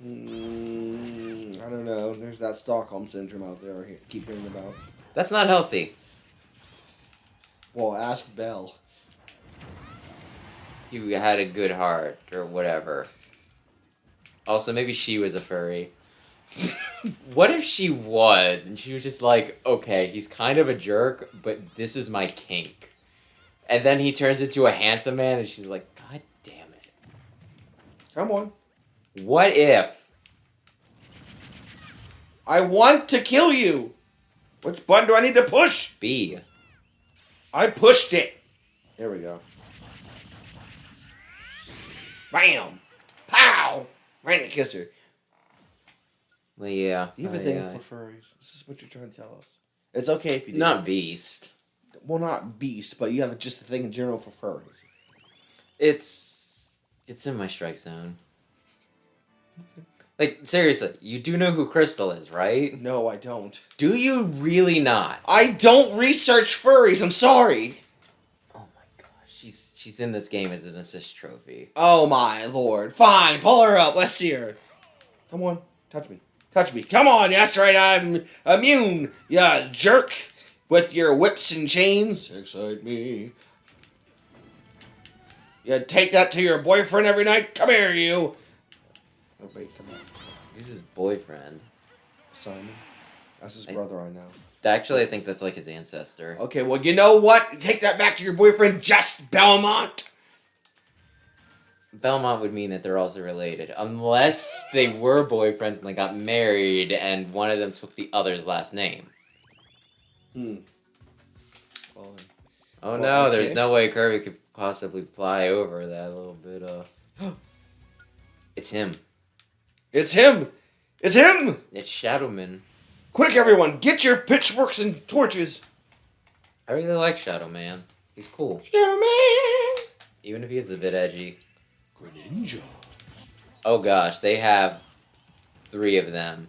I don't know. There's that Stockholm syndrome out there I keep hearing about. That's not healthy. Well, ask Belle. He had a good heart, or whatever. Also, maybe she was a furry. What if she was, and she was just like, okay, he's kind of a jerk, but this is my kink. And then he turns into a handsome man, and she's like, God damn it. Come on. What if? I want to kill you. Which button do I need to push? B. I pushed it. There we go. Bam. Pow. Right in the kisser. Well, yeah. Do you have a thing for furries? This is what you're trying to tell us. It's okay if you do. Not Beast. Well, not beast, but you have just a thing in general for furries. It's in my strike zone. Like, seriously, you do know who Crystal is, right? No, I don't. Do you really not? I don't research furries. I'm sorry. Oh my gosh, she's in this game as an assist trophy. Oh my lord. Fine, pull her up. Let's see her. Come on, touch me. Touch me. Come on, that's right, I'm immune, you jerk. With your whips and chains. Excite me. You take that to your boyfriend every night? Come here, you. Oh, wait, come on. Who's his boyfriend? Simon. That's his brother, I know. Actually, I think that's like his ancestor. Okay, well, you know what? Take that back to your boyfriend, Just Belmont. Belmont would mean that they're also related. Unless they were boyfriends and they got married and one of them took the other's last name. Well, oh no, okay. There's no way Kirby could possibly fly over that little bit of... It's him. It's him! It's him! It's Shadowman. Quick, everyone, get your pitchforks and torches. I really like Shadow Man. He's cool. Shadow Man! Even if he is a bit edgy. Greninja. Oh gosh, they have 3 of them.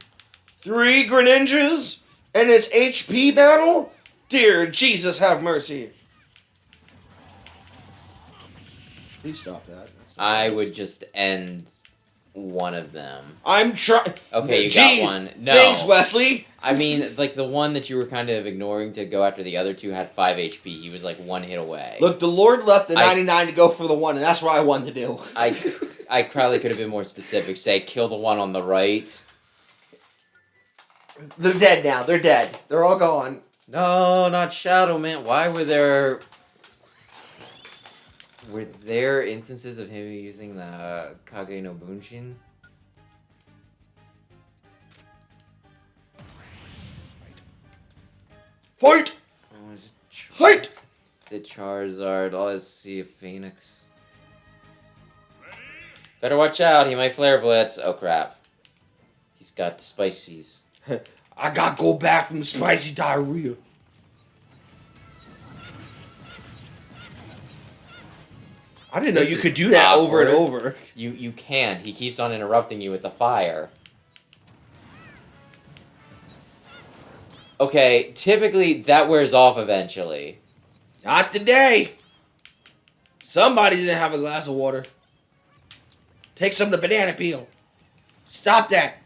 3 Greninjas? And it's HP battle? Dear Jesus, have mercy. Please stop that. I would just end one of them. I'm trying. Okay, you got one. No. Thanks, Wesley. I mean, like, the one that you were kind of ignoring to go after the other 2 had 5 HP. He was, like, 1 hit away. Look, the Lord left the 99 to go for the 1, and that's what I wanted to do. I probably could have been more specific. Say, kill the one on the right. They're dead now. They're dead. They're all gone. No, not Shadow Man. Why were there... Were there instances of him using the Kage no Bunshin? Fight! Fight! The Charizard. Oh, let's see a Phoenix. Better watch out. He might Flare Blitz. Oh, crap. He's got the Spices. I gotta go back from the spicy diarrhea. I didn't know you could do that over and over. You can. He keeps on interrupting you with the fire. Okay, typically that wears off eventually. Not today. Somebody didn't have a glass of water. Take some of the banana peel. Stop that.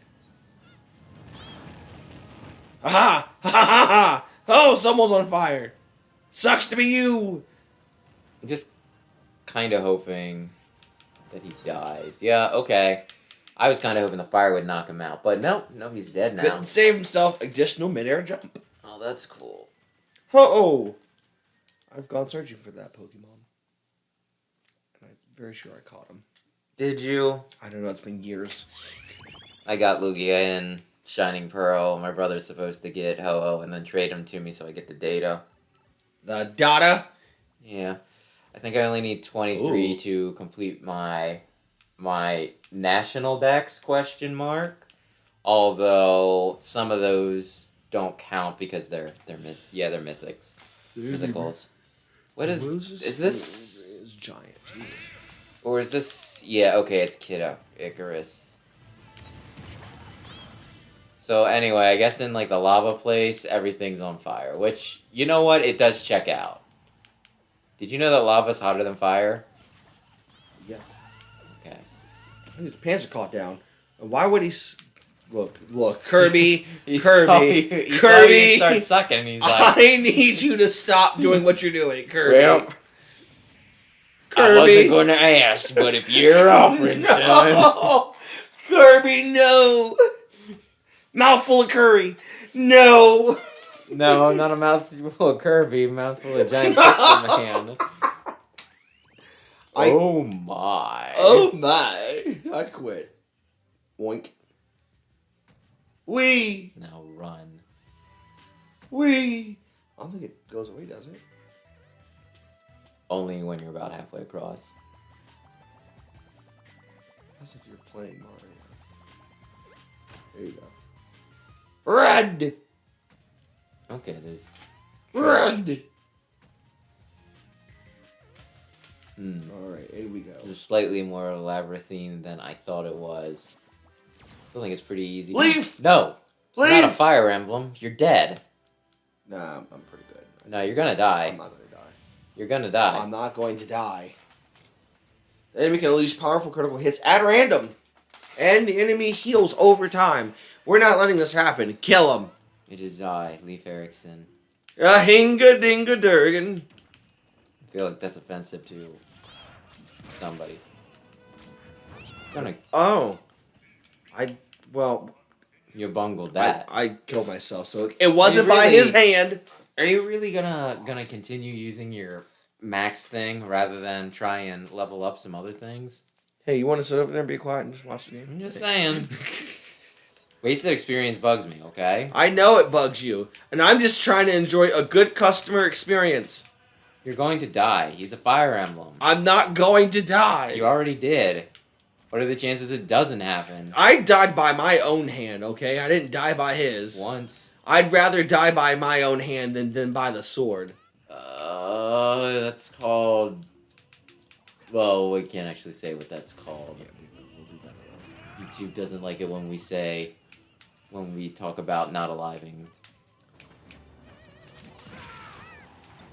Aha! Ha ha ha ha! Oh, someone's on fire. Sucks to be you. I'm just kind of hoping that he dies. Yeah, okay. I was kind of hoping the fire would knock him out, but no, he's dead now. Couldn't save himself. Additional midair jump. Oh, that's cool. Oh, I've gone searching for that Pokemon, and I'm very sure I caught him. Did you? I don't know. It's been years. I got Lugia and Shining Pearl. My brother's supposed to get Ho-Oh and then trade him to me so I get the data. The data? Yeah. I think I only need 23 Ooh. to complete my national dex ? Although some of those don't count because they're mythics. Mythicals. What is this? It's giant. Jesus. Or is this? Yeah, okay, it's Kid Icarus. So anyway, I guess in like the lava place, everything's on fire. Which, you know what? It does check out. Did you know that lava's hotter than fire? Yes. Okay. His pants are caught down. And why would he? Look, Kirby. He Kirby. saw you start sucking. And he's like, I need you to stop doing what you're doing, Kirby. well, Kirby. I wasn't going to ask, but if you're offering, son. No! Kirby, no! Mouthful of curry. No! No, not a mouthful of Kirby, a mouthful of giant chicks in the hand. Oh my. Oh my. I quit. Boink. Wee! Now run. Wee! I don't think it goes away, does it? Only when you're about halfway across. As if you're playing Mario. There you go. Red! Okay, there's... Red! Alright, in we go. This is slightly more labyrinthine than I thought it was. Still think it's pretty easy. Leaf! No! Leaf! Not a fire emblem. You're dead. Nah, I'm pretty good. No, you're gonna die. I'm not gonna die. You're gonna die. I'm not going to die. The enemy can unleash powerful critical hits at random. And the enemy heals over time. We're not letting this happen. Kill him. It is I, Leif Erikson. Hinga dinga durgan. I feel like that's offensive to somebody. It's gonna... Oh. Well... You bungled that. I killed myself, so it wasn't by his hand. Are you really gonna continue using your max thing rather than try and level up some other things? Hey, you want to sit over there and be quiet and just watch the game? I'm just saying. Wasted experience bugs me, okay? I know it bugs you, and I'm just trying to enjoy a good customer experience. You're going to die. He's a fire emblem. I'm not going to die. You already did. What are the chances it doesn't happen? I died by my own hand, okay? I didn't die by his. Once. I'd rather die by my own hand than by the sword. That's called... Well, we can't actually say what that's called. Yeah, we'll do that. YouTube doesn't like it when we say... When we talk about not aliving.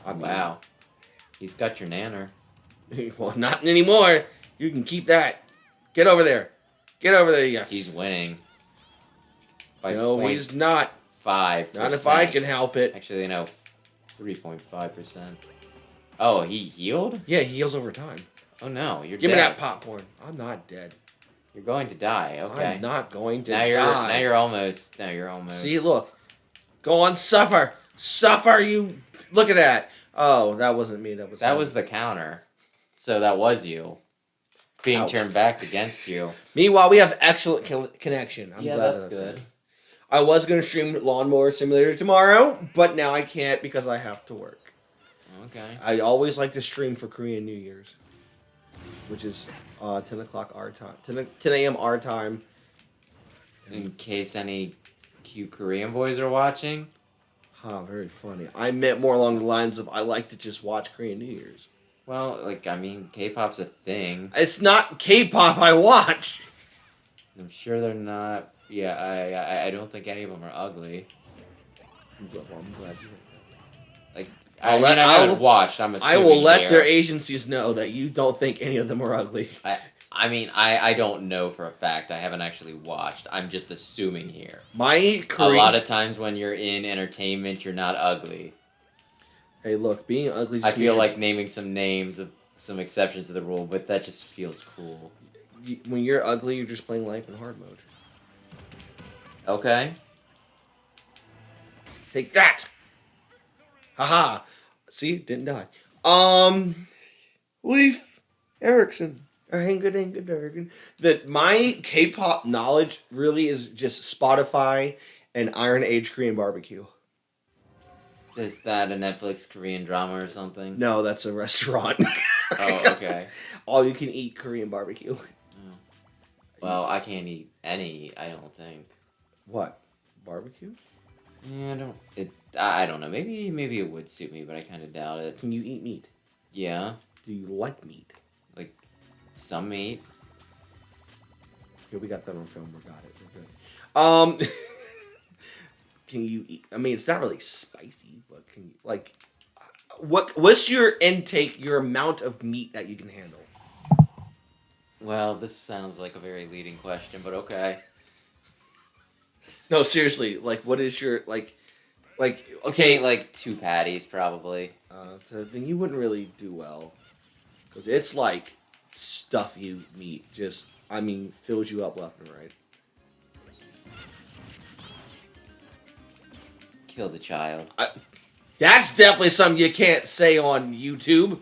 Wow. He's got your nanner. Well, not anymore. You can keep that. Get over there. Get over there, you. He's winning. No, he's not. 5%. Not if I can help it. Actually, no. 3.5%. Oh, he healed? Yeah, he heals over time. Oh no, you're Give dead. me that popcorn. I'm not dead. You're going to die. Okay. I'm not going to die. die. Now you're almost. See, look. Go on, suffer. Suffer, you. Look at that. Oh, that wasn't me. That was the counter. So that was you. Being turned back against you. Meanwhile, we have excellent connection. I'm glad that's good. I was going to stream Lawnmower Simulator tomorrow, but now I can't because I have to work. Okay. I always like to stream for Korean New Year's, which is 10 o'clock our time, 10 a.m. our time. In case any cute Korean boys are watching. Very funny. I meant more along the lines of I like to just watch Korean New Year's. Well, K-pop's a thing. It's not K-pop I watch. I'm sure they're not. Yeah, I don't think any of them are ugly. I'm glad you. Like, I haven't watched. I'm assuming I will let here. their agencies know that you don't think any of them are ugly. I don't know for a fact. I haven't actually watched. I'm just assuming here. A lot of times when you're in entertainment, you're not ugly. Hey, look, being ugly. I feel like naming some names of some exceptions to the rule, but that just feels cool. When you're ugly, you're just playing life in hard mode. Okay. Take that. Haha. See, didn't die. Leif Erikson. That my K-pop knowledge really is just Spotify and Iron Age Korean barbecue. Is that a Netflix Korean drama or something? No, that's a restaurant. Oh, okay. All you can eat Korean barbecue. Oh. Well, I can't eat any, I don't think. What? Barbecue? Yeah, I don't know. Maybe it would suit me, but I kind of doubt it. Can you eat meat? Yeah. Do you like meat? Like, some meat. Okay, we got that on film. We got it. We're good. Can you eat? I mean, it's not really spicy, but can you, like, what's your intake, your amount of meat that you can handle? Well, this sounds like a very leading question, but okay. No, seriously, like, what is your, okay, Okay, like 2 patties, probably. so then you wouldn't really do well. Because it's like stuffy meat, just, I mean, fills you up left and right. Kill the child. That's definitely something you can't say on YouTube.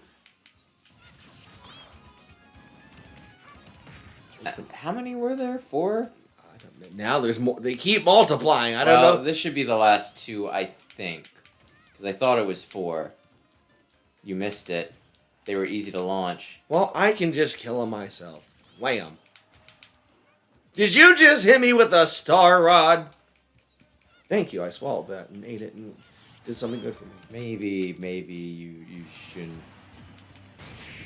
How many were there? 4? I don't know. Now there's more. They keep multiplying. I don't know. This should be the last 2, I think. Because I thought it was 4. You missed it. They were easy to launch. Well, I can just kill him myself. Wham. Did you just hit me with a star rod? Thank you. I swallowed that and ate it and did something good for me. Maybe you shouldn't.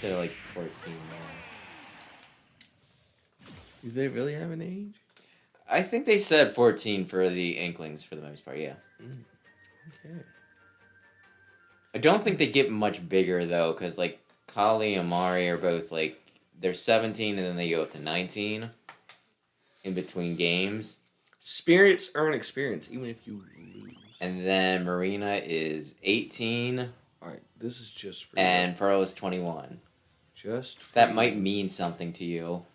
They're like 14 now. Do they really have an age? I think they said 14 for the Inklings for the most part, yeah. Okay. I don't think they get much bigger, though, because, like, Kali and Mari are both, like, they're 17 and then they go up to 19 in between games. Spirits earn experience, even if you lose. And then Marina is 18. Alright, this is just for and Pearl is 21. Just for that you. might mean something to you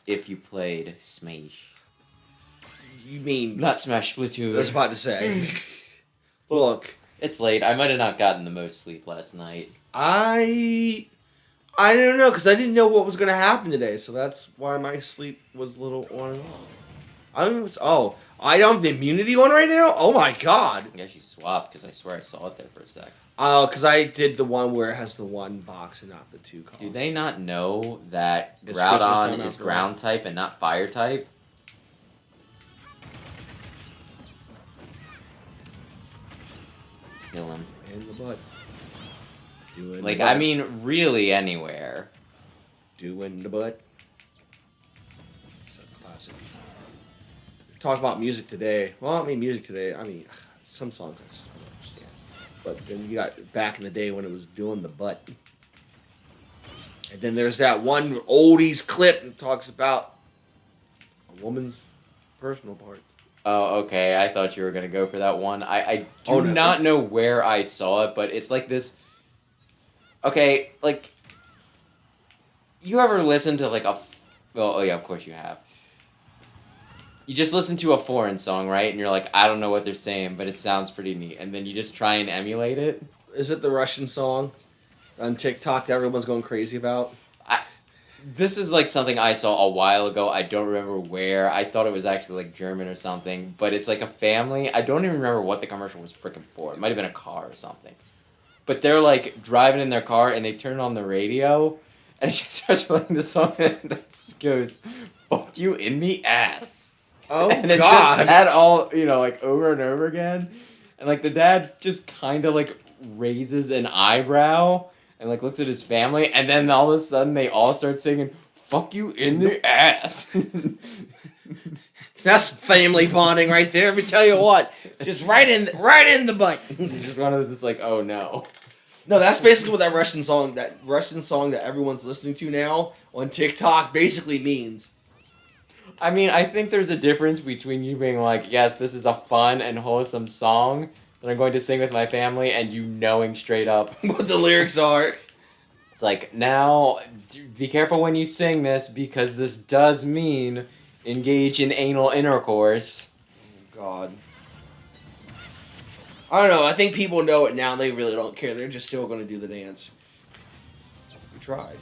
if you played Smash. You mean... Not Smash, Splatoon. I was about to say. Look. It's late. I might have not gotten the most sleep last night. I don't know, because I didn't know what was going to happen today, so that's why my sleep was a little on and off. I don't know I don't have the immunity on right now? Oh my god. I guess you swapped, because I swear I saw it there for a sec. Oh, because I did the one where it has the 1 box and not the 2 cards. Do they not know that It's Groudon is ground type and not fire type? Kill him. In the butt. Like, I mean, really anywhere. Doing the butt. It's a classic. Let's talk about music today. Well, I mean, music today. I mean, some songs I just don't understand. But then you got back in the day when it was doing the butt. And then there's that one oldies clip that talks about a woman's personal parts. Oh, okay. I thought you were going to go for that one. I do not know where I saw it, but it's like this... Okay, like... You ever listen to like a... Well, oh yeah, of course you have. You just listen to a foreign song, right? And you're like, I don't know what they're saying, but it sounds pretty neat. And then you just try and emulate it. Is it the Russian song on TikTok that everyone's going crazy about? This is like something I saw a while ago. I don't remember where. I thought it was actually like German or something. But it's like a family. I don't even remember what the commercial was freaking for. It might have been a car or something. But they're like driving in their car and they turn on the radio. And it just starts playing the song and it just goes, fuck you in the ass. Oh, and it's God. just that all, you know, like over and over again. And like the dad just kind of like raises an eyebrow and like looks at his family. And then all of a sudden they all start singing, fuck you in the ass. That's family bonding right there. Let me tell you what. Just right in the butt. Just one of those, it's like, oh no. No, that's basically what that Russian song that everyone's listening to now on TikTok basically means. I mean, I think there's a difference between you being like, yes, this is a fun and wholesome song that I'm going to sing with my family, and you knowing straight up what the lyrics are. It's like, now, be careful when you sing this, because this does mean engage in anal intercourse. Oh, God. I don't know. I think people know it now. And they really don't care. They're just still going to do the dance. We tried.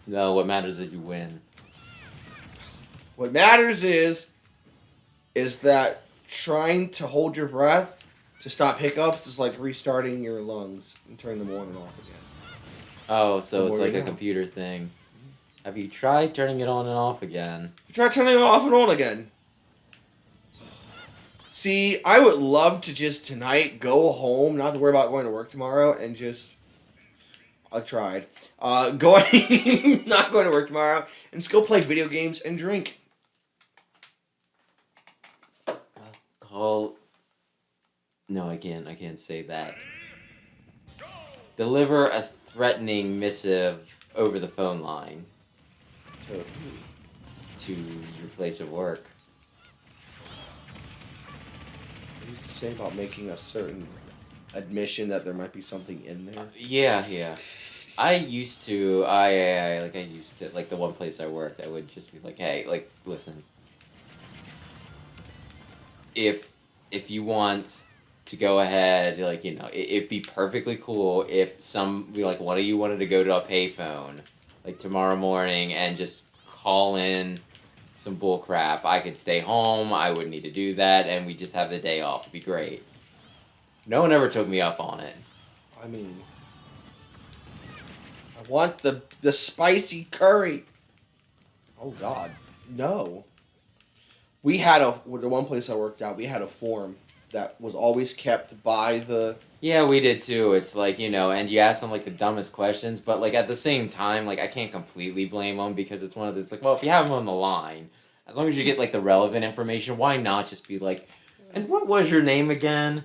No, what matters is you win. What matters is that trying to hold your breath to stop hiccups is like restarting your lungs and turning them on and off again. Oh, so The it's more like you a know. computer thing. Have you tried turning it on and off again? Try turning it off and on again. See, I would love to just tonight go home, not to worry about going to work tomorrow, and just... I tried. Going... not going to work tomorrow, and just go play video games and drink. Call... No, I can't say that. Deliver a threatening missive over the phone line to your place of work. What did you say about making a certain admission that there might be something in there? Yeah. I used to, like the one place I worked, I would just be like, hey, like, listen, if you want to go ahead, like, you know, it'd be perfectly cool if one of you wanted to go to a payphone, like, tomorrow morning and just call in some bull crap. I could stay home, I wouldn't need to do that, and we just have the day off. It'd be great. No one ever took me up on it. I mean... I want the spicy curry. Oh, God. No. We had the one place I worked at, we had a form that was always kept by the... Yeah, we did too. It's like, you know, and you ask them like the dumbest questions, but like at the same time, like I can't completely blame them because it's one of those like, well, if you have them on the line, as long as you get like the relevant information, why not just be like, and what was your name again?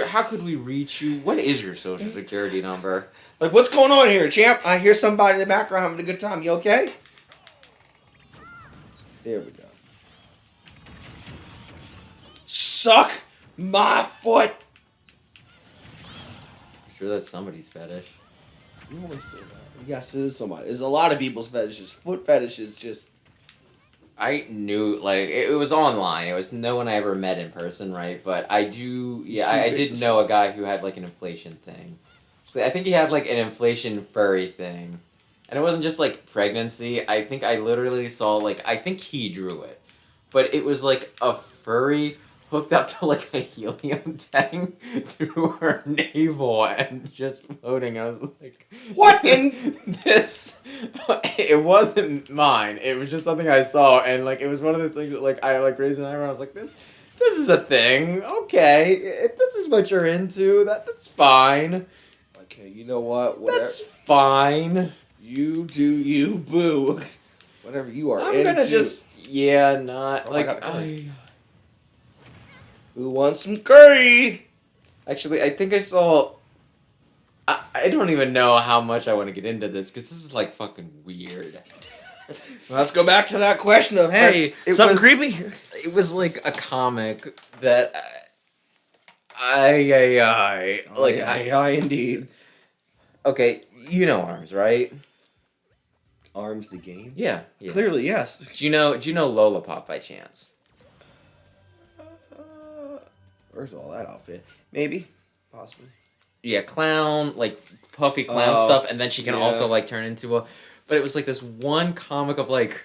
How could we reach you? What is your social security number? Like, what's going on here, champ? I hear somebody in the background having a good time. You okay? There we go. Suck my foot. Sure, that's somebody's fetish. You always say that. Yes, it is somebody. It's a lot of people's fetishes. Foot fetishes just... I knew, like, it was online. It was no one I ever met in person, right? But I do, yeah, I did know a guy who had, like, an inflation thing. I think he had, like, an inflation furry thing. And it wasn't just, like, pregnancy. I think I literally saw, like, I think he drew it. But it was, like, a furry hooked up to, like, a helium tank through her navel and just floating. I was like, what in this? It wasn't mine. It was just something I saw. And, like, it was one of those things that, like, I, like, raised an eyebrow. I was like, this is a thing. Okay. If this is what you're into, that's fine. Okay, you know what? Whatever. That's fine. You do you, boo. Whatever you are I'm into. gonna just, yeah, not, Oh, like, who wants some curry? Actually, I think I saw... I don't even know how much I want to get into this, because this is, like, fucking weird. Let's go back to that question of, hey, something creepy? It was, like, a comic that... Indeed. Okay, you know ARMS, right? ARMS the game? Yeah. Clearly, yes. Do you know Lollipop by chance? Where's all that outfit? Maybe. Possibly. Yeah, clown, like, puffy clown stuff, and then she can also, like, turn into a... But it was, like, this one comic of, like,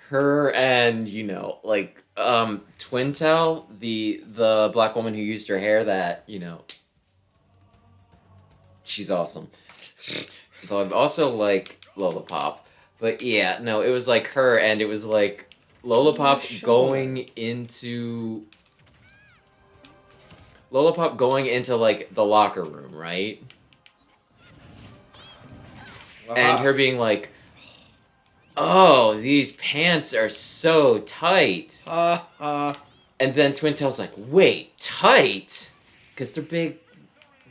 her and, you know, like, Twintel, the black woman who used her hair that, you know... She's awesome. Though I've also, like, Lollipop. But, yeah, no, it was, like, her, and it was, like, Lollipop going into... Lollipop going into, like, the locker room, right? And her being like, oh, these pants are so tight. And then Twintel's like, wait, tight? Because they're big,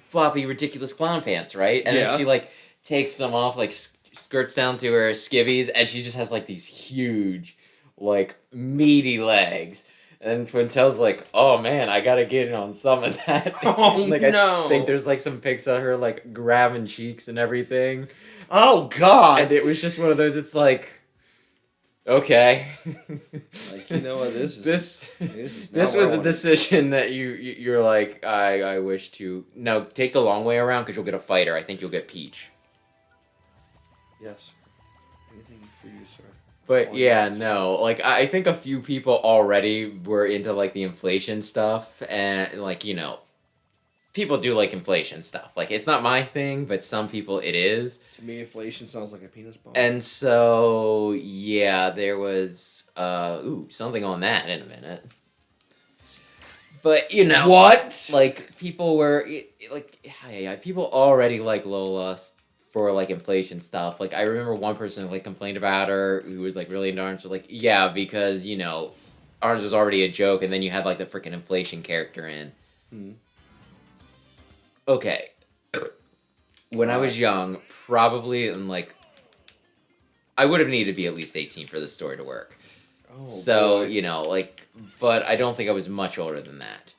floppy, ridiculous clown pants, right? And then she, like, takes them off, like, skirts down to her skivvies, and she just has, like, these huge, like, meaty legs. And Twintel's like, oh man, I gotta get in on some of that. Oh, like, no. I think there's like some pics of her like grabbing cheeks and everything. Oh God! And it was just one of those. It's like, okay. Like, you know what? This was a decision that you're like, I wish to no take the long way around because you'll get a fighter. I think you'll get Peach. Yes. Anything for you, sir. But Oh, yeah, yes. no, like I think a few people already were into like the inflation stuff, and like people do like inflation stuff. Like it's not my thing, but some people it is. To me, inflation sounds like a penis bomb. And so yeah, there was something on that in a minute. But what? like people were people already like Lola for like inflation stuff. Like I remember one person like complained about her who was like really into Orange. Like yeah, because Orange was already a joke, and then you had like the freaking inflation character in. Okay, when I was young, probably in like I would have needed to be at least 18 for this story to work. Oh, so boy. but I don't think I was much older than that.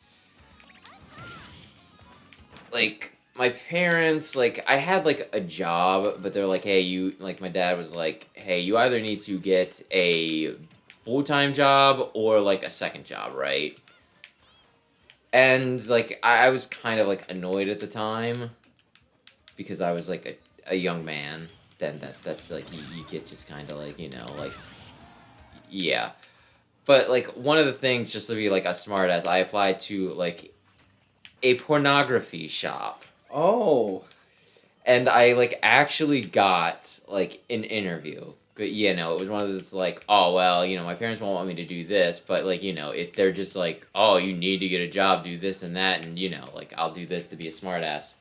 Like my parents, like I had like a job, but they're like, hey, my dad was like, hey, you either need to get a full-time job or like a second job, right? And like I was kind of like annoyed at the time because I was like a young man. Then that's like you get just kind of like like yeah. But like one of the things, just to be like a smartass, I applied to like a pornography shop. Oh. And I like actually got like an interview. But it was one of those like, oh well, my parents won't want me to do this, but like, if they're just like, oh, you need to get a job, do this and that, and like I'll do this to be a smartass.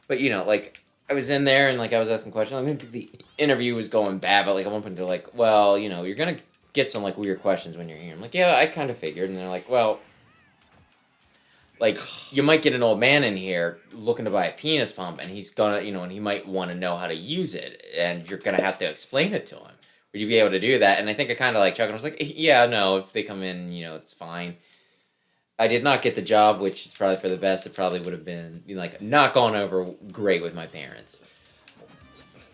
But like I was in there and like I was asking questions. I mean the interview was going bad, but like at one point they're like, well, you're gonna get some like weird questions when you're here. I'm like, yeah, I kind of figured. And they're like, well, like you might get an old man in here looking to buy a penis pump, and he's gonna, and he might want to know how to use it, and you're gonna have to explain it to him. Would you be able to do that? And I think I kind of like chuckled. I was like, yeah, no, if they come in, it's fine. I did not get the job, which is probably for the best. It probably would have been like not gone over great with my parents.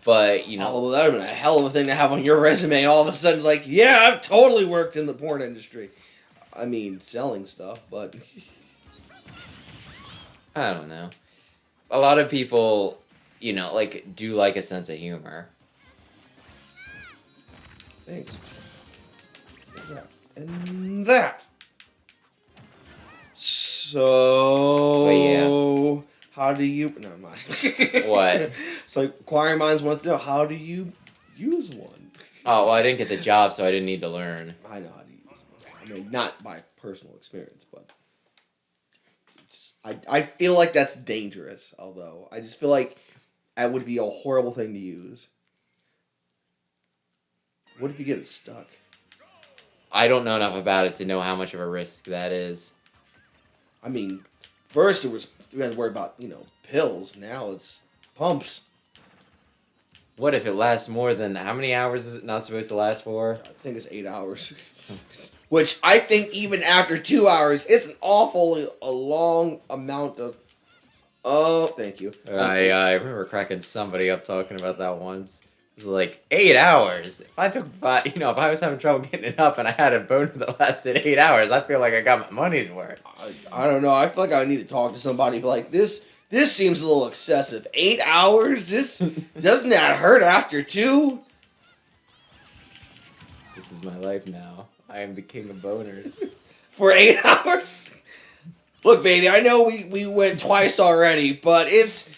But although that would have been a hell of a thing to have on your resume. All of a sudden, like, yeah, I've totally worked in the porn industry. I mean, selling stuff, but I don't know. A lot of people, like do like a sense of humor. Thanks. That and that. So, but yeah. How do you? No, mind. What? It's like inquiring minds want to know, how do you use one? Oh, well, I didn't get the job, so I didn't need to learn. I know how to use one. I mean, not by personal experience, but I feel like that's dangerous. Although I just feel like that would be a horrible thing to use. What if you get it stuck? I don't know enough about it to know how much of a risk that is. I mean, first we had to worry about, pills. Now it's pumps. What if it lasts more than, how many hours is it not supposed to last for? I think it's 8 hours. Which I think even after 2 hours, it's an awfully a long amount of... Oh, thank you. I remember cracking somebody up talking about that once. It was like, 8 hours? If I took 5, if I was having trouble getting it up and I had a boner that lasted 8 hours, I feel like I got my money's worth. I don't know. I feel like I need to talk to somebody, but like, this seems a little excessive. 8 hours? Doesn't that hurt after 2? This is my life now. I am the king of boners. For 8 hours? Look, baby, I know we went twice already, but it's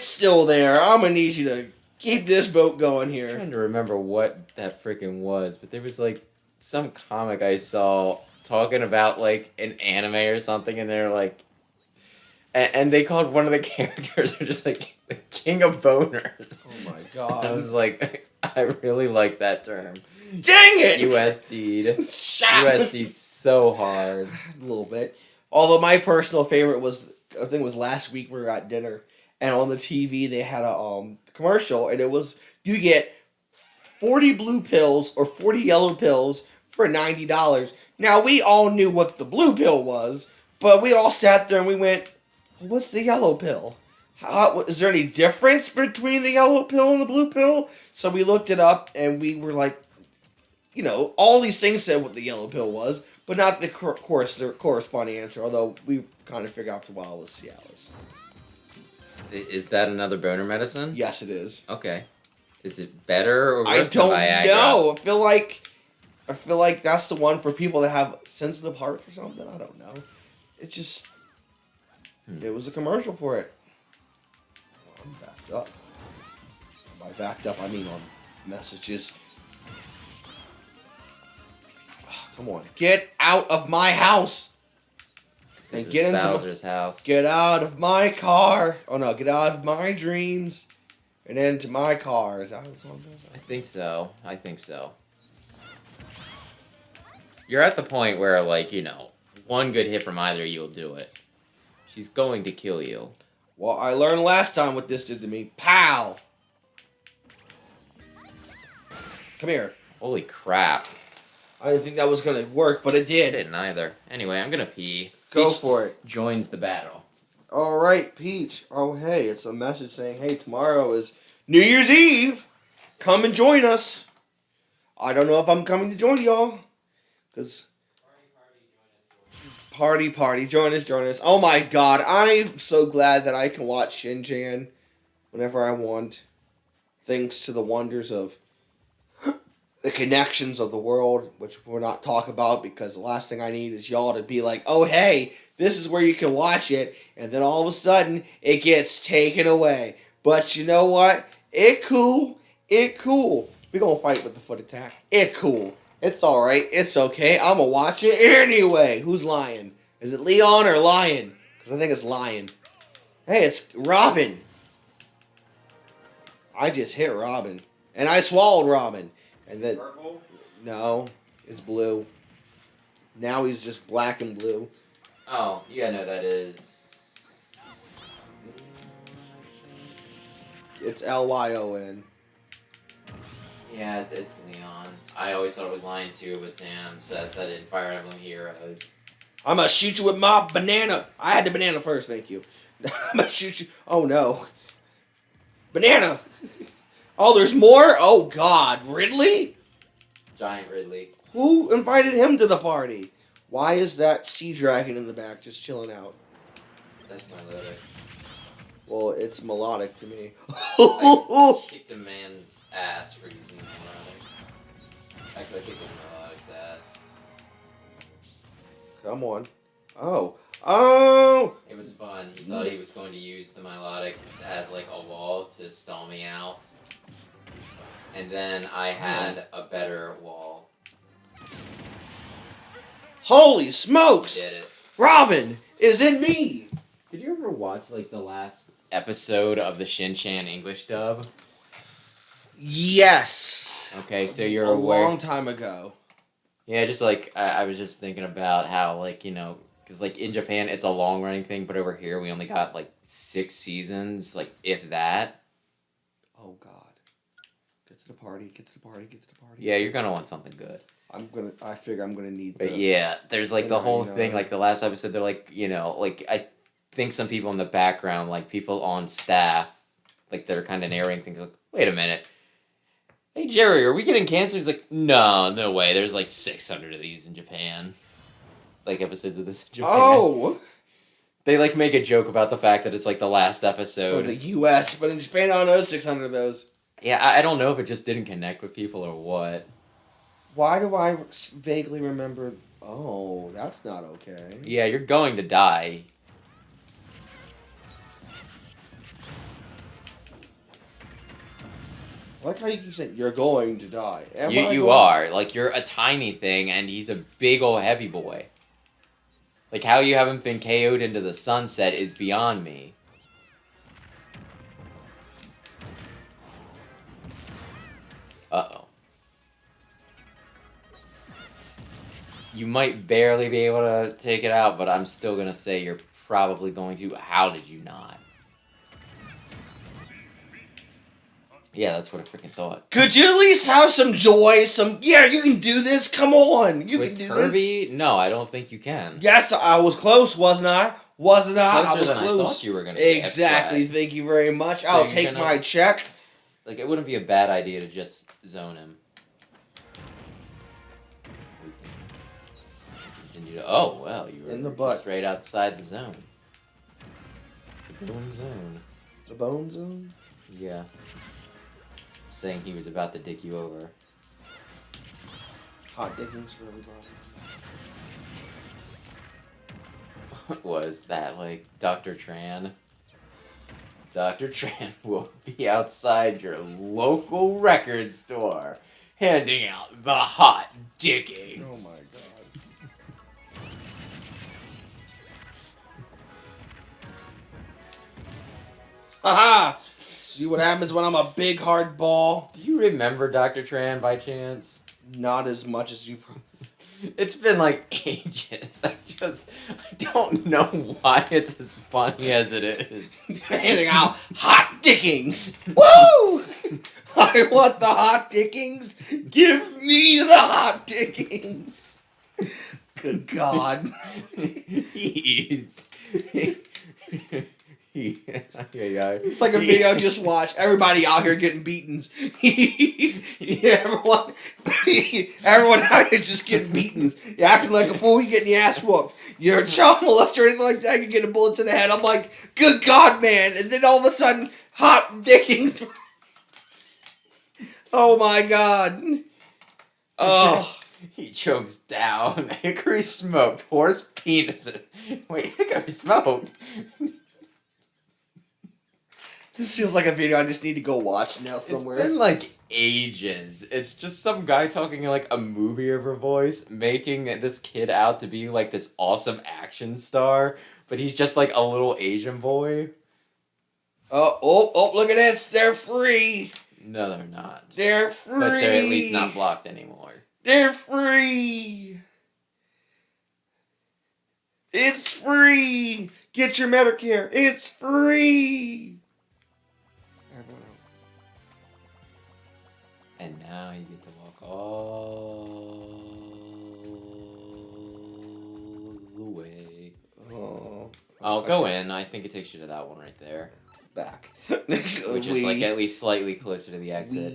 still there. I'm gonna need you to keep this boat going here. I'm trying to remember what that freaking was, but there was like some comic I saw talking about like an anime or something, and they're like, and they called one of the characters just like the king of boners. Oh my god! I was like, I really like that term. Dang it! USD'd. USD'd so hard. A little bit. Although my personal favorite was, I think it was last week we were at dinner, and on the TV they had a commercial, and it was, you get 40 blue pills or 40 yellow pills for $90. Now, we all knew what the blue pill was, but we all sat there and we went, what's the yellow pill? Is there any difference between the yellow pill and the blue pill? So we looked it up, and we were like, all these things said what the yellow pill was, but not the corresponding answer, although we kind of figured out after a while it was Cialis. Is that another boner medicine? Yes, it is. Okay. Is it better or I worse than don't Viagra? know. I feel like that's the one for people that have sensitive hearts or something. I don't know. It just it was a commercial for it. Oh, I'm backed up. By backed up, I mean on messages. Oh, come on, get out of my house and This get is into Bowser's house. Get out of my car. Oh no, get out of my dreams and into my car. Is that what the song does? I think so. I think so. You're at the point where, like, you know, one good hit from either of you will do it. She's going to kill you. Well, I learned last time what this did to me. Pow! Come here. Holy crap. I didn't think that was gonna work, but it I did. didn't either. Anyway, I'm gonna pee. Go Peach for it. joins the battle. Alright, Peach. Oh, hey, it's a message saying, hey, tomorrow is New Year's Eve. Come and join us. I don't know if I'm coming to join y'all. Because... Party, join us. Oh my god, I'm so glad that I can watch Shin-Chan whenever I want. Thanks to the wonders of the connections of the world, which we'll not talk about because the last thing I need is y'all to be like, oh hey, this is where you can watch it, and then all of a sudden, it gets taken away. But you know what? It cool. We gonna fight with the foot attack. It cool. It's alright. It's okay. I'm gonna watch it anyway. Who's lying? Is it Leon or Lion? Because I think it's Lion. Hey, it's Robin. I just hit Robin. And I swallowed Robin. And then... Purple? No, it's blue. Now he's just black and blue. Oh, you gotta know that is... It's Lyon. Yeah, it's Leon. I always thought it was Lion too, but Sam says that in Fire Emblem Heroes. I'm gonna shoot you with my banana. I had the banana first, thank you. I'm gonna shoot you. Oh no. Banana! Oh, there's more? Oh god, Ridley? Giant Ridley. Who invited him to the party? Why is that sea dragon in the back just chilling out? That's my lyric. Well, it's melodic to me. I kicked a man's ass for using melodic. Actually, I kicked a melodic's ass. Come on. Oh. Oh! It was fun. He thought he was going to use the melodic as like a wall to stall me out. And then I had a better wall. Holy smokes! Did it. Robin is in me! Did you ever watch like the last episode of the Shin-Chan English dub? Yes! Okay, so you're A aware. long time ago. Yeah, just like I was just thinking about how like, you know, because like in Japan it's a long running thing, but over here we only got like 6 seasons, like if that. Oh god. Get to the party. Yeah, you're gonna want something good. I figure I'm gonna need But yeah, there's like the whole 99. thing, like the last episode, they're like, you know, like I think some people in the background, like people on staff, like that are kind of narrating things, like, wait a minute. Hey Jerry, are we getting cancer? He's like, no way. There's like 600 of these in Japan. Like episodes of this in Japan. Oh! They like make a joke about the fact that it's like the last For episode. the US, but in Japan I don't know 600 of those. Yeah, I don't know if it just didn't connect with people or what. Why do I vaguely remember... Oh, that's not okay. Yeah, you're going to die. I like how you keep saying, you're going to die. Am I You going- are. Like, you're a tiny thing, and he's a big old heavy boy. Like, how you haven't been KO'd into the sunset is beyond me. Uh-oh. You might barely be able to take it out, but I'm still gonna say you're probably going to. How did you not? Yeah, that's what I freaking thought. Could you at least have some joy? Yeah, you can do this. Come on. You With can do Kirby? this. No, I don't think you can. Yes, I was close, wasn't I? Wasn't I? I Closer was than close. I thought you were gonna be. Exactly. That's right. Thank you very much. So I'll you're take gonna- my check. Like, it wouldn't be a bad idea to just zone him. Continue to. Oh, well, you were In the just butt. straight outside the zone. The bone zone. The bone zone? Yeah. saying he was about to dick you over. Hot dickings for everybody. Was that like Dr. Tran? Dr. Tran will be outside your local record store handing out the hot dickings. Oh my god. Haha! See what happens when I'm a big hard ball? Do you remember Dr. Tran by chance? Not as much as you. It's been like ages. I don't know why it's as funny as it is. Handing out hot dickings. Woo! I want the hot dickings. Give me the hot dickings. Good God. It's like a video I just watched. Everybody out here getting beatings. everyone out here just getting beatings. You're acting like a fool. You're getting your ass whooped. You're a child molester or anything like that. You're getting bullets in the head. I'm like, good God, man. And then all of a sudden, hot dickings. Oh my God. Oh. He chokes down. Hickory smoked horse penises. Wait, hickory smoked? This feels like a video I just need to go watch now somewhere. It's been like ages. It's just some guy talking in like a movie over voice, making this kid out to be like this awesome action star, but he's just like a little Asian boy. Oh, look at this. They're free. No, they're not. They're free. But they're at least not blocked anymore. They're free. It's free. Get your Medicare. It's free. And now you get to walk all the way. I'll go in. I think it takes you to that one right there. Back. Which is like at least slightly closer to the exit.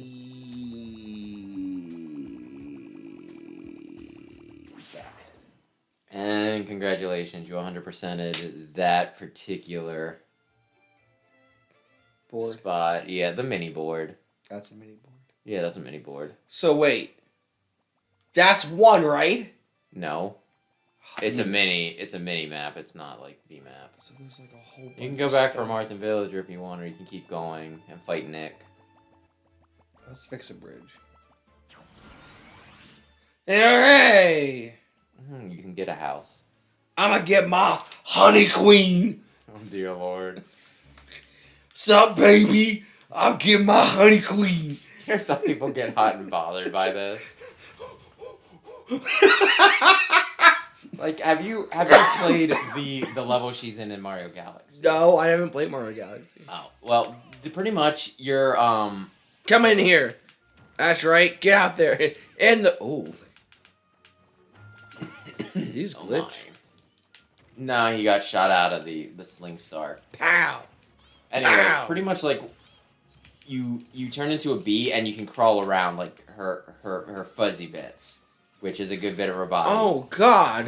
Back. And congratulations, you 100%ed that particular board spot. Yeah, the mini board. That's a mini board. Yeah, that's a mini board. So wait. That's one, right? No. It's a mini map. It's not like the map. So there's like a whole bunch You can go back for Martha Villager if you want, or you can keep going and fight Nick. Let's fix a bridge. Hooray! You can get a house. I'm gonna get my honey queen. Oh dear Lord. Sup, baby? I'll get my honey queen. You know, some people get hot and bothered by this. Like, have you played the level she's in Mario Galaxy? No, I haven't played Mario Galaxy. Oh, well, pretty much you're Come in here. That's right. Get out there. And the He's glitch. No, he got shot out of the Sling Star. Pow. Anyway, Pow. pretty much like you turn into a bee and you can crawl around like her fuzzy bits, which is a good bit of her body. Oh God.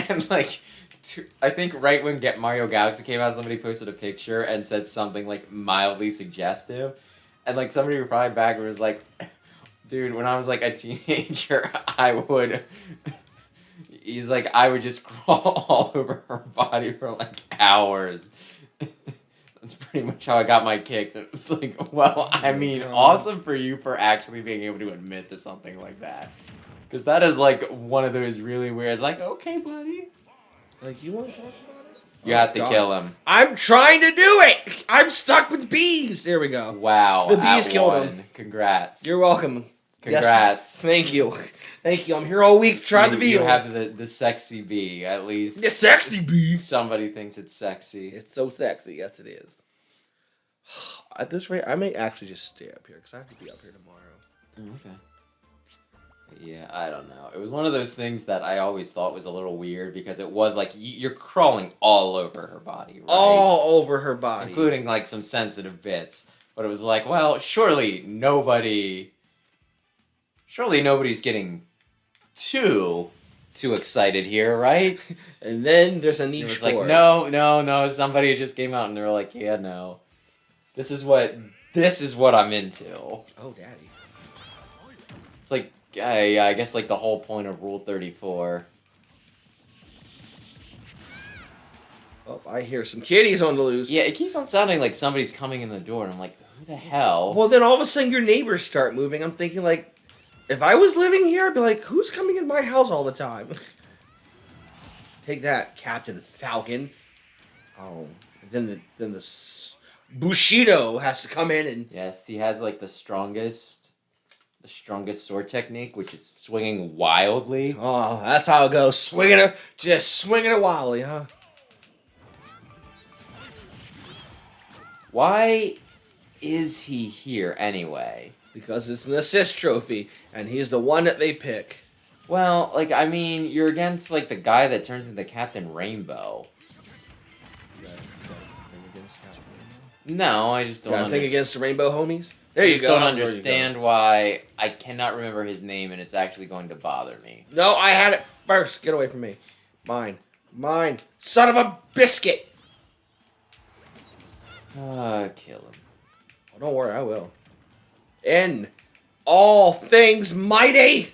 And like, I think right when Mario Galaxy came out, somebody posted a picture and said something like mildly suggestive, and like somebody replied back and was like, "Dude, when I was like a teenager, I would." He's like, I would just crawl all over her body for like hours. That's pretty much how I got my kicks. It was like, well, I mean, awesome for you for actually being able to admit to something like that. Because that is like one of those really weird, it's like, okay, buddy. Like, you want to talk about it? You have to kill him. I'm trying to do it! I'm stuck with bees! There we go. Wow. The bees killed him. Congrats. You're welcome. Congrats. Yes. Thank you. Thank you. I'm here all week trying to be. You have the sexy bee, at least. The sexy bee. Somebody thinks it's sexy. It's so sexy. Yes, it is. At this rate, I may actually just stay up here because I have to be up here tomorrow. Okay. Yeah, I don't know. It was one of those things that I always thought was a little weird because it was like you're crawling all over her body, right? All over her body. Including like some sensitive bits. But it was like, well, surely nobody's getting too excited here, right? And then there's a niche It was like, no, somebody just came out and they were like, yeah, no. This is what This is what I'm into. Oh, daddy. It's like, I guess like the whole point of Rule 34. Oh, I hear some kitties on the loose. Yeah, it keeps on sounding like somebody's coming in the door, and I'm like, who the hell? Well, then all of a sudden your neighbors start moving. I'm thinking, like, if I was living here, I'd be like, who's coming in my house all the time? Take that, Captain Falcon. Oh, then the Bushido has to come in and... Yes, he has like the strongest sword technique, which is swinging wildly. Oh, that's how it goes. Just swinging it wildly, huh? Why is he here anyway? Because it's an assist trophy, and he's the one that they pick. Well, like, I mean, you're against, like, the guy that turns into Captain Rainbow. No, I just don't Think against the Rainbow homies? There I you just go. don't understand why I cannot remember his name, and it's actually going to bother me. No, I had it first. Get away from me. Mine. Son of a biscuit! Kill him. Oh, don't worry, I will. In all things mighty,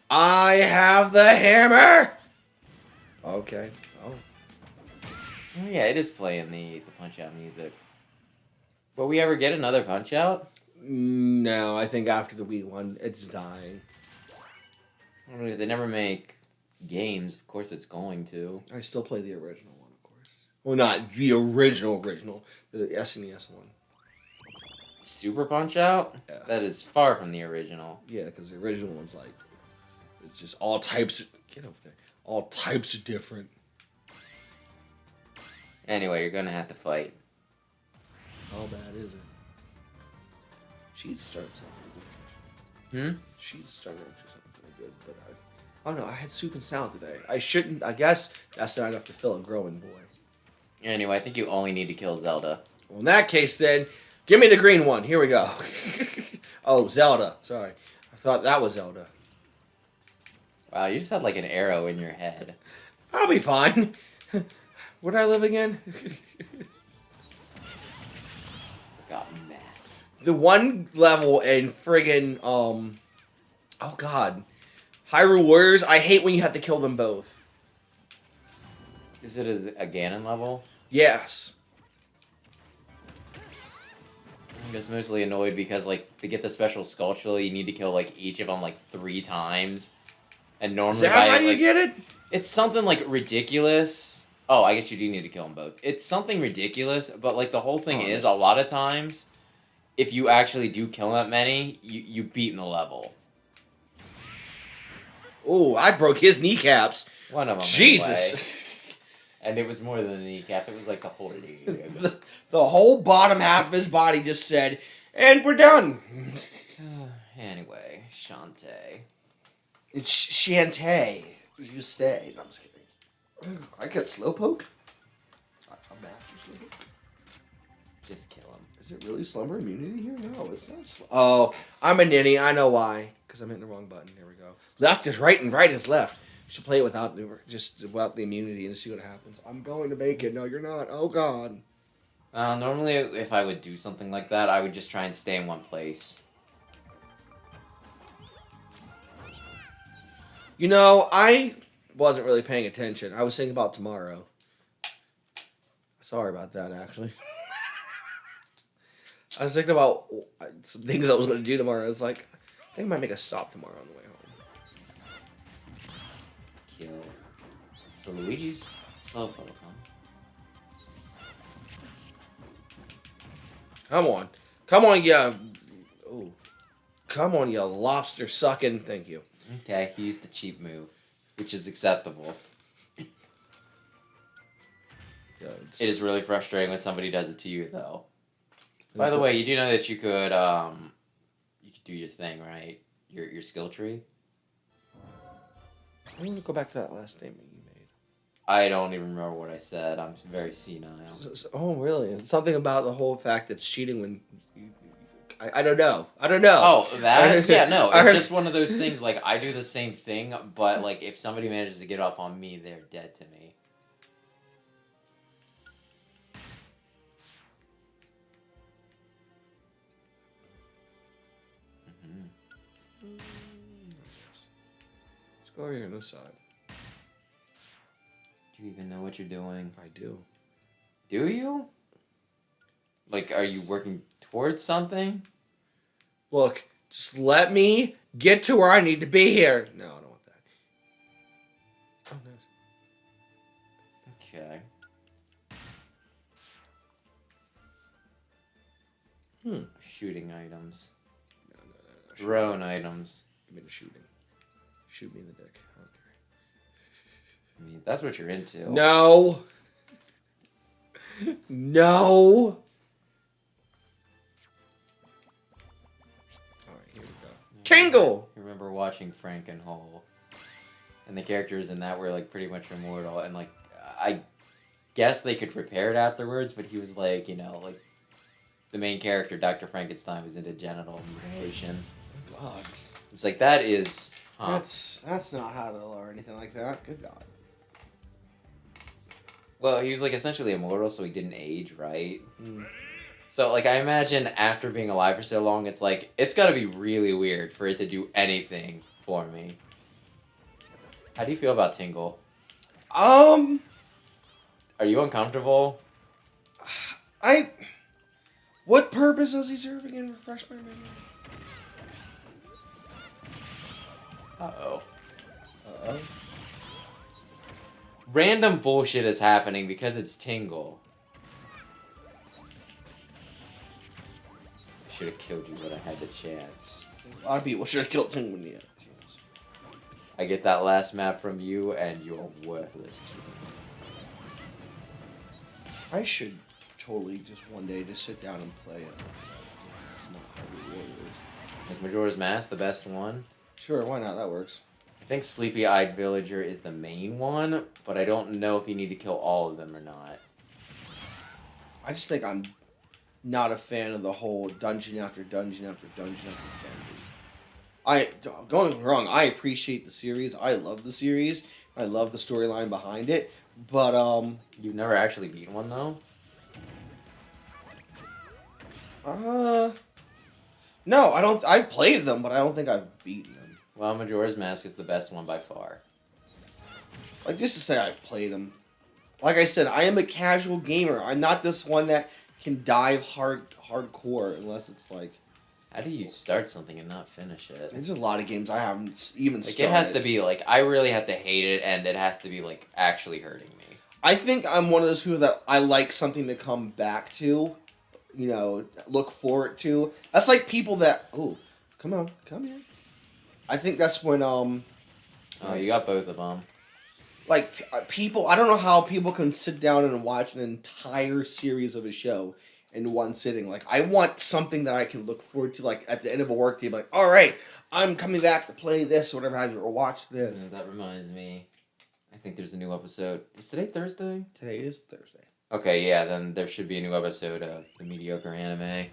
I have the hammer! Okay. Oh. Oh, yeah, it is playing the Punch-Out music. Will we ever get another Punch-Out? No, I think after the Wii one, it's dying. I mean, if they never make games, of course it's going to. I still play the original one, of course. Well, not the original, the SNES one. Super Punch-Out? Yeah. That is far from the original. Yeah, because the original one's like, it's just all types of, get over there, all types of different. Anyway, you're gonna have to fight. How bad is it? She started something. She started something good, but I don't know. I had soup and salad today. I shouldn't. I guess that's not enough to fill a growing boy. Anyway, I think you only need to kill Zelda. Well, in that case, then, give me the green one. Here we go. Oh, Zelda. Sorry. I thought that was Zelda. Wow, you just had like an arrow in your head. I'll be fine. Where do I live again? Got mad. The one level in friggin' oh god, Hyrule Warriors. I hate when you have to kill them both. Is it a Ganon level? Yes. I'm just mostly annoyed because, like, to get the special Skulltula, you need to kill, like, each of them, like, 3 times. And normally, Is that how you get it? It's something, like, ridiculous. Oh, I guess you do need to kill them both. It's something ridiculous, but, like, the whole thing is, a lot of times, if you actually do kill that many, you beat in the level. Oh, I broke his kneecaps. One of them, Jesus. anyway. And it was more than the kneecap. It was like the whole knee. The whole bottom half of his body just said, and we're done. Anyway, Shantae. It's Shantae. You stay. No, I'm just kidding. I get Slowpoke? I'm master Slowpoke. Just kill him. Is it really slumber immunity here? No, it's not. Oh, I'm a ninny. I know why. Because I'm hitting the wrong button. Here we go. Left is right and right is left. You should play it without the immunity and see what happens. I'm going to make it. No, you're not. Oh, God. Normally, if I would do something like that, I would just try and stay in one place. You know, I wasn't really paying attention. I was thinking about tomorrow. Sorry about that, actually. I was thinking about some things I was going to do tomorrow. I was like, I think I might make a stop tomorrow on the way home. Kill. So Luigi's Slowpoke, huh? Come on. Come on, you... Ooh. Come on, you lobster sucking... Thank you. Okay, he used the cheap move, which is acceptable. It is really frustrating when somebody does it to you, though. By the way, you do know that you could do your thing, right? Your skill tree. I want to go back to that last statement you made. I don't even remember what I said. I'm very senile. Oh, really? Something about the whole fact that it's cheating when you... I don't know. I don't know. Oh, that? Yeah, no. It's just one of those things, like, I do the same thing, but, like, if somebody manages to get up on me, they're dead to me. Let's go over here on this side. Do you even know what you're doing? I do. Do you? Like, are you working towards something? Look, just let me get to where I need to be here. No, I don't want that. Oh, nice. Okay. Shooting items. No. Drone items. Give me the shooting. Shoot me in the dick. I don't care. I mean, that's what you're into. No. No. Alright, here we go. Tingle! I remember watching Frankenhole. And the characters in that were, like, pretty much immortal. And, like, I guess they could repair it afterwards, but he was, like, you know, like, the main character, Dr. Frankenstein, was into genital mutilation. Oh, God. It's like, that is... Huh. That's not how to or anything like that. Good God. Well, he was, like, essentially immortal, so he didn't age, right? Mm. So, like, I imagine after being alive for so long, it's like, it's gotta be really weird for it to do anything for me. How do you feel about Tingle? Are you uncomfortable? What purpose does he serve again? Refresh my memory. Uh-oh. Uh-oh. Random bullshit is happening because it's Tingle. Should have killed you, but I had the chance. A lot of people should have killed Tingle when he had a chance. I get that last map from you, and you're worthless to me. I should totally just one day just sit down and play it. It's not Hyrule Warriors. Like Majora's Mask, the best one? Sure, why not? That works. I think Sleepy-Eyed Villager is the main one, but I don't know if you need to kill all of them or not. I just think I'm not a fan of the whole dungeon after dungeon after dungeon after dungeon. Going wrong, I appreciate the series. I love the series. I love the storyline behind it. But, You've never actually beaten one, though? no, I don't. I've played them, but I don't think I've beaten them. Well, Majora's Mask is the best one by far. Like, just to say I've played them. Like I said, I am a casual gamer. I'm not this one that can dive hardcore unless it's like... How do you start something and not finish it? There's a lot of games I haven't even Like, started. it has to be, like, I really have to hate it, and it has to be, like, actually hurting me. I think I'm one of those people that I like something to come back to, you know, look forward to. That's like people that, oh, come on, come here. I think that's when, Oh, you got both of them. Like, people, I don't know how people can sit down and watch an entire series of a show in one sitting. Like, I want something that I can look forward to, like, at the end of a work day, like, all right, I'm coming back to play this or whatever have you, or watch this. That reminds me. I think there's a new episode. Is today Thursday? Today is Thursday. Okay, yeah, then there should be a new episode of the mediocre anime.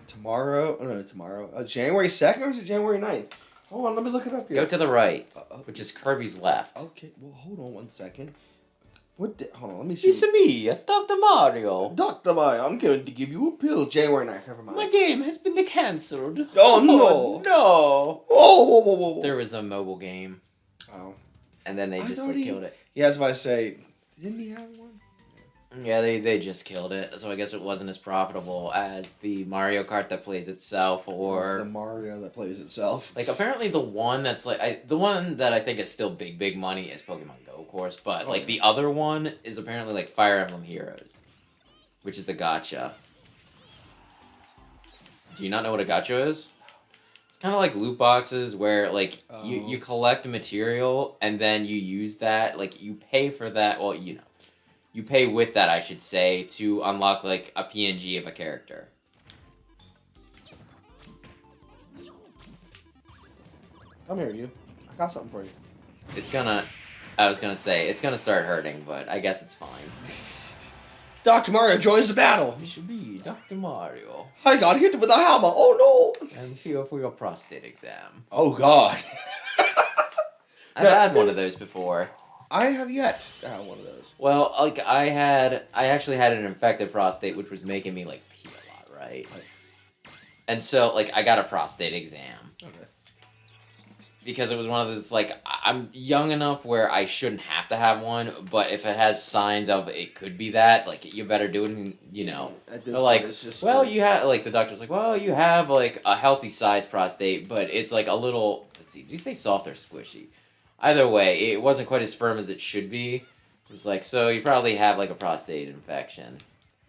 Tomorrow, January 2nd or is it January 9th? Hold on, let me look it up here. Go to the right, which is Kirby's left. Okay, well, hold on 1 second. Hold on, let me see. It's me, Dr. Mario. Dr. Mario, I'm going to give you a pill. January 9th, never mind. My game has been cancelled. Oh, no. No. Oh, whoa. There was a mobile game. Oh. And then they just killed it. Yeah, I was about to say, didn't he have one? Yeah, they just killed it. So I guess it wasn't as profitable as the Mario Kart that plays itself, or the Mario that plays itself. Like, apparently the one that's like the one that I think is still big money is Pokemon Go, of course. But like the other one is apparently like Fire Emblem Heroes, which is a gacha. Do you not know what a gacha is? It's kind of like loot boxes where like you collect material and then you use that, like you pay for that. Well, you know. You pay with that, I should say, to unlock, like, a PNG of a character. Come here, you. I got something for you. I was gonna say, it's gonna start hurting, but I guess it's fine. Dr. Mario joins the battle. You should be Dr. Mario. I got hit with a hammer. Oh, no. I'm here for your prostate exam. Oh, God. I've had one of those before. I have yet to have one of those. Well, like, I actually had an infected prostate, which was making me, like, pee a lot, right? And so, like, I got a prostate exam. Okay. because it was one of those, like, I'm young enough where I shouldn't have to have one, but if it has signs of it could be that, like, you better do it, and, you know. At this But, like, point, it's just well, for- you have, like, the doctor's like, well, you have, like, a healthy size prostate, but it's, like, a little, let's see, did you say soft or squishy? Either way, it wasn't quite as firm as it should be. It was like, so you probably have, like, a prostate infection,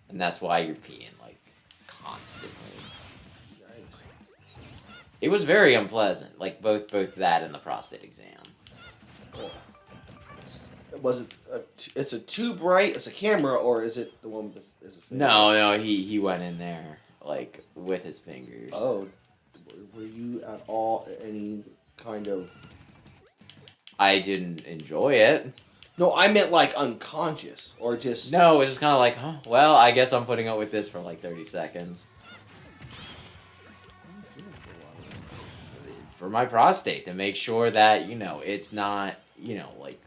and that's why you're peeing, like, constantly. It was very unpleasant, like both that and the prostate exam. Was it? It's a tube, right? It's a camera, or is it the one with the? Is it No, he went in there like with his fingers. Oh, were you at all any kind of? I didn't enjoy it. No, I meant like unconscious or just. No, it was just kind of like, huh, well, I guess I'm putting up with this for like 30 seconds. For my prostate, to make sure that, you know, it's not, you know, like,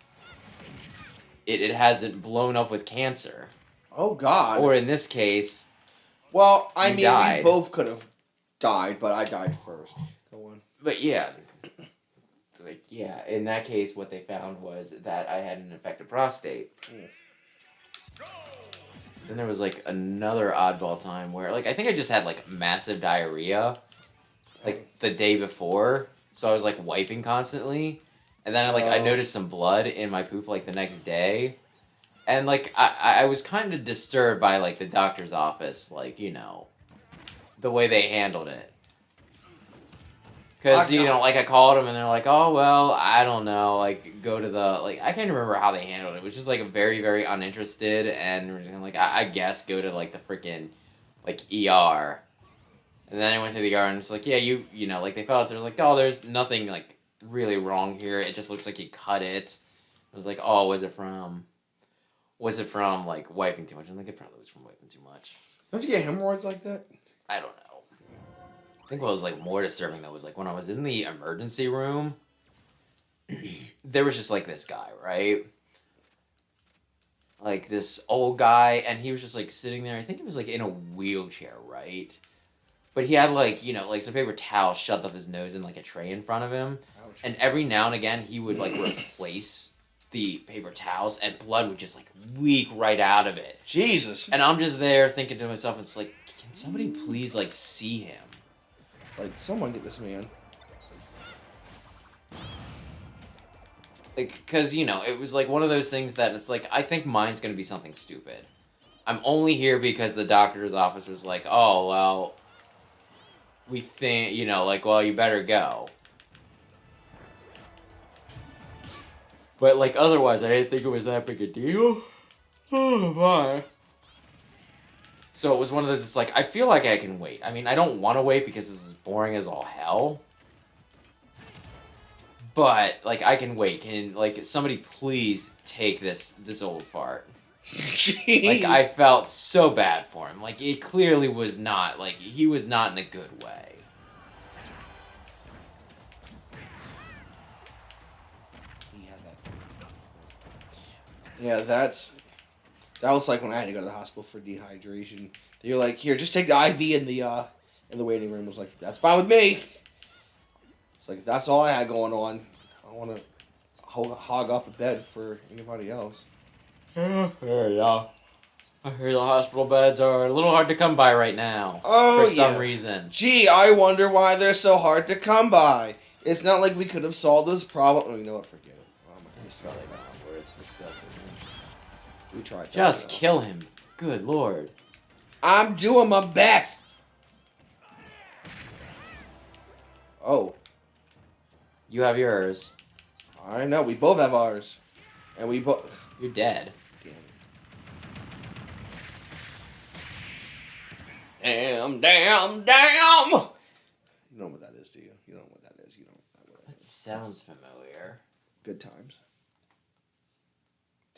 it hasn't blown up with cancer. Oh, God. Or in this case, well, I mean, died. we both could have died, but I died first. Go on. But yeah, like, yeah, in that case, what they found was that I had an infected prostate. Then there was, like, another oddball time where, like, I think I just had, like, massive diarrhea, like, the day before. So I was, like, wiping constantly. And then, I noticed some blood in my poop, like, the next day. And, like, I was kind of disturbed by, like, the doctor's office, like, you know, the way they handled it. Because, you know, like, I called them and they're like, oh, well, I don't know, like, go to the, like, I can't remember how they handled it. It was just, like, very, very uninterested, and, like, I guess go to, like, the freaking, like, ER. And then I went to the ER and it's like, yeah, you know, like, they felt there's like, oh, there's nothing, like, really wrong here. It just looks like you cut it. I was like, oh, was it from, like, wiping too much? I'm like, it probably was from wiping too much. Don't you get hemorrhoids like that? I don't know. I think what was, like, more disturbing, though, was, like, when I was in the emergency room, there was just, like, this guy, right? Like, this old guy, and he was just, like, sitting there. I think he was, like, in a wheelchair, right? But he had, like, you know, like, some paper towels shoved up his nose in, like, a tray in front of him. Ouch. And every now and again, he would, like, replace the paper towels, and blood would just, like, leak right out of it. Jesus. And I'm just there thinking to myself, it's like, can somebody please, like, see him? Like, someone get this man. Like, because, you know, it was, like, one of those things that it's like, I think mine's going to be something stupid. I'm only here because the doctor's office was like, oh, well, we think, you know, like, well, you better go. But, like, otherwise, I didn't think it was that big a deal. Oh, my. So it was one of those, it's like, I feel like I can wait. I mean, I don't want to wait because this is boring as all hell. But, like, I can wait. Can, like, somebody please take this old fart. Jeez. Like, I felt so bad for him. Like, it clearly was not, like, he was not in a good way. Yeah, that was like when I had to go to the hospital for dehydration. They were like, "Here, just take the IV in the waiting room." I was like, "That's fine with me." It's like that's all I had going on. I don't want to hog up a bed for anybody else. Yeah. I hear the hospital beds are a little hard to come by right now. Oh, for some reason. Gee, I wonder why they're so hard to come by. It's not like we could have solved this problem. Oh, you know what? Forget it. Oh, my It's probably not where it's disgusting. We tried. Just kill him. Good lord. I'm doing my best. Oh. You have yours. I know. We both have ours. And we both... You're dead. Damn. You know what that is, do you? You know what that is. You know what that is. That sounds familiar. Good Times.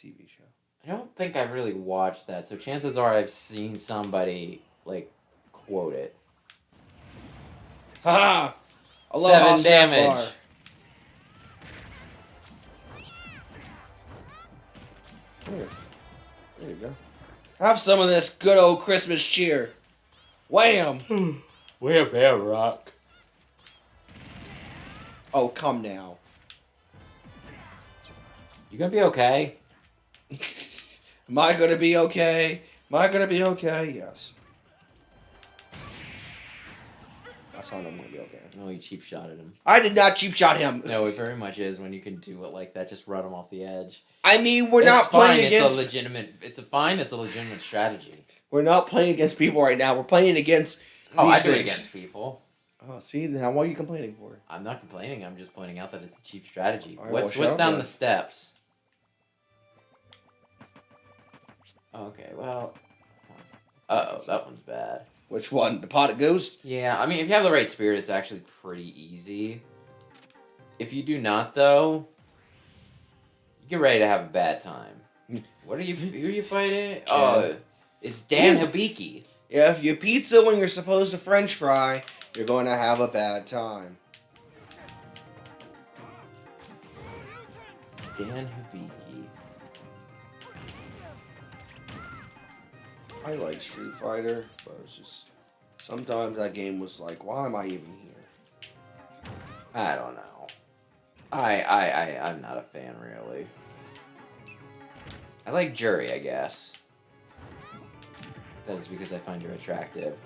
TV show. I don't think I've really watched that, so chances are I've seen somebody, like, quote it. Ha! I love 7 damage. Bar. Here. There you go. Have some of this good old Christmas cheer. Wham! We're bear rock. Oh, come now. You gonna be okay? Am I gonna be okay? Am I gonna be okay? Yes. That's how I'm gonna be okay. No, you cheap shotted him. I did not cheap shot him. No, it very much is when you can do it like that. Just run him off the edge. I mean, we're It's not fine. playing against. It's a legitimate strategy. We're not playing against people right now. We're playing against. Oh, I these do it things. against people. Oh, see now, what are you complaining for? I'm not complaining. I'm just pointing out that it's a cheap strategy. All right, What's well, down then. the steps? Okay, well. Uh-oh, that one's bad. Which one? The pot of ghost? Yeah, I mean, if you have the right spirit, it's actually pretty easy. If you do not, though, you get ready to have a bad time. Who are you fighting? Oh, it's Dan Hibiki. Yeah, if you pizza when you're supposed to French fry, you're going to have a bad time. Dan Hibiki. I like Street Fighter, but it's just sometimes that game was like, why am I even here? I don't know. I'm not a fan, really. I like Jury, I guess. That is because I find her attractive.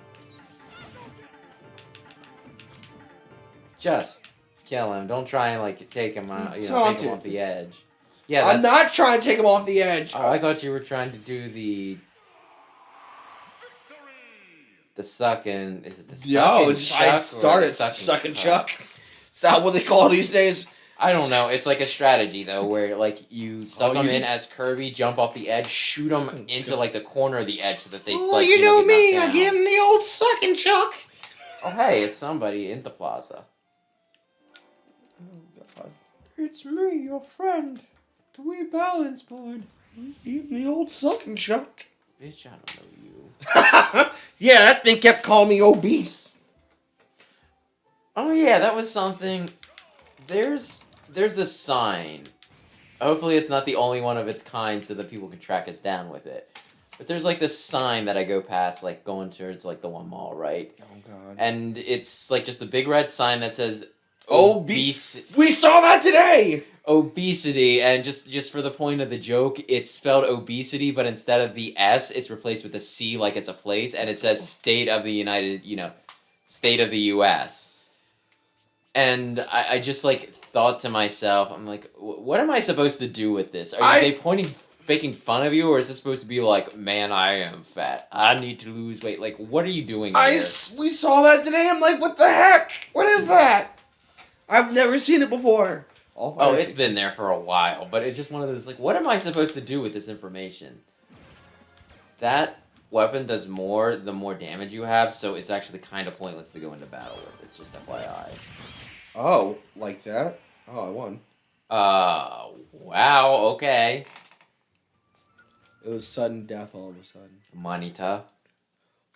Just kill him. Don't try and like take him out. Take him off the edge. Yeah, I'm not trying to take him off the edge. Oh, I thought you were trying to do the sucking. Is it the sucking? I started sucking Chuck. Is that what they call it these days? I don't know. It's like a strategy though, where like you suck them in as Kirby, jump off the edge, shoot them into like the corner of the edge so that they. Well, like, you know get me. knocked I down. give him the old sucking Chuck. Oh hey, it's somebody in the plaza. Oh God! It's me, your friend, the wee balance board. Give him the old sucking Chuck. Bitch, I don't know you. Yeah, that thing kept calling me obese. Oh yeah, that was something. There's this sign. Hopefully it's not the only one of its kind so that people can track us down with it. But there's like this sign that I go past, like going towards like the one mall, right? Oh God. And it's like just a big red sign that says obese. We saw that today. Obesity, and just for the point of the joke, it's spelled obesity, but instead of the S, it's replaced with a C like it's a place, and it says State of the United, State of the U.S. And I just like thought to myself, I'm like, what am I supposed to do with this? Are they faking fun of you, or is this supposed to be like, man, I am fat, I need to lose weight? Like, what are you doing here? We saw that today. I'm like, what the heck? What is that? I've never seen it before. Oh, it's been there for a while, but it's just one of those, like, what am I supposed to do with this information? That weapon does more the more damage you have, so it's actually kind of pointless to go into battle with it, just FYI. Oh, like that? Oh, I won. Wow, okay. It was sudden death all of a sudden. Monita.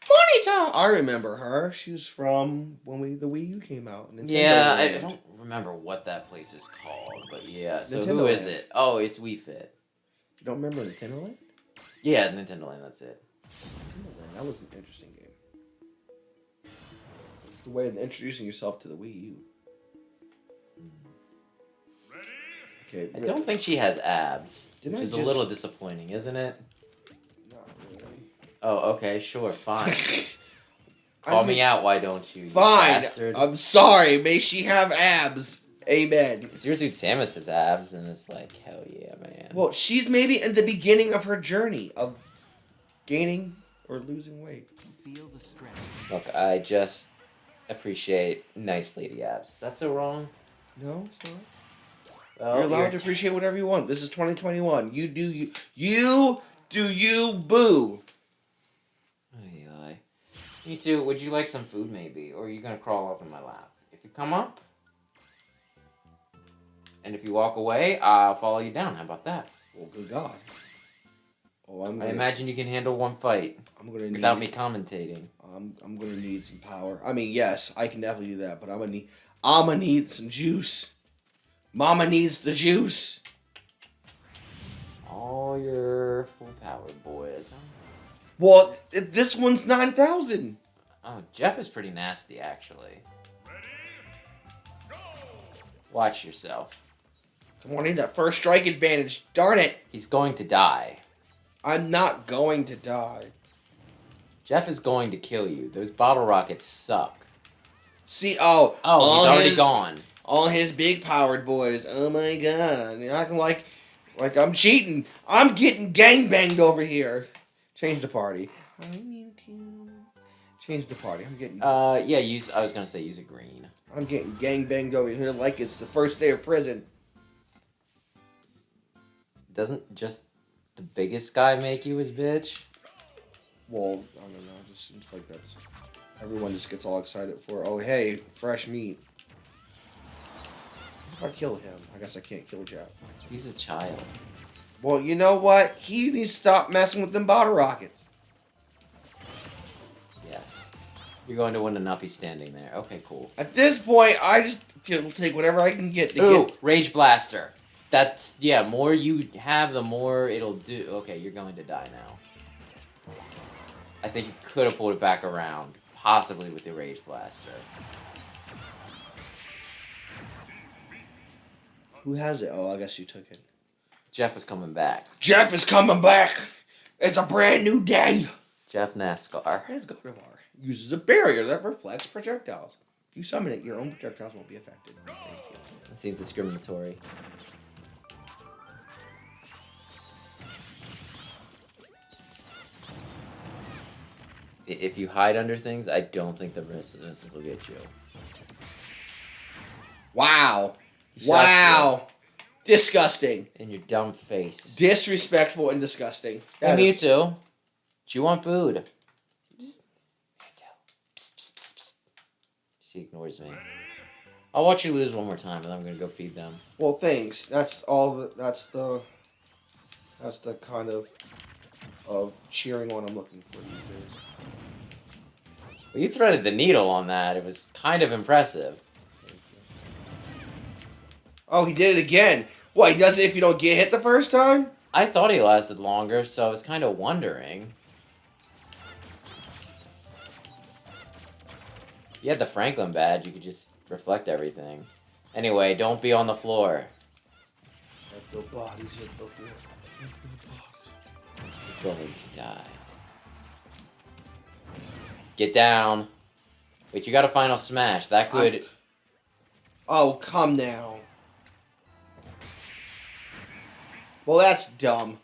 Monita! I remember her. She was from when the Wii U came out. Nintendo Yeah, I Land. don't remember what that place is called, but yeah. So Nintendo who is Land. it? Oh, it's Wii Fit. You don't remember Nintendo Land? Yeah, Nintendo Land, that's it. Nintendo Land. That was an interesting game. It's the way of introducing yourself to the Wii U. Okay, I don't think she has abs, Didn't which is I a just- little disappointing, isn't it? Not really. Oh, okay, sure, fine. Call me out, why don't you, you Fine. bastard? I'm sorry. May she have abs. Amen. Zero Suit Samus has abs, and it's like, hell yeah, man. Well, she's maybe in the beginning of her journey of gaining or losing weight. Feel the strength. Look, I just appreciate nice lady abs. That's so wrong. No, it's not. Well, You're allowed to appreciate whatever you want. This is 2021. You do you. You do you, boo. Ay, ay. Me too. Would you like some food, maybe? Or are you gonna crawl up in my lap? If you come up, and if you walk away, I'll follow you down. How about that? Well, good God. Oh, I imagine you can handle one fight I'm gonna need. without me commentating. I'm gonna need some power. I mean, yes, I can definitely do that, but I'm gonna need some juice. Mama needs the juice. All your full-powered boys. Well, this one's 9,000. Oh, Jeff is pretty nasty, actually. Watch yourself. Come on, I need that first strike advantage. Darn it. He's going to die. I'm not going to die. Jeff is going to kill you. Those bottle rockets suck. See, he's already gone. All his big powered boys. Oh my god. You're acting like I'm cheating. I'm getting gangbanged over here. Change the party. I need to change the party. I'm getting yeah, I was gonna say use a green. I'm getting gangbanged over here like it's the first day of prison. Doesn't just the biggest guy make you his bitch? Well, I don't know. It just seems like that's everyone just gets all excited for. Oh, hey, fresh meat. If I kill him, I guess I can't kill Jeff. He's a child. Well, you know what? He needs to stop messing with them bottle rockets. Yes. You're going to win a nuppy standing there. Okay, cool. At this point, I just will take whatever I can get to Ooh, get. Rage Blaster. That's, yeah, more you have, the more it'll do. Okay, you're going to die now. I think you could have pulled it back around, possibly with the Rage Blaster. Who has it? Oh, I guess you took it. Jeff is coming back. Jeff is coming back. It's a brand new day. Jeff NASCAR. Let's go to our. Uses a barrier that reflects projectiles. If you summon it, your own projectiles won't be affected. Thank you. That seems discriminatory. If you hide under things, I don't think the missiles will get you. Wow. Wow. Disgusting. In your dumb face. Disrespectful and disgusting. Hey, me too. Do you want food? Psst. Psst, psst, psst, psst. She ignores me. I'll watch you lose one more time, and then I'm gonna go feed them. Well, thanks. That's all. That's the kind of cheering on I'm looking for these days. Well, you threaded the needle on that. It was kind of impressive. Oh, he did it again. What, he does it if you don't get hit the first time? I thought he lasted longer, so I was kind of wondering. You had the Franklin badge, you could just reflect everything. Anyway, don't be on the floor. Let the bodies hit the floor. You're going to die. Get down. Wait, you got a final smash. That could... Oh, come now. Well, that's dumb.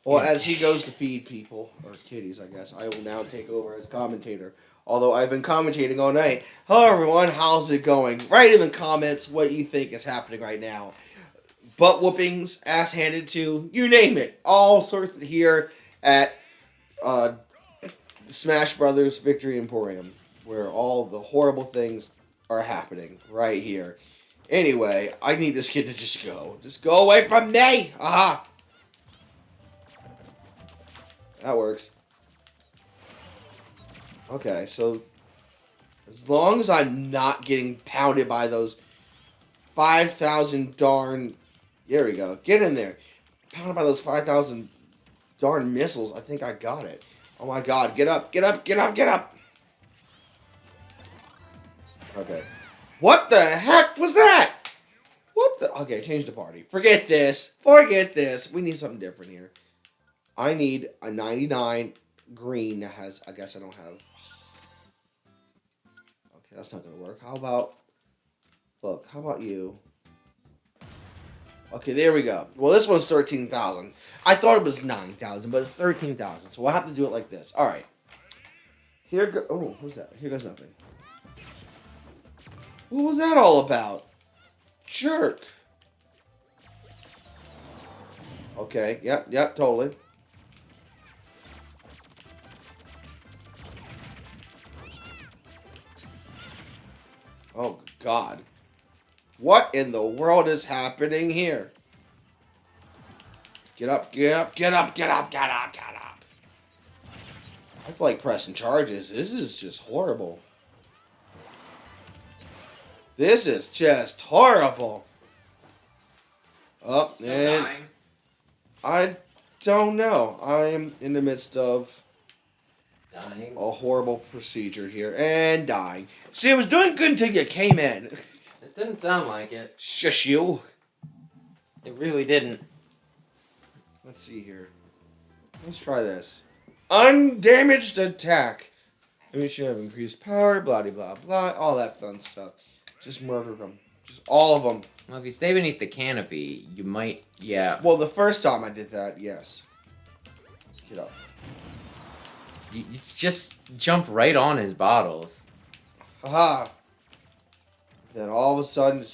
Well, as he goes to feed people, or kitties, I guess, I will now take over as commentator. Although I've been commentating all night. Hello, everyone. How's it going? Write in the comments what you think is happening right now. Butt whoopings, ass handed to, you name it. All sorts here at Smash Brothers Victory Emporium, where all the horrible things are happening right here. Anyway, I need this kid to just go. Just go away from me! Aha! That works. Okay, so as long as I'm not getting pounded by those 5,000 darn... There we go. Get in there. Pounded by those 5,000 darn missiles, I think I got it. Oh my god, get up, get up, get up, get up! Okay. What the heck was that? What the... Okay, change the party. Forget this. Forget this. We need something different here. I need a 99 green that has... I guess I don't have... Okay, that's not going to work. How about... Look, how about you? Okay, there we go. Well, this one's 13,000. I thought it was 9,000, but it's 13,000. So we'll have to do it like this. All right. Here go... Oh, what's that? Here goes nothing. What was that all about? Jerk. Okay, yep, totally. Oh, God. What in the world is happening here? Get up, get up, get up, get up, get up, get up. I feel like pressing charges. This is just horrible. This is just horrible. Up and dying. I don't know. I am in the midst of a horrible procedure here and dying. See, I was doing good until you came in. It didn't sound like it. Shush you. It really didn't. Let's see here. Let's try this. Undamaged attack. I mean, should have increased power, blah, blah, blah, all that fun stuff. Just murder them. Just all of them. Well, if you stay beneath the canopy, you might, yeah. Well, the first time I did that, yes. Let's get up. You just jump right on his bottles. Haha. Then all of a sudden...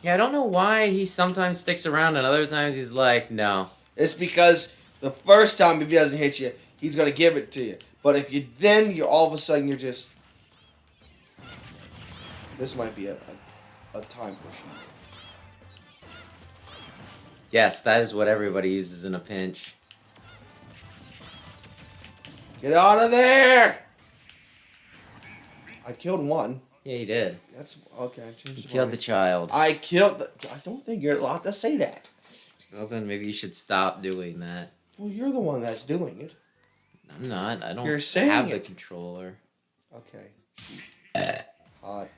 Yeah, I don't know why he sometimes sticks around and other times he's like, no. It's because the first time if he doesn't hit you, he's going to give it to you. But if you all of a sudden you're just... This might be a time push. Yes, that is what everybody uses in a pinch. Get out of there! I killed one. Yeah, you did. That's okay. I changed You killed the child. I killed the... I don't think you're allowed to say that. Well, then maybe you should stop doing that. Well, you're the one that's doing it. I'm not. I don't You're saying have the it. controller. Okay. Odd.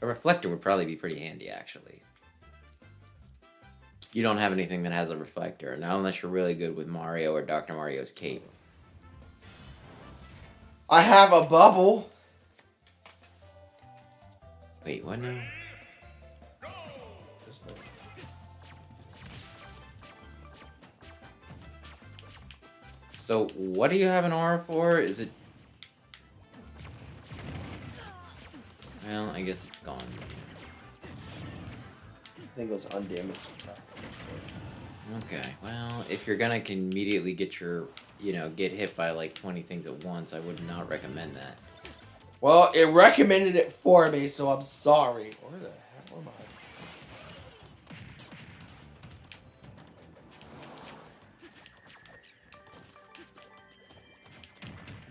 A reflector would probably be pretty handy, actually. You don't have anything that has a reflector, not unless you're really good with Mario or Dr. Mario's cape. I have a bubble. Wait, what now? This thing. So, what do you have an aura for? Is it... Well, I guess it's gone. I think it was undamaged attack. Okay, well, if you're gonna immediately get your, get hit by like 20 things at once, I would not recommend that. Well, it recommended it for me, so I'm sorry. Where the hell am I?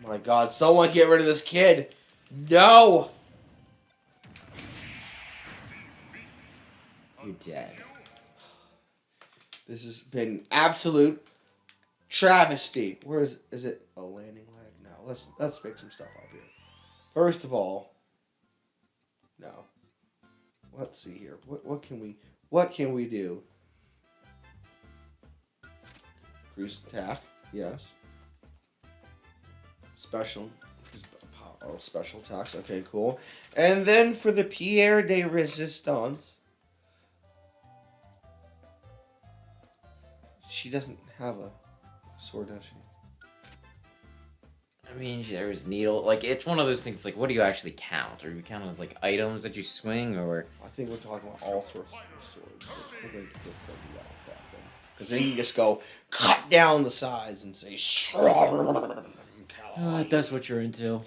Oh my God, someone get rid of this kid. No! You're dead. This has been absolute travesty. Where is it a landing lag? No, let's fix some stuff up here. First of all, no. Let's see here. What can we do? Increase attack, yes. Special attacks. Okay, cool. And then for the Pierre de Resistance, she doesn't have a sword, does she? I mean, there's needle. Like, it's one of those things, like, what do you actually count? Are you counting as, like, items that you swing, or... I think we're talking about all sorts of swords. We're going to get that then. Because then you can just go cut down the sides and say... that's what you're into.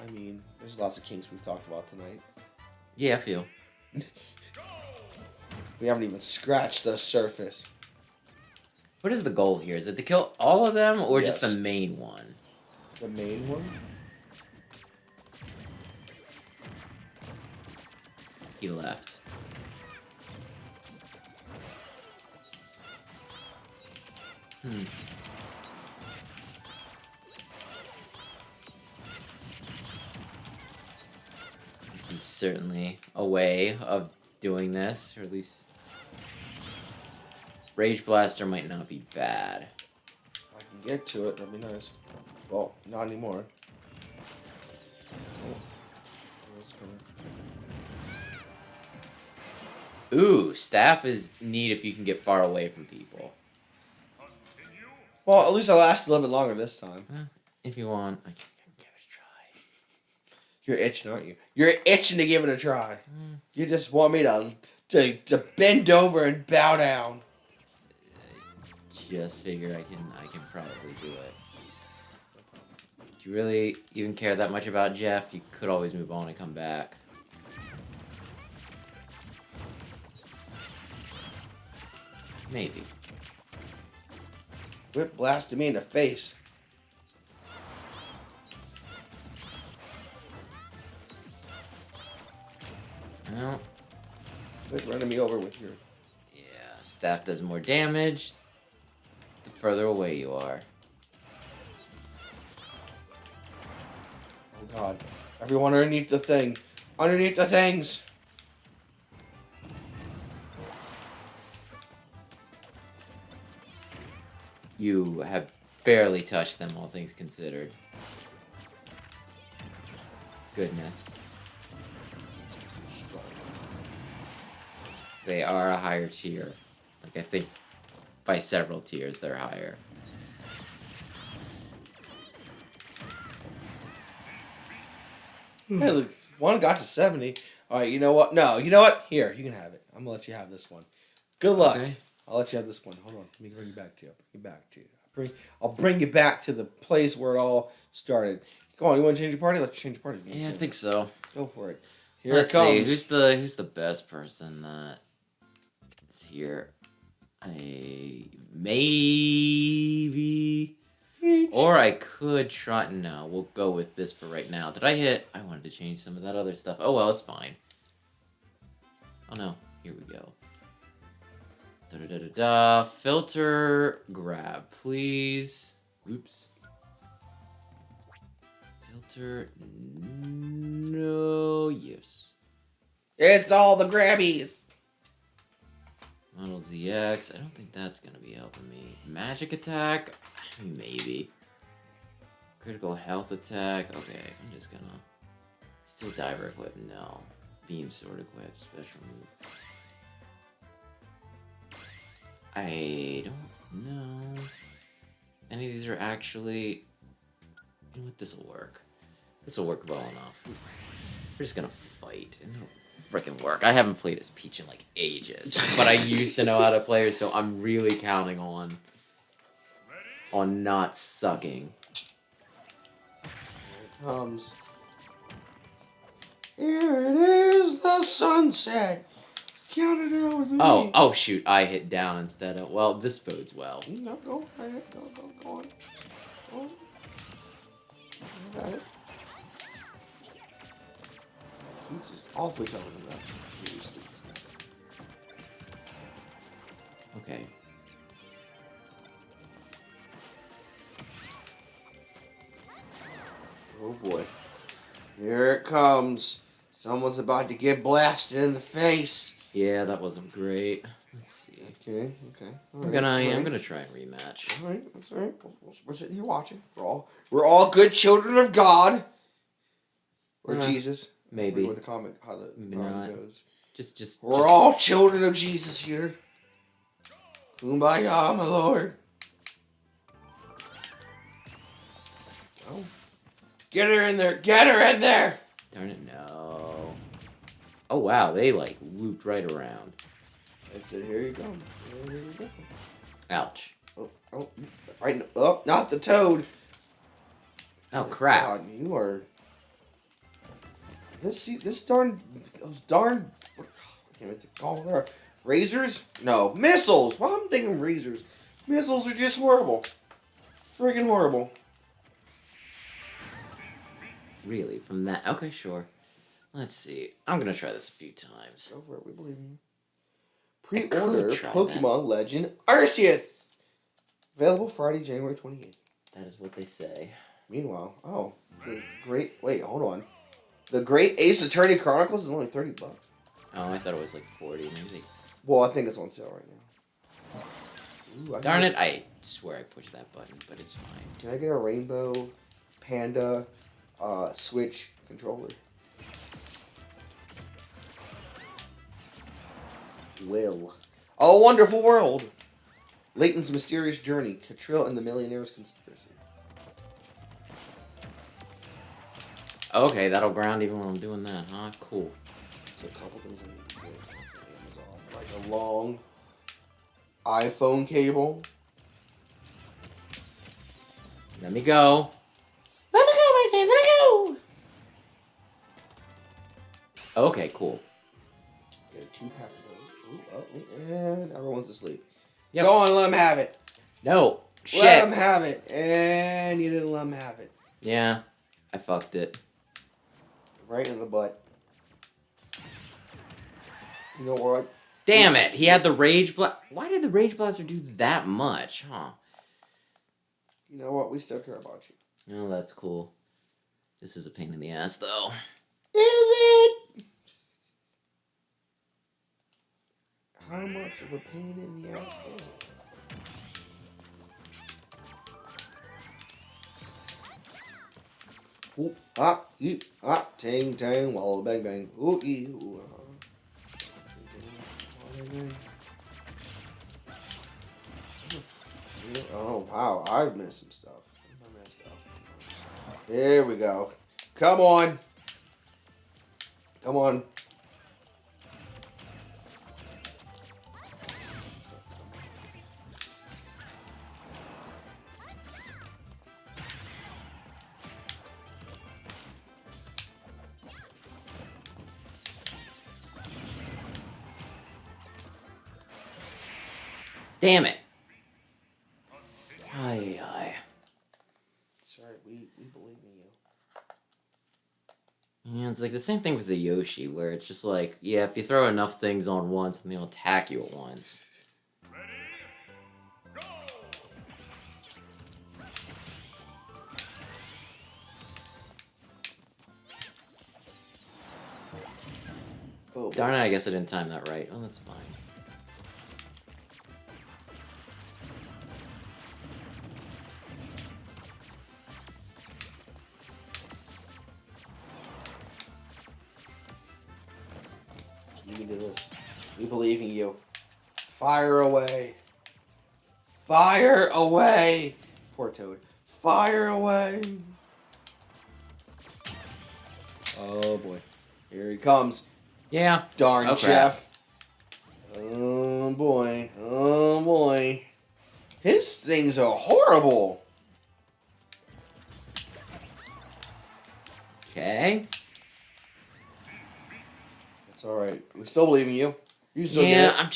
I mean, there's lots of kinks we've talked about tonight. Yeah, I feel. We haven't even scratched the surface. What is the goal here? Is it to kill all of them, or Yes. just the main one? The main one? He left. This is certainly a way of doing this, or at least... Rage Blaster might not be bad. If I can get to it, that'd be nice. Well, not anymore. Ooh, staff is neat if you can get far away from people. Well, at least I lasted a little bit longer this time. If you want, I can give it a try. You're itching, aren't you? You're itching to give it a try. You just want me to bend over and bow down. Just figured I can probably do it. Do you really even care that much about Jeff? You could always move on and come back. Maybe. Whip blasted me in the face. Well, Quit running me over with your... yeah, staff does more damage the further away you are. God. Everyone underneath the thing. Underneath the things. You have barely touched them, all things considered. Goodness. They are a higher tier. Like, I think by several tiers they're higher. Hey, look, one got to 70. Alright, you know what? No, you know what? Here, you can have it. I'm gonna let you have this one. Good luck. Okay. I'll let you have this one. Hold on. Let me bring you back to you. I'll bring you back to the place where it all started. Go on, you want to change your party? Let's change your party. Yeah, I think so. Go for it. Here Let's it comes. see, who's the best person that is here? Maybe. Or I could try. No, we'll go with this for right now. Did I hit? I wanted to change some of that other stuff. Oh well, it's fine. Oh no, here we go. Da-da-da-da-da. Filter grab, please. Oops. Filter, no use. It's all the grabbies. Model ZX, I don't think that's gonna be helping me. Magic attack, maybe. Critical health attack, okay, I'm just gonna. Still diver equip, no. Beam sword equip, special move. I don't know. Any of these are actually. You know what? This will work. This will work well enough. Oops. We're just gonna fight. And it'll freaking work. I haven't played as Peach in like ages, but I used to know how to play her, so I'm really counting on not sucking. Here it comes. Here it is, the sunset. Count it out with me. Oh shoot! I hit down instead of. Well, this bodes well. No, go right ahead. Go on. Go on. I got it. He's just awfully telling him that. Okay. Oh boy. Here it comes. Someone's about to get blasted in the face. Yeah, that wasn't great. Let's see. Okay. I'm gonna try and rematch. All right, that's all right. We're sitting here watching. We're all good children of God. Or Jesus. Maybe. What the comment? How the comment goes. We're all children of Jesus here. Kumbaya, my Lord. Oh. Get her in there. Get her in there. Darn it, no. Oh wow, they like looped right around. That's it. Here you go. Here you go. Ouch. Oh, right. Oh, not the toad. Oh crap. God, you are. This darn. Those darn. I can't call there. Razors? No. Missiles! Why I'm thinking razors? Missiles are just horrible. Friggin' horrible. Really? From that? Okay, sure. Let's see. I'm gonna try this a few times. Go for it. We believe in you. Pre-order try Pokemon Legend Arceus. Available Friday, January 28th. That is what they say. Meanwhile, the great. Wait, hold on. The Great Ace Attorney Chronicles is only $30. Oh, I thought it was like 40. Maybe. Well, I think it's on sale right now. Ooh, Darn it! I swear I pushed that button, but it's fine. Can I get a Rainbow Panda Switch controller? Will. Oh, Wonderful World. Layton's Mysterious Journey. Catrill and the Millionaire's Conspiracy. Okay, that'll ground even when I'm doing that, huh? Cool. So a couple things on Amazon. Like a long iPhone cable. Let me go. Let me go, my friend. Let me go. Okay, cool. Get a 2-pack of those. Ooh, and everyone's asleep. Yep. Go on, let them have it. No. Shit. Let them have it. And you didn't let them have it. Yeah, I fucked it. Right in the butt. You know what? Damn it! He had the Rage Blast. Why did the Rage Blaster do that much, huh? You know what? We still care about you. Oh, that's cool. This is a pain in the ass, though. Is it? How much of a pain in the ass is it? Oop, eep, ting, tang, walla, bang, bang. Ooh, ee, ooh, Oh, wow, I've missed some stuff. Here we go. Come on. Come on. Damn it. Aye, aye. It's alright, we believe in you. Yeah, it's like the same thing with the Yoshi, where it's just like, yeah, if you throw enough things on once, then they'll attack you at once. Oh, Darn it, I guess I didn't time that right. Oh, that's fine. You can do this. We believe in you. Fire away. Fire away. Poor Toad. Fire away. Oh boy. Here he comes. Yeah. Darn Oh, Jeff. Oh boy. Oh boy. His things are horrible. Okay. It's alright. We still believe in you. You still Yeah, get it. I'm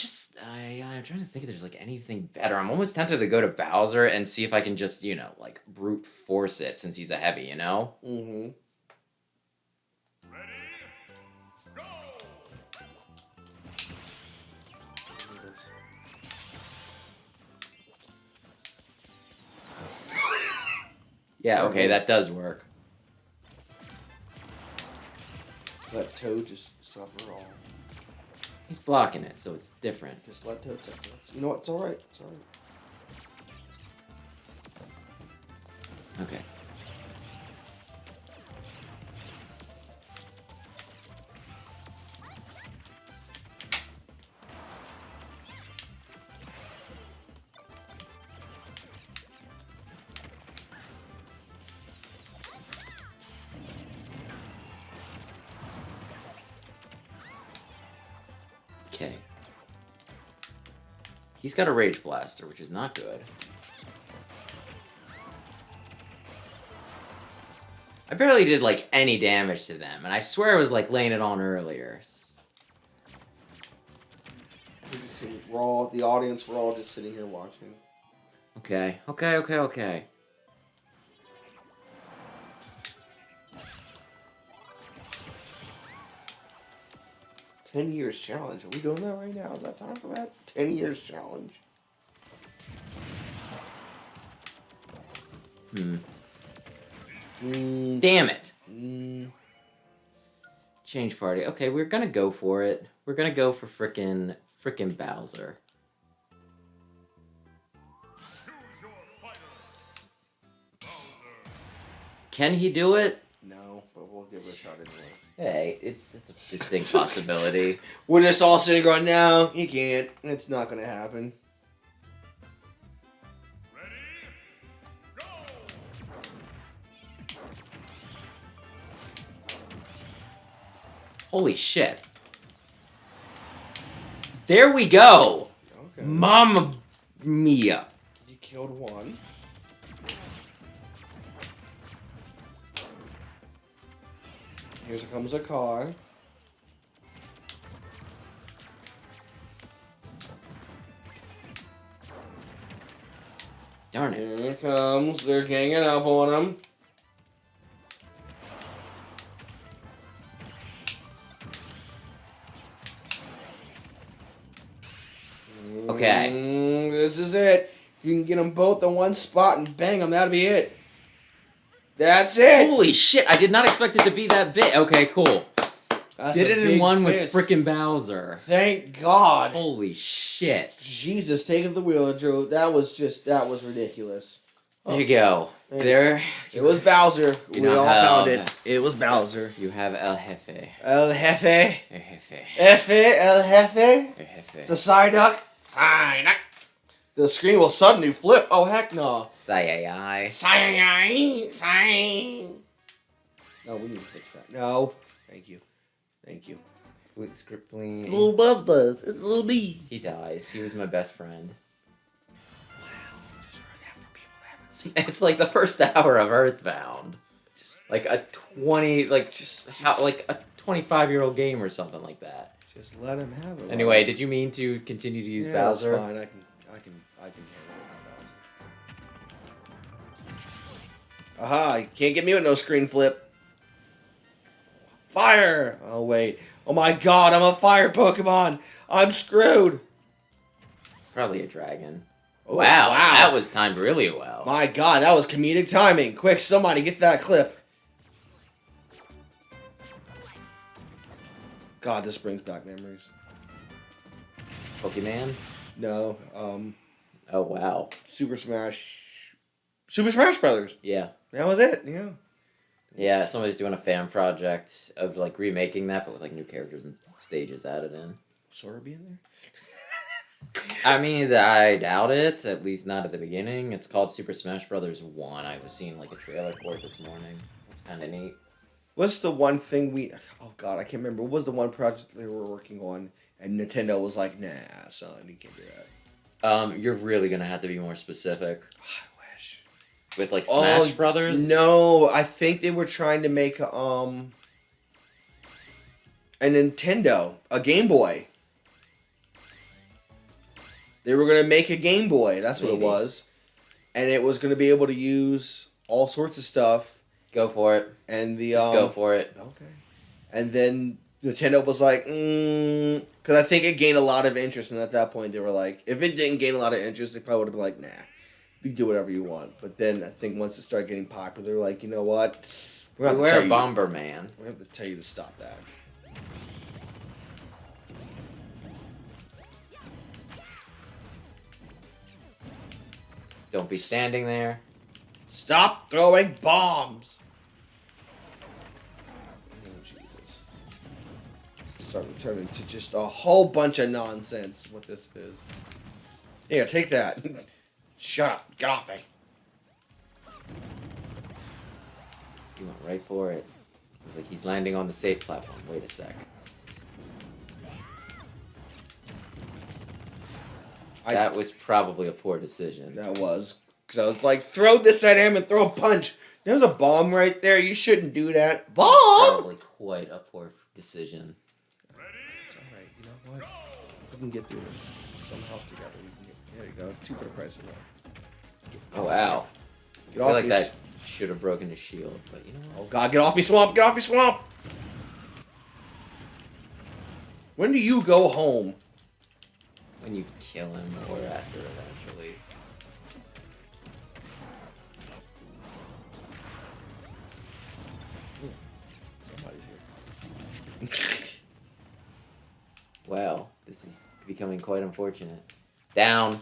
trying to think if there's like anything better. I'm almost tempted to go to Bowser and see if I can just, like brute force it since he's a heavy, you know? Mm-hmm. Yeah, okay, that does work. Let Toad just suffer all. He's blocking it, so it's different. Just let Toad suffer. You know what? It's alright. It's alright. Okay. Okay. He's got a Rage Blaster, which is not good. I barely did, like, any damage to them, and I swear I was, like, laying it on earlier. We're just sitting, the audience, we're all just sitting here watching. Okay, okay. 10 years challenge. Are we doing that right now? Is that time for that? 10 years challenge. Damn it. Mm. Change party. Okay, we're gonna go for it. We're gonna go for frickin' Bowser. Can he do it? No, but we'll give it a shot anyway. Hey, it's a distinct possibility. We're just all sitting going, no, he can't. It's not going to happen. Holy shit. There we go! Okay. Mamma mia. You killed one. Here comes a car. Darn it. Here it comes. They're ganging up on him. Okay. This is it. If you can get them both in one spot and bang them, that'll be it. That's it. Holy shit! I did not expect it to be that big. Okay, cool. That's Did a it in big one fist. with frickin' Bowser. Thank God. Holy shit! Jesus, taking the wheel, Joe. That was ridiculous. There you go. Thanks. There. It was Bowser. You We know all how- found it. It was Bowser. You have El Jefe. El Jefe. El Jefe. El Jefe. El Jefe. It's a Psyduck. Psyduck. The screen will suddenly flip. Oh, heck no. Sayai. No, we need to fix that. No. Thank you. Thank you. Scriptling. Little Buzz. It's a little bee. He dies. He was my best friend. Just for people that haven't seen It's like the first hour of Earthbound. Like a 25-year-old game or something like that. Just let him have it. Anyway, did you mean to continue to use yeah, Bowser? That's fine. I can handle it with Bowser. Aha! You can't get me with no screen flip. Fire! Oh wait. Oh my God! I'm a fire Pokemon. I'm screwed. Probably a dragon. Oh, Wow, that was timed really well. My God, that was comedic timing. Quick, somebody get that clip. God, this brings back memories. Pokemon? No, Oh wow. Super Smash Brothers. Yeah. That was it. Yeah. Yeah, somebody's doing a fan project of like remaking that, but with like new characters and stages added in. Sora be in there. I mean, I doubt it. At least not at the beginning. It's called Super Smash Brothers 1. I was seeing like a trailer for it this morning. It's kind of neat. What's the one thing we? Oh God, I can't remember. What was the one project they were working on? And Nintendo was like, "Nah, son, you can't do that." You're really gonna have to be more specific I wish. with like Smash Brothers. No, I think they were trying to make a Nintendo, a Game Boy. They were gonna make a Game Boy. That's what Maybe. it was, and it was gonna be able to use all sorts of stuff. Go for it. And the Just go for it. Okay. And then Nintendo was like, because I think it gained a lot of interest, and at that point they were like, if it didn't gain a lot of interest, they probably would have been like, nah, you do whatever you want. But then I think once it started getting popular, they're like, you know what, we're gonna have to tell you, Bomberman. we have to tell you to stop that. Don't be standing there. Stop throwing bombs. Oh, Jesus. Starting to turn into just a whole bunch of nonsense, what this is. Here, take that. Shut up. Get off me. He went right for it. It's like he's landing on the safe platform. Wait a sec. That was probably a poor decision. That was. Because I was like, throw this at him and throw a punch. There's a bomb right there. You shouldn't do that. Bomb! Probably quite a poor decision. It's alright. You know what? We can get through this. Somehow together. We can get, there you go. 2 for the price of 1. Oh, wow. Get I off feel like me. that should have broken his shield, but you know what? Oh God, get off me, Swamp! Get off me, Swamp! When do you go home? When you kill him or after eventually. Somebody's here. Wow, this is becoming quite unfortunate. Down.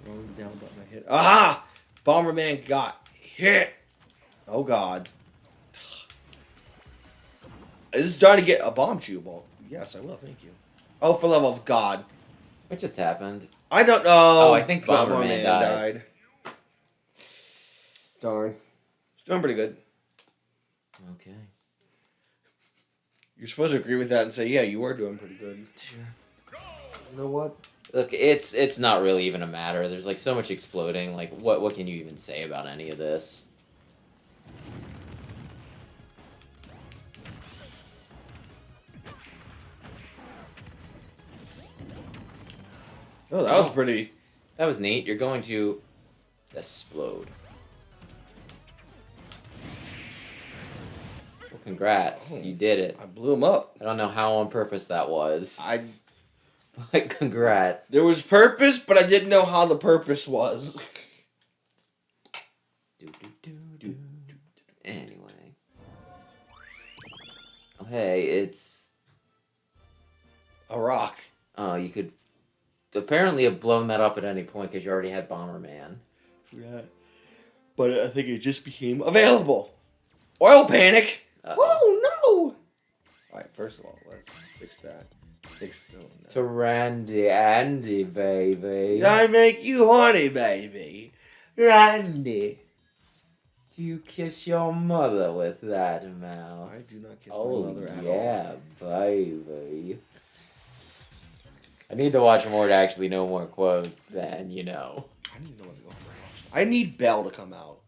Wrong down button I hit. Aha! Bomberman got hit. Oh God. This is trying to get a bomb chew ball. Yes, I will. Thank you. Oh, for love of God. What just happened? I don't know. Oh, I think Bomberman died. Darn. He's doing pretty good. Okay. You're supposed to agree with that and say, yeah, you were doing pretty good. Sure. You know what? Look, it's not really even a matter. There's like so much exploding. Like, what can you even say about any of this? Oh, that was pretty. That was neat. You're going to explode. Well, congrats. Oh. You did it. I blew him up. I don't know how on purpose that was. But congrats. There was purpose, but I didn't know how the purpose was. Anyway. Oh, hey, it's... A rock. Oh, you could apparently have blown that up at any point because you already had Bomberman. Forgot. But I think it just became available. Oil panic. Uh-oh. Oh no! Alright, first of all, let's fix that. To Randy Andy, baby. I make you horny, baby. Randy. Do you kiss your mother with that mouth? I do not kiss my mother at all. Yeah, baby. I need to watch more to actually know more quotes than, you know. I need to know what to go for. I need Belle to come out.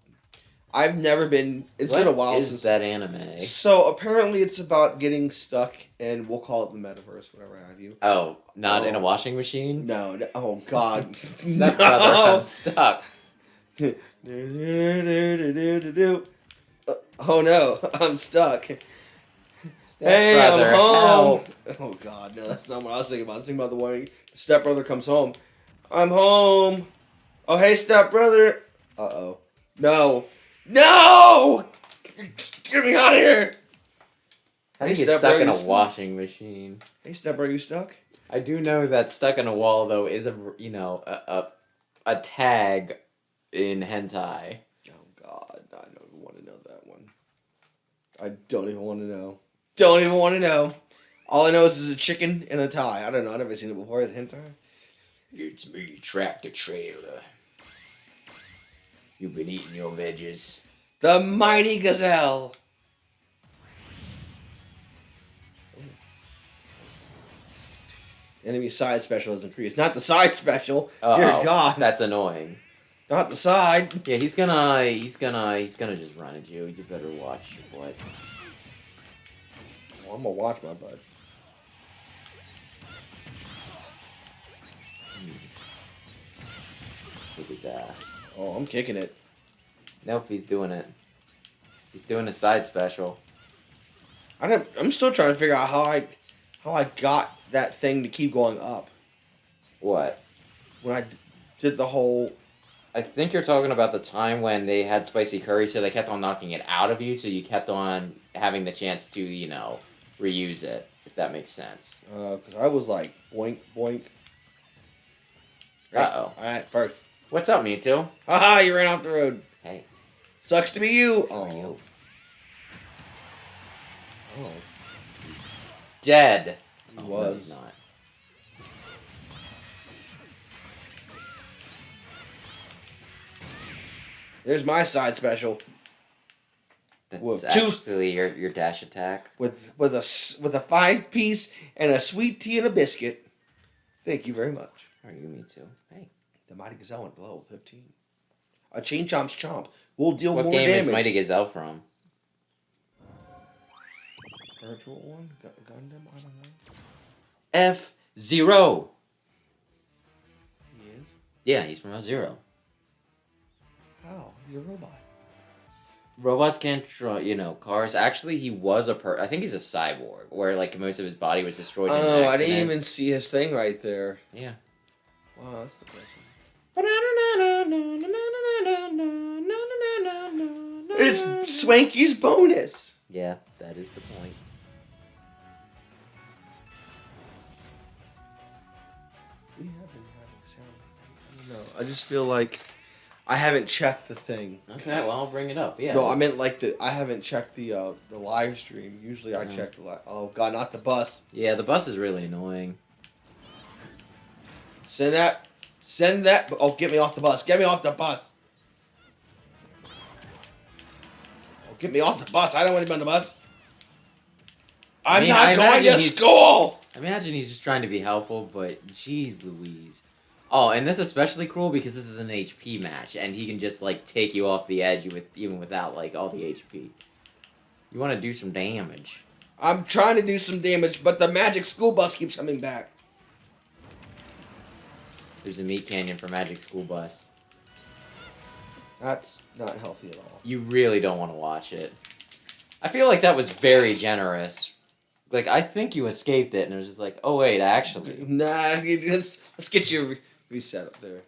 I've never been. It's been a while since that anime. So apparently, it's about getting stuck, and we'll call it the metaverse, whatever have you. Oh, not in a washing machine? No. Oh God. Step brother, I'm stuck. Oh no, I'm stuck. Hey, I'm home. help. Oh God, no, that's not what I was thinking about. I was thinking about the one the stepbrother comes home. I'm home. Oh hey, stepbrother. Uh-oh. No! Get me out of here! How do you get stuck in a washing machine? Hey, stepbrother, you stuck? I do know that stuck in a wall though is a tag in hentai. Oh God, I don't even want to know that one. I don't even want to know. Don't even want to know. All I know is there's a chicken and a tie. I don't know. I've never seen it before. Is it hentai? It's me, tractor trailer. You've been eating your veggies. The mighty gazelle. Enemy side special has increased. Not the side special. Dear God. That's annoying. Not the side. Yeah, he's gonna just run at you. You better watch your butt. Well, I'm gonna watch my butt. Kick his ass. Oh, I'm kicking it. Nope, he's doing it. He's doing a side special. I'm still trying to figure out how I got that thing to keep going up. What? When I did the whole... I think you're talking about the time when they had spicy curry, so they kept on knocking it out of you, so you kept on having the chance to, you know, reuse it, if that makes sense. Because I was like, boink, boink. Uh-oh. Alright, first. What's up, Mewtwo? Haha, you ran off the road. Hey. Sucks to be you. How are you? Oh. Dead. He No, was. he's not. There's my side special. That's Whoa, actually your dash attack. With a 5-piece and a sweet tea and a biscuit. Thank you very much. How are you, Mewtwo? Hey. The Mighty Gazelle went below 15. A Chain Chomp's Chomp will deal What more game damage. is Mighty Gazelle from? Virtual one? Gundam? I don't know. F-Zero. He is? Yeah, he's from F-Zero. How? He's a robot. Robots can't control, cars. Actually, he was I think he's a cyborg, where, like, most of his body was destroyed in an Oh, I accident. didn't even see his thing right there. Yeah. Wow, that's depressing. It's Swanky's bonus. Yeah, that is the point. We have been having sound. I don't know. I just feel like I haven't checked the thing. Okay, well, I'll bring it up. Yeah. No, I meant like I haven't checked the live stream. Usually I check the live. Oh God, not the bus. Yeah, the bus is really annoying. Send that. Oh, get me off the bus. Get me off the bus. Oh, get me off the bus. I don't want to be on the bus. I'm not going to school. I imagine he's just trying to be helpful, but jeez Louise. Oh, and that's especially cruel because this is an HP match, and he can just, like, take you off the edge even without, like, all the HP. You want to do some damage. I'm trying to do some damage, but the magic school bus keeps coming back. There's a meat canyon for Magic School Bus. That's not healthy at all. You really don't want to watch it. I feel like that was very generous. Like, I think you escaped it, and it was just like, oh, wait, actually. Nah, let's get you reset up there.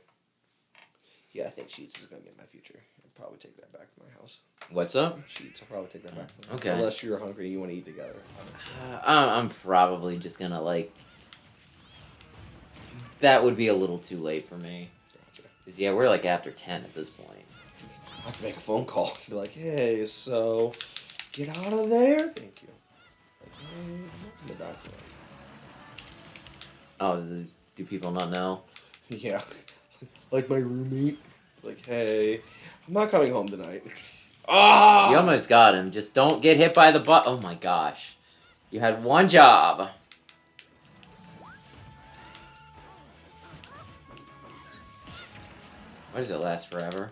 Yeah, I think Sheets is gonna be in my future. I'll probably take that back to my house. What's up? Sheets. I'll probably take that back to my house. Okay. Unless you're hungry and you want to eat together. I'm probably just gonna like. That would be a little too late for me. Gotcha. 'Cause, yeah, we're like after 10 at this point. I'll have to make a phone call. Be like, hey, so get out of there. Thank you. Like, hey, welcome to Dr. Oh, do people not know? Yeah. Like my roommate. Like, hey, I'm not coming home tonight. Ah! You almost got him. Just don't get hit by the butt. Oh my gosh. You had one job. Why does it last forever?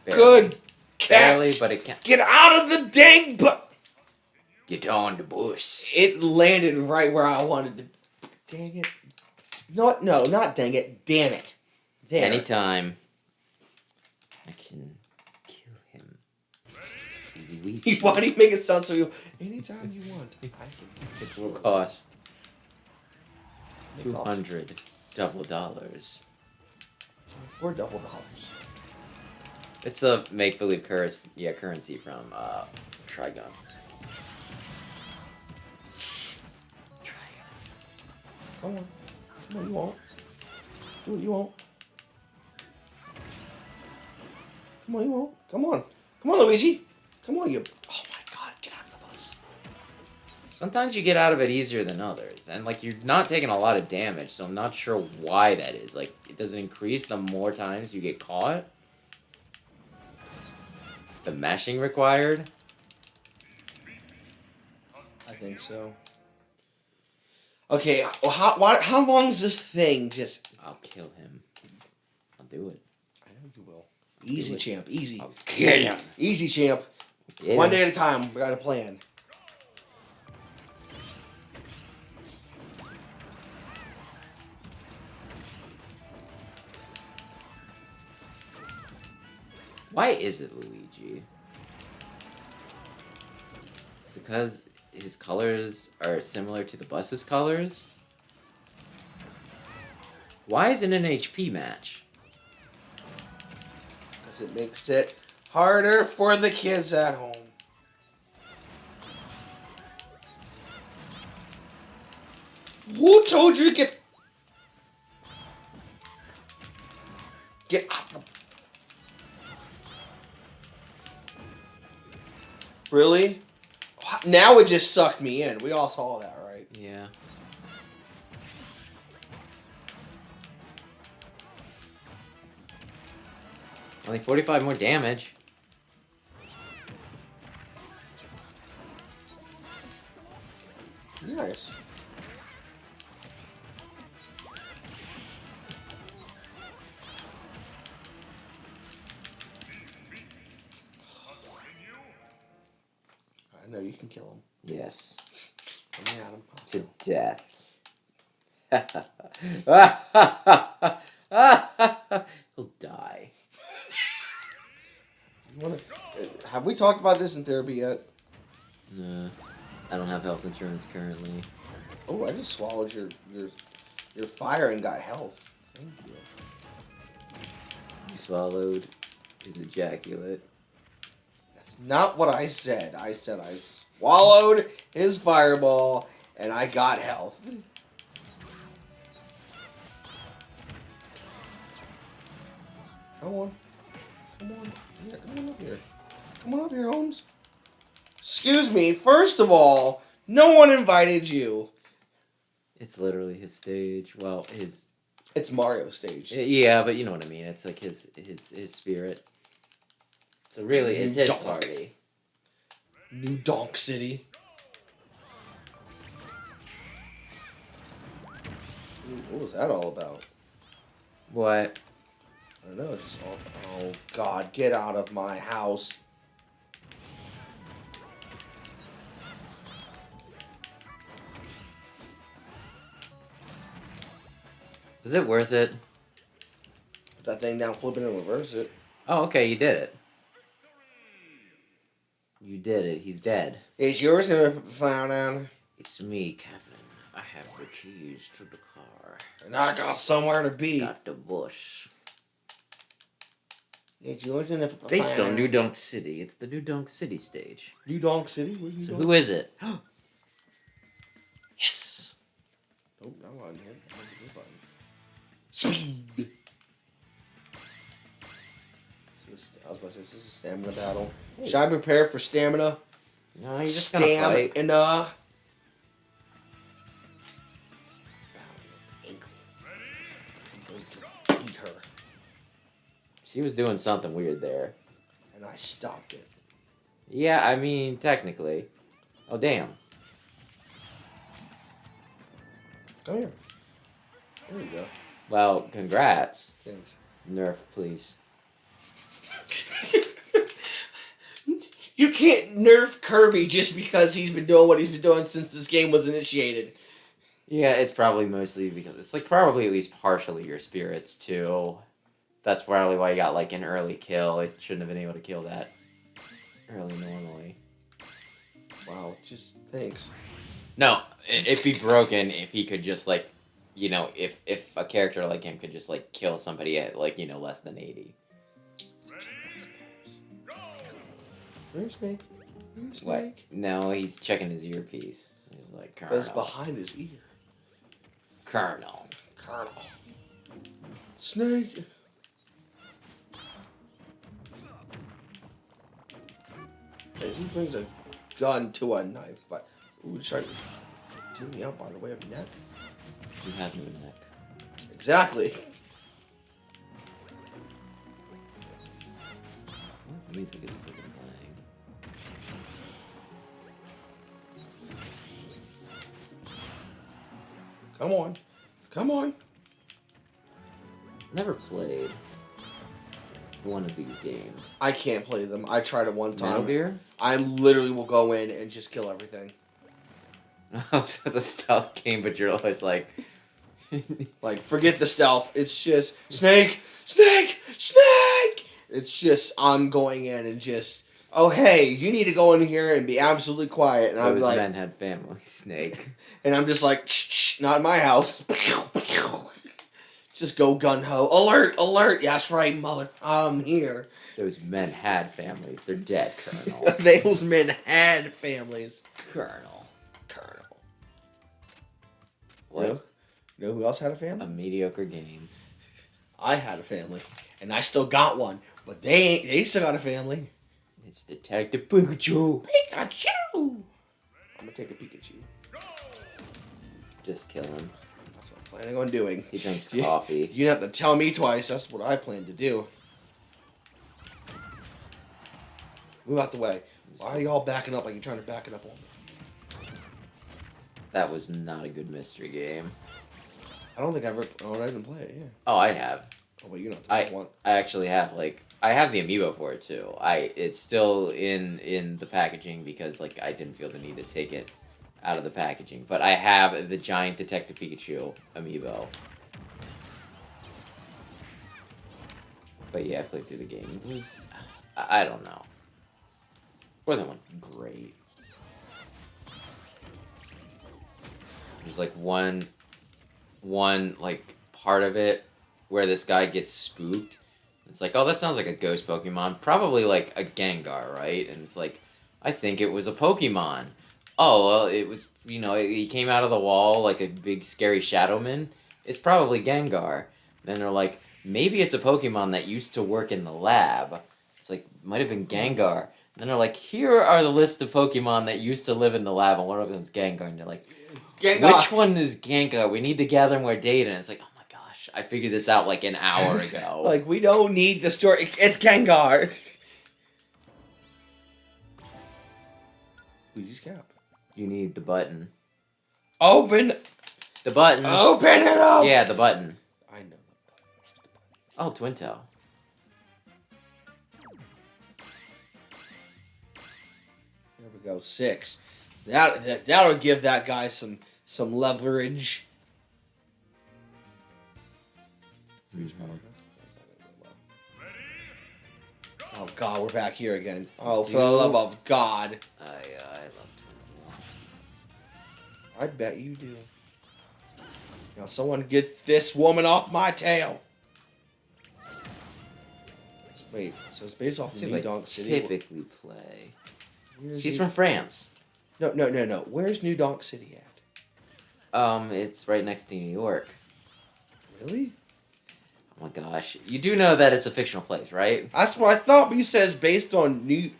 Barely. Good catch. Barely, but it can't. Get out of the dang butt. Get on the bush. It landed right where I wanted to. Dang it. No, not dang it. Damn it. There. Anytime. I can kill him. Why do you make it sound so you? Anytime you want. I can. It will cost $200 double dollars. Or double dollars. It's a make-believe currency from Trigun. Come on. Come on, you won't. Do what you won't. Come on, you won't. Come on. Come on, Luigi. Come on, you. Oh my god, get out of the bus. Sometimes you get out of it easier than others, and like you're not taking a lot of damage, so I'm not sure why that is. Like, it doesn't increase the more times you get caught. The mashing required. I think so. Okay, well, how long is this thing just... I'll kill him. I'll do it. I know you will. Easy, champ. Easy. I'll kill him. Easy, champ. Get One him. day at a time. We got a plan. Why is it Luigi? Is it because his colors are similar to the bus's colors? Why is it an HP match? Because it makes it harder for the kids at home. Who told you to get out the... Really? Now it just sucked me in. We all saw that, right? Yeah. Only 45 more damage. Nice. I know you can kill him. Yes. Come at him. To death. He'll die. You wanna, have we talked about this in therapy yet? No. I don't have health insurance currently. Oh, I just swallowed your fire and got health. Thank you. You swallowed his ejaculate. That's not what I said. I said I swallowed his fireball and I got health. Come on. Come on. Yeah, come on up here. Come on up here, Holmes. Excuse me. First of all, no one invited you. It's literally his stage. Well, his... It's Mario stage. Yeah, but you know what I mean. It's like his spirit. So really, it's his Donk. party. New Donk City. Ooh, what was that all about? What? I don't know. It's just all... Oh, God. Get out of my house. Was it worth it? Put that thing down, flip it, and reverse it. Oh, okay, you did it. You did it. He's dead. It's yours, and found out. It's me, Kevin. have the keys to the car. And I got somewhere to be. Got the bush. It's yours in the Based on New Donk City. It's the New Donk City stage. New Donk City? Where's New So Donk? who is it? Yes! Oh, that one here. That was a good button. Speed! I was about to say, this is a stamina battle. Should I prepare for stamina? No, you're just gonna fight. Stamina. I'm going to beat her. She was doing something weird there. And I stopped it. Yeah, I mean, technically. Oh, damn. Come here. There you go. Well, congrats. Thanks. Nerf, please. You can't nerf Kirby just because he's been doing what he's been doing since this game was initiated. Yeah, it's probably mostly because it's like probably at least partially your spirits too. That's probably why you got like an early kill. It shouldn't have been able to kill that early normally. Wow, just thanks. No, it'd be broken if he could just like, you know, if a character like him could just like kill somebody at like, you know, less than 80. Where's Snake? Where's What? Snake? No, he's checking his earpiece. He's like, Colonel. It's behind his ear. Colonel. Colonel. Snake. Hey, who brings a gun to a knife? But ooh, trying to take me out by the way of neck. You have no neck. Exactly. What music is freaking playing? Come on. Come on. Never played one of these games. I can't play them. I tried it one Metal time. Gear? I literally will go in and just kill everything. Oh, so it's a stealth game, but you're always like... Like, forget the stealth. It's just, Snake! Snake! Snake! It's just, I'm going in and just, oh, hey, you need to go in here and be absolutely quiet. And I'm Those like, men had family, Snake. and I'm just like, shh, not in my house. Just go gun-ho. Alert, alert. Yeah, that's right, mother. I'm here. Those men had families. They're dead, Colonel. Those men had families. Colonel. Colonel. What? You know who else had a family? A mediocre game. I had a family. And I still got one. But they still got a family. It's Detective Pikachu. Pikachu! I'm gonna take a Pikachu. Just kill him. That's what I'm planning on doing. He drinks coffee. You didn't have to tell me twice. That's what I plan to do. Move out the way. Why are y'all backing up like you're trying to back it up on me? That was not a good mystery game. I don't think I've ever... Oh, I didn't play it, yeah. Oh, I have. Oh, wait, you're not the one. I actually have, like... I have the amiibo for it, too. It's still in the packaging because, like, I didn't feel the need to take it out of the packaging. But I have the giant Detective Pikachu amiibo. But yeah, I played through the game. It was... I don't know. It wasn't, like, great. There's, like, one like, part of it where this guy gets spooked. It's like, oh, that sounds like a ghost Pokemon. Probably, like, a Gengar, right? And it's like, I think it was a Pokemon. Oh, well, it was, you know, he came out of the wall like a big, scary Shadowman. It's probably Gengar. Then they're like, maybe it's a Pokemon that used to work in the lab. It's like, might have been Gengar. Then they're like, here are the list of Pokemon that used to live in the lab, and one of them's Gengar. And they're like, Gengar. which one is Gengar? We need to gather more data. And it's like, oh my gosh, I figured this out like an hour ago. Like, we don't need the story. It's Gengar. Who's his cap? You need the button. Open. The button. Open it up. Yeah, the button. I know. Oh, Twin Tail. There we go. 6. That'll give that guy some leverage. Oh God, we're back here again. Oh, for the love of God! I love Twin Tail. I bet you do. Now someone get this woman off my tail. Wait, so it's based off Let's of see New if Donk I City. typically play. Where's She's New- from France. No. Where's New Donk City at? It's right next to New York. Really? Oh my gosh. You do know that it's a fictional place, right? That's what I thought, but you said it's based on New...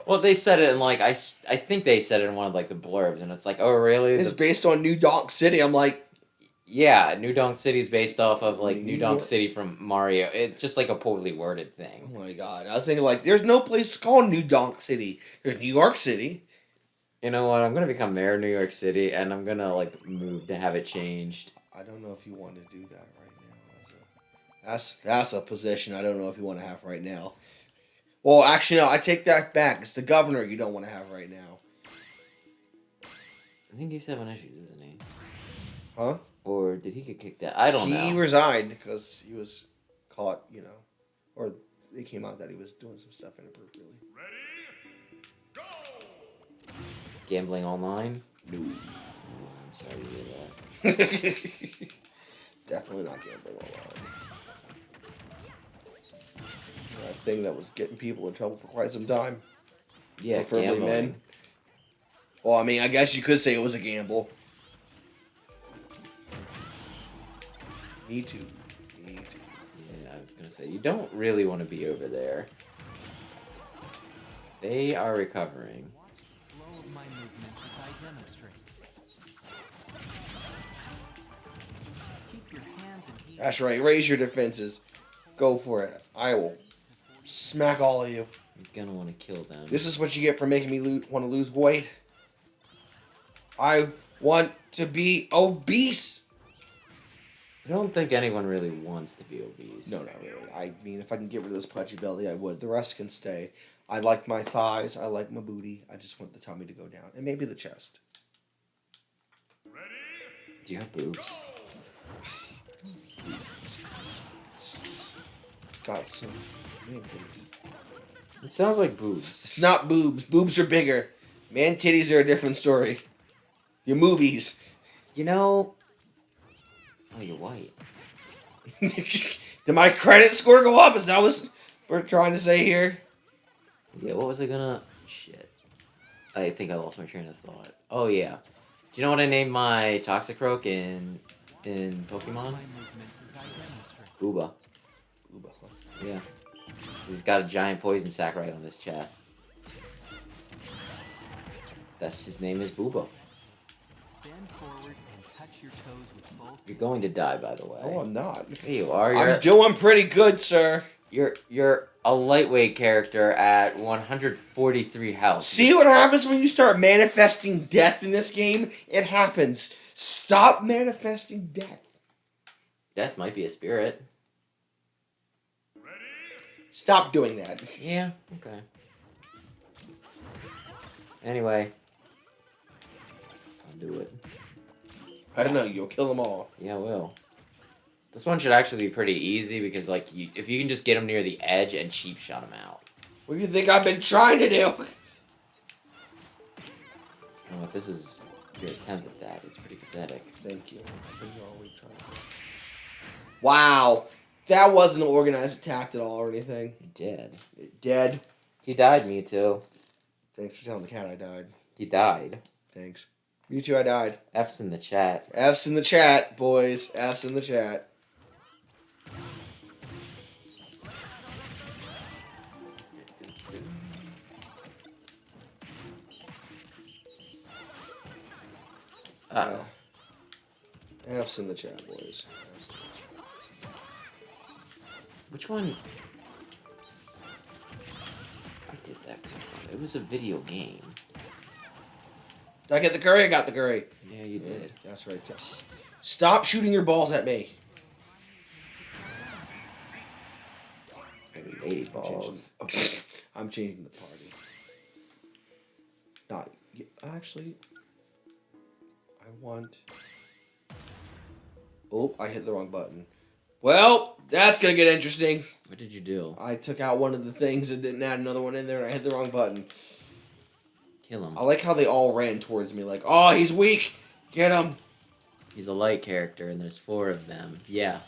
Well, they said it in, like, I think they said it in one of, like, the blurbs, and it's like, oh, really? It's based on New Donk City. I'm like... Yeah, New Donk City is based off of, like, New New Donk York. City from Mario. It's just, like, a poorly worded Oh thing. my god. I was thinking, like, there's no place called New Donk City. There's New York City. You know what? I'm gonna become mayor of New York City, and I'm gonna, like, move to have it changed. I don't know if you want to do that right now. That's a position I don't know if you want to have right now. Well, actually, no. I take that back. It's the governor you don't want to have right now. I think he's having issues, isn't he? Huh? Or did he get kicked out? I don't know. He resigned because he was caught, or it came out that he was doing some stuff inappropriately. Gambling online? No. I'm sorry to hear that. Definitely not gambling online. A thing that was getting people in trouble for quite some time. Yeah, Preferably gambling. men. Well, I mean, I guess you could say it was a gamble. Me too. Yeah, I was gonna say, you don't really want to be over there. They are recovering. That's right. Raise your defenses. Go for it. I will smack all of you. You're gonna want to kill them. This is what you get for making me want to lose weight. I want to be obese. I don't think anyone really wants to be obese. No, not really. I mean, if I can get rid of this pudgy belly, I would. The rest can stay. I like my thighs. I like my booty. I just want the tummy to go down. And maybe the chest. Do you have boobs? Got some. It sounds like boobs. It's not boobs. Boobs are bigger. Man titties are a different story. Your movies. You know... Oh, you're white. Did my credit score go up? Is that what we're trying to say here? Yeah, what was I gonna... Shit. I think I lost my train of thought. Oh, yeah. Do you know what I named my Toxicroak in Pokemon? Booba. Yeah. He's got a giant poison sac right on his chest. His name is Booba. You're going to die, by the way. Oh, I'm not. There you are. I'm doing pretty good, sir. You're a lightweight character at 143 health. See what happens when you start manifesting death in this game? It happens. Stop manifesting death. Death might be a spirit. Stop doing that. Yeah, okay. Anyway. I'll do it. I don't know. You'll kill them all. Yeah, I will. This one should actually be pretty easy because, like, if you can just get them near the edge and cheap shot them out. What do you think I've been trying to do? Oh, if this is your attempt at that, it's pretty pathetic. Thank you. Wow. That wasn't an organized attack at all or anything. He did. Dead. He died, me too. Thanks for telling the cat I died. He died. Thanks. You too, I died. F's in the chat. F's in the chat, boys. F's in the chat. Uh-oh. F's in the chat, boys. Which one? I did that. It was a video game. Did I get the curry? I got the curry. Yeah, you did. That's right. Stop shooting your balls at me. Maybe lady balls. Okay. I'm changing the party. Not actually. I want. Oh, I hit the wrong button. Well, that's gonna get interesting. What did you do? I took out one of the things and didn't add another one in there, and I hit the wrong button. Kill him. I like how they all ran towards me, like, oh, he's weak. Get him. He's a light character, and there's 4 of them. Yeah.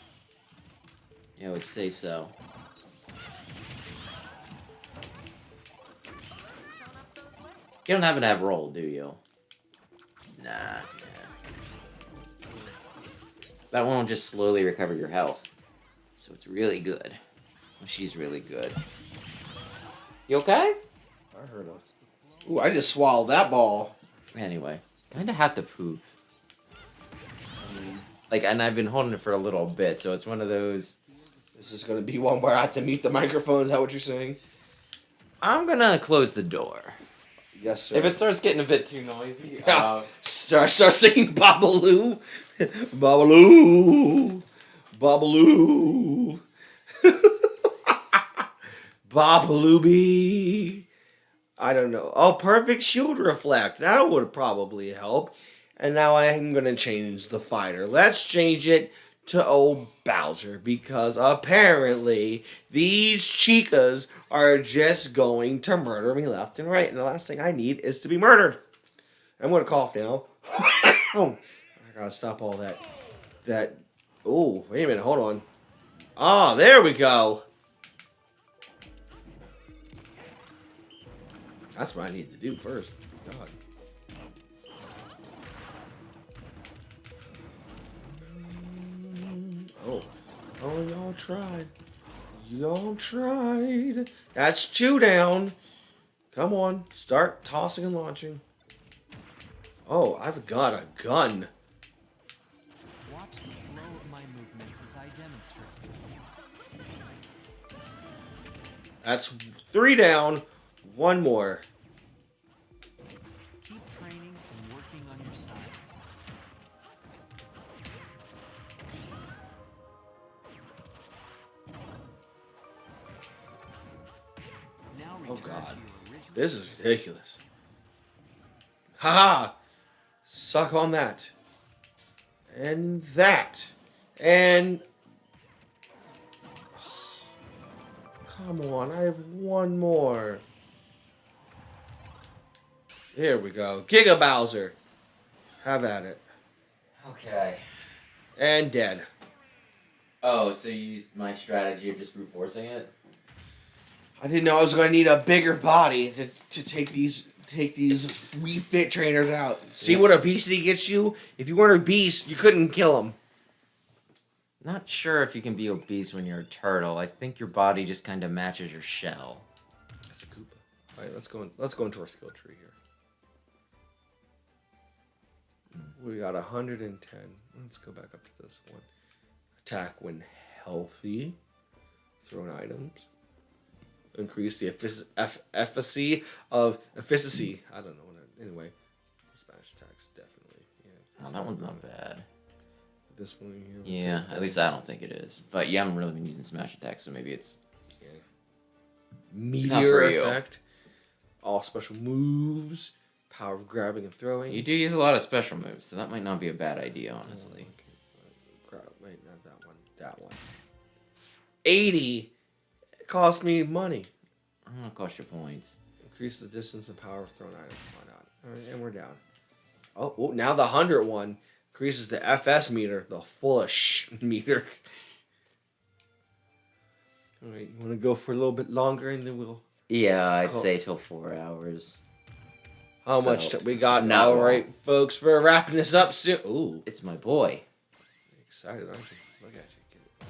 Yeah, I would say so. You don't happen to have roll, do you? Nah. That one will just slowly recover your health. So it's really good. Well, she's really good. You okay? I heard a... Ooh, I just swallowed that ball. Anyway, kinda have to poop. Like, and I've been holding it for a little bit, so it's one of those... This is going to be one where I have to mute the microphone. Is that what you're saying? I'm gonna close the door. Yes, sir. If it starts getting a bit too noisy, start singing Babaloo. Babaloo. Babaloo. Babalooby. I don't know. Oh, perfect shield reflect. That would probably help. And now I'm going to change the fighter. Let's change it to old Bowser, because apparently these chicas are just going to murder me left and right. And the last thing I need is to be murdered. I'm going to cough now. I got to stop all that. Oh, wait a minute. Hold on. Ah, there we go. That's what I need to do first. God. Oh, y'all tried. Y'all tried. That's 2 down. Come on. Start tossing and launching. Oh, I've got a gun. Watch the flow of my movements as I demonstrate. That's 3 down. 1 more. Keep training and working on your sides. Now Oh return God. to your original This is ridiculous. Haha! Suck on that. And that. And... Come on, I have 1 more. Here we go. Giga Bowser. Have at it. Okay. And dead. Oh, so you used my strategy of just brute forcing it? I didn't know I was going to need a bigger body to take these Wii Fit trainers out. See what obesity gets you? If you weren't obese, you couldn't kill them. Not sure if you can be obese when you're a turtle. I think your body just kind of matches your shell. That's a Koopa. All right, let's go into our skill tree here. We got 110. Let's go back up to this one. Attack when healthy. Thrown items. Increase the efficacy of efficacy. I don't know what that, anyway. Smash attacks definitely. Yeah. Oh, that one's not bad. This one here. Yeah, at least I don't think it is. But you haven't really been using smash attacks, so maybe it's... Yeah. Not Meteor for you. effect. All special moves. Power of grabbing and throwing. You do use a lot of special moves, so that might not be a bad idea, honestly. Wait, not that one. That one. 80. It cost me money. I'm gonna cost you points. Increase the distance and power of thrown items. Why not? All right, and we're down. Oh, now the 100 one increases the FS meter, the full-ish meter. All right, you want to go for a little bit longer, and then we'll... Yeah, I'd say till 4 hours. How So, much we got? not All long. right, folks, we're wrapping this up soon. Ooh, It's my boy. excited, aren't you? Look at you, kid.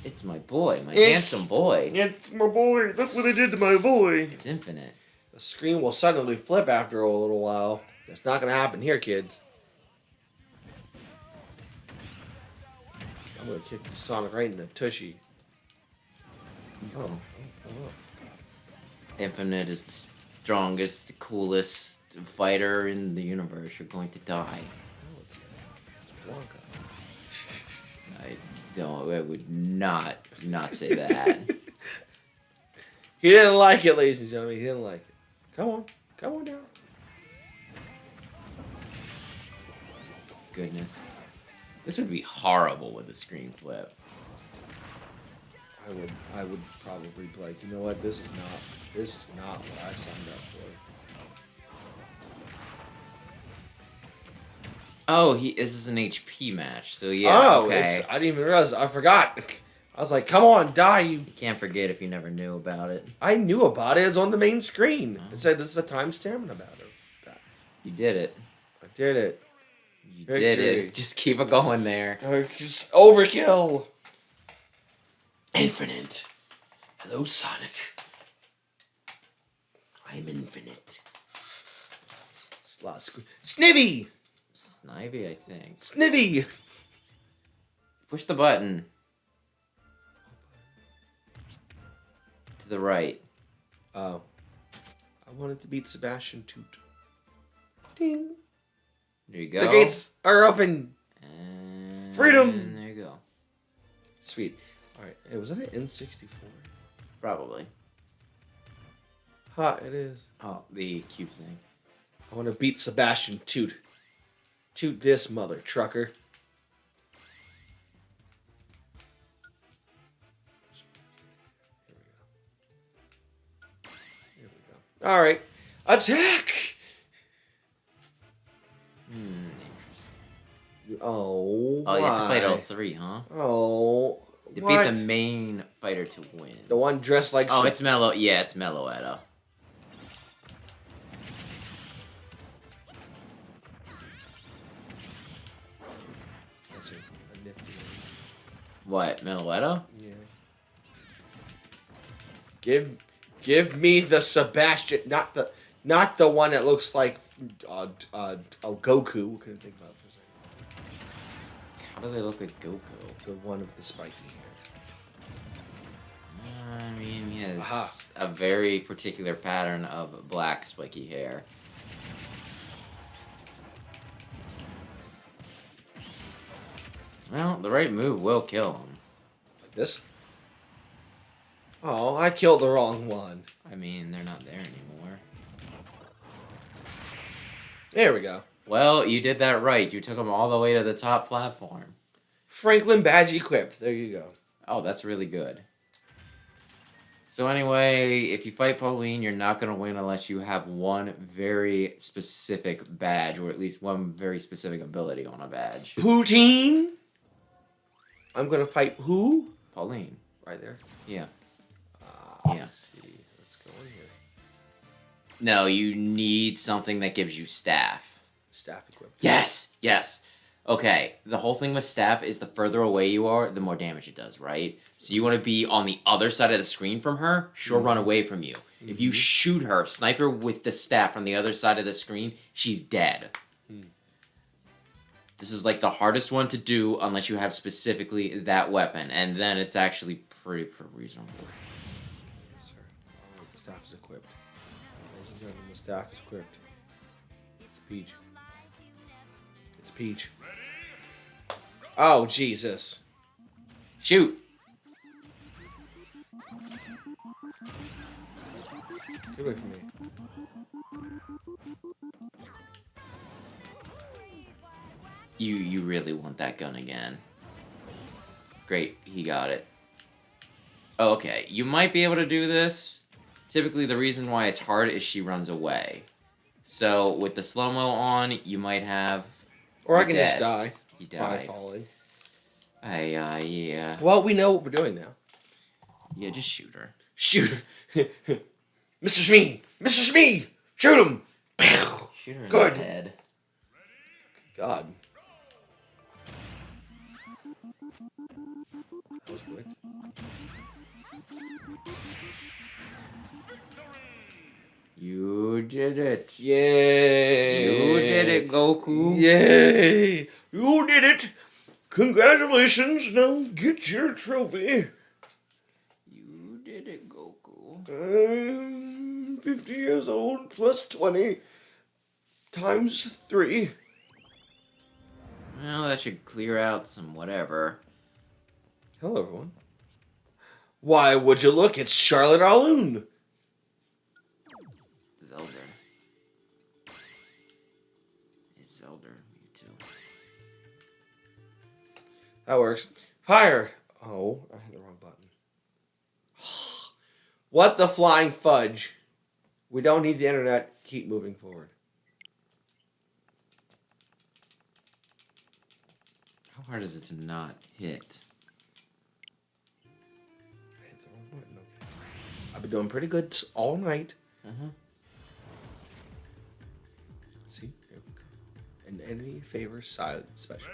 It's my boy, my It's- handsome boy. It's my boy. Look what they did to my boy. It's infinite. The screen will suddenly flip after a little while. That's not going to happen here, kids. I'm going to kick Sonic right in the tushy. Oh. Infinite is the strongest, coolest fighter in the universe. You're going to die. Oh, it's Blanca. I would not say that. He didn't like it, ladies and gentlemen. He didn't like it. Come on. Come on down. Goodness. This would be horrible with a screen flip. I would probably be like, you know what? This is not what I signed up for. Oh, this is an HP match, so yeah, okay. I didn't even realize. I forgot. I was like, come on, die, you. You can't forget if you never knew about it. I knew about it. It's on the main screen. Oh. It said this is a time stamina battle. You did it. I did it. You Victory. did it. Just keep it going there. Just overkill. Infinite. Hello, Sonic. I'm infinite. Snivy! Snivy, I think. Snivy! Push the button. To the right. Oh. I wanted to beat Sebastian Toot. Ding. There you go. The gates are open. And Freedom. There you go. Sweet. Alright. Hey, was that an N64? Probably. Ha, it is. Oh, the cube thing. I want to beat Sebastian Toot. Toot this mother trucker. Here we go. Alright. Attack! Interesting. Oh, Oh, you have to fight all why? 3, huh? Oh, To what? beat the main fighter to win. The one dressed like... Oh, it's Mellow. Yeah, it's Melloetto. That's a nifty one. What, Melloetto? Yeah. Give me the Sebastian, not the one that looks like Goku. Couldn't think about it for a second. How do they look like Goku? The one with the spiky hair. I mean, he has Aha. a very particular pattern of black spiky hair. Well, the right move will kill him. Like this? Oh, I killed the wrong one. I mean, they're not there anymore. There we go. Well, you did that right. You took him all the way to the top platform. Franklin badge equipped. There you go. Oh, that's really good. So anyway, if you fight Pauline, you're not going to win unless you have one very specific badge, or at least one very specific ability on a badge. Poutine? I'm gonna fight who? Pauline. Right there. Yeah. Yeah. Yeah. Let's see. Let's go in here. No, you need something that gives you staff. Staff equipped. Yes! Yes! Okay, the whole thing with staff is the further away you are, the more damage it does, right? So you want to be on the other side of the screen from her, she'll run away from you. If you shoot her, snipe her with the staff from the other side of the screen, she's dead. This is like the hardest one to do unless you have specifically that weapon, and then it's actually pretty reasonable. Yes, sir. Alright, the staff is equipped. Ladies and gentlemen, the staff is equipped. It's Peach. It's Peach. Oh, Jesus. Shoot! Get away from me. You really want that gun again. Great, he got it. Okay, you might be able to do this. Typically, the reason why it's hard is she runs away. So, with the slow-mo on, you might have... Or I You're can dead. just die. You By die. falling. Yeah. Well, we know what we're doing now. Yeah, just shoot her. Shoot her. Mr. Smee! Mr. Smee! Shoot him! Shoot her in Good. the head. God. That was quick. You did it. Yay! You did it, Goku. Yay! You did it! Congratulations! Now get your trophy. You did it, Goku. I'm 50 years old plus 20 times 3. Well, that should clear out some whatever. Hello, everyone. Why would you look? It's Charlotte Alloon. Zelda. It's Zelda, Mewtwo. That works. Fire. Oh, I hit the wrong button. What the flying fudge? We don't need the internet. Keep moving forward. How hard is it to not hit? I hit the wrong button. Okay. I've been doing pretty good all night. Uh-huh. See? Here we go. And enemy favors silent special.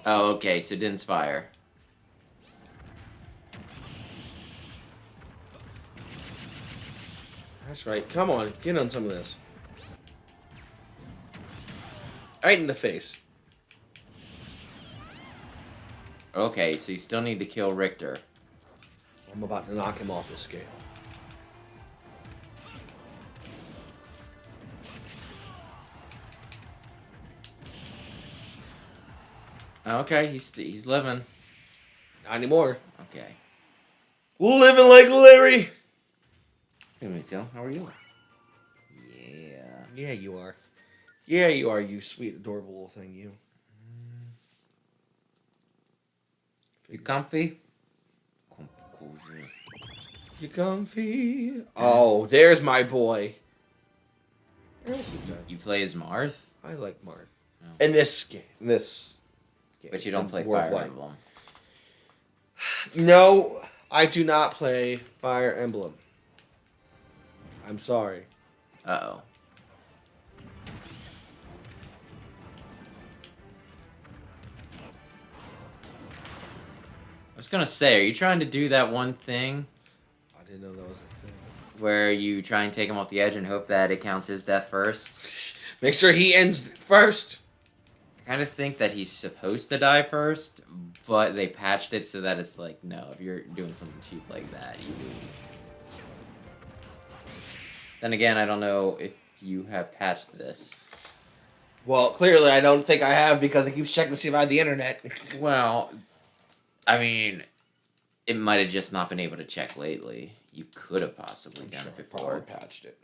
Oh, okay, so it didn't fire. That's right. Come on, get on some of this. Right in the face. Okay, so you still need to kill Richter. I'm about to knock him off the scale. Okay, he's living. Not anymore. Okay. Living like Larry. Hey, Mateo, how are you? Yeah. Yeah, you are. Yeah, you are, you sweet, adorable little thing, you. You comfy? You comfy? Oh, there's my boy. You play as Marth? I like Marth. Oh. In this game. But you don't play War of Fire Light. Emblem. No, I do not play Fire Emblem. I'm sorry. Uh-oh. I was gonna say, are you trying to do that one thing I didn't know that was a thing. where you try and take him off the edge and hope that it counts his death first? Make sure he ends first. I kind of think that he's supposed to die first, but they patched it so that it's like, no, if you're doing something cheap like that, you lose. Then again, I don't know if you have patched this. Well, clearly I don't think I have because I keep checking to see if I have the internet. Well, I mean, it might have just not been able to check lately. You could have possibly done it before. Probably patched it.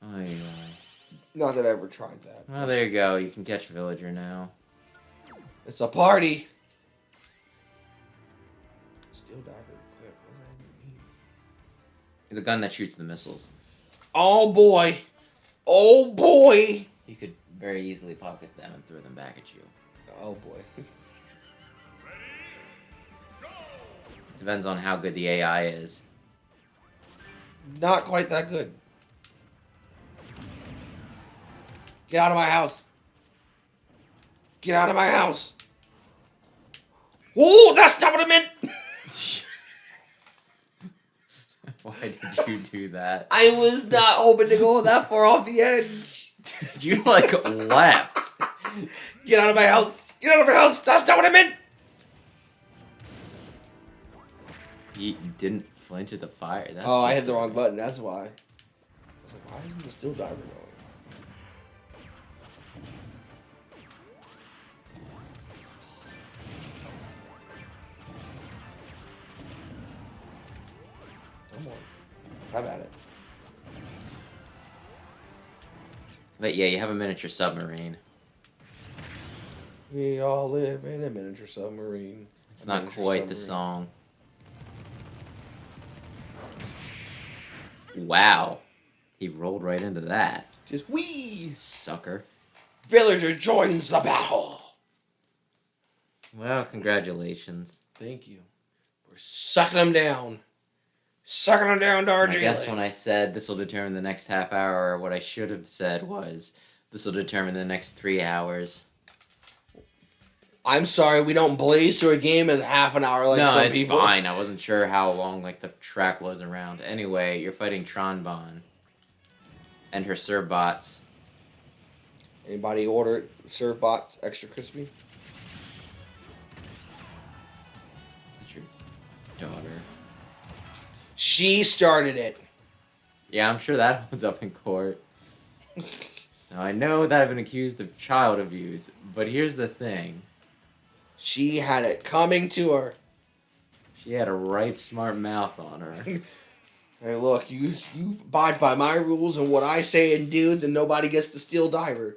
Oh, yeah. Not that I ever tried that. Well, there you go. You can catch Villager now. It's a party. Steel diver equipped. What does that even mean? The gun that shoots the missiles. Oh boy. Oh boy. You could very easily pocket them and throw them back at you. Oh boy. Depends on how good the AI is. Not quite that good. Get out of my house. Get out of my house. Oh, that's not what I meant. Why did you do that? I was not hoping to go that far off the edge. You, like, leapt. Get out of my house. Get out of my house. That's not what I meant. You didn't flinch at the fire. That's I hit the wrong button. That's why. I was like, why isn't the steel diver going? Come on. Have at it. But yeah, you have a miniature submarine. We all live in a miniature submarine. It's not quite the song. Wow. He rolled right into that. Just wee! Sucker. Villager joins the battle. Well, congratulations. Thank you. We're sucking them down. Sucking them down, I Darjeeling. guess when I said this will determine the next half hour, what I should have said was this will determine the next 3 hours. I'm sorry, we don't blaze through a game in half an hour like no, some it's people. fine. I wasn't sure how long like the track was around. Anyway, you're fighting Tronbon and her Serbots. Anybody order serve bots extra crispy? It's your daughter. She started it. Yeah, I'm sure that holds up in court. Now, I know that I've been accused of child abuse, but here's the thing. She had it coming to her. She had a right smart mouth on her. Hey, look, you abide by my rules and what I say and do, then nobody gets the steel diver.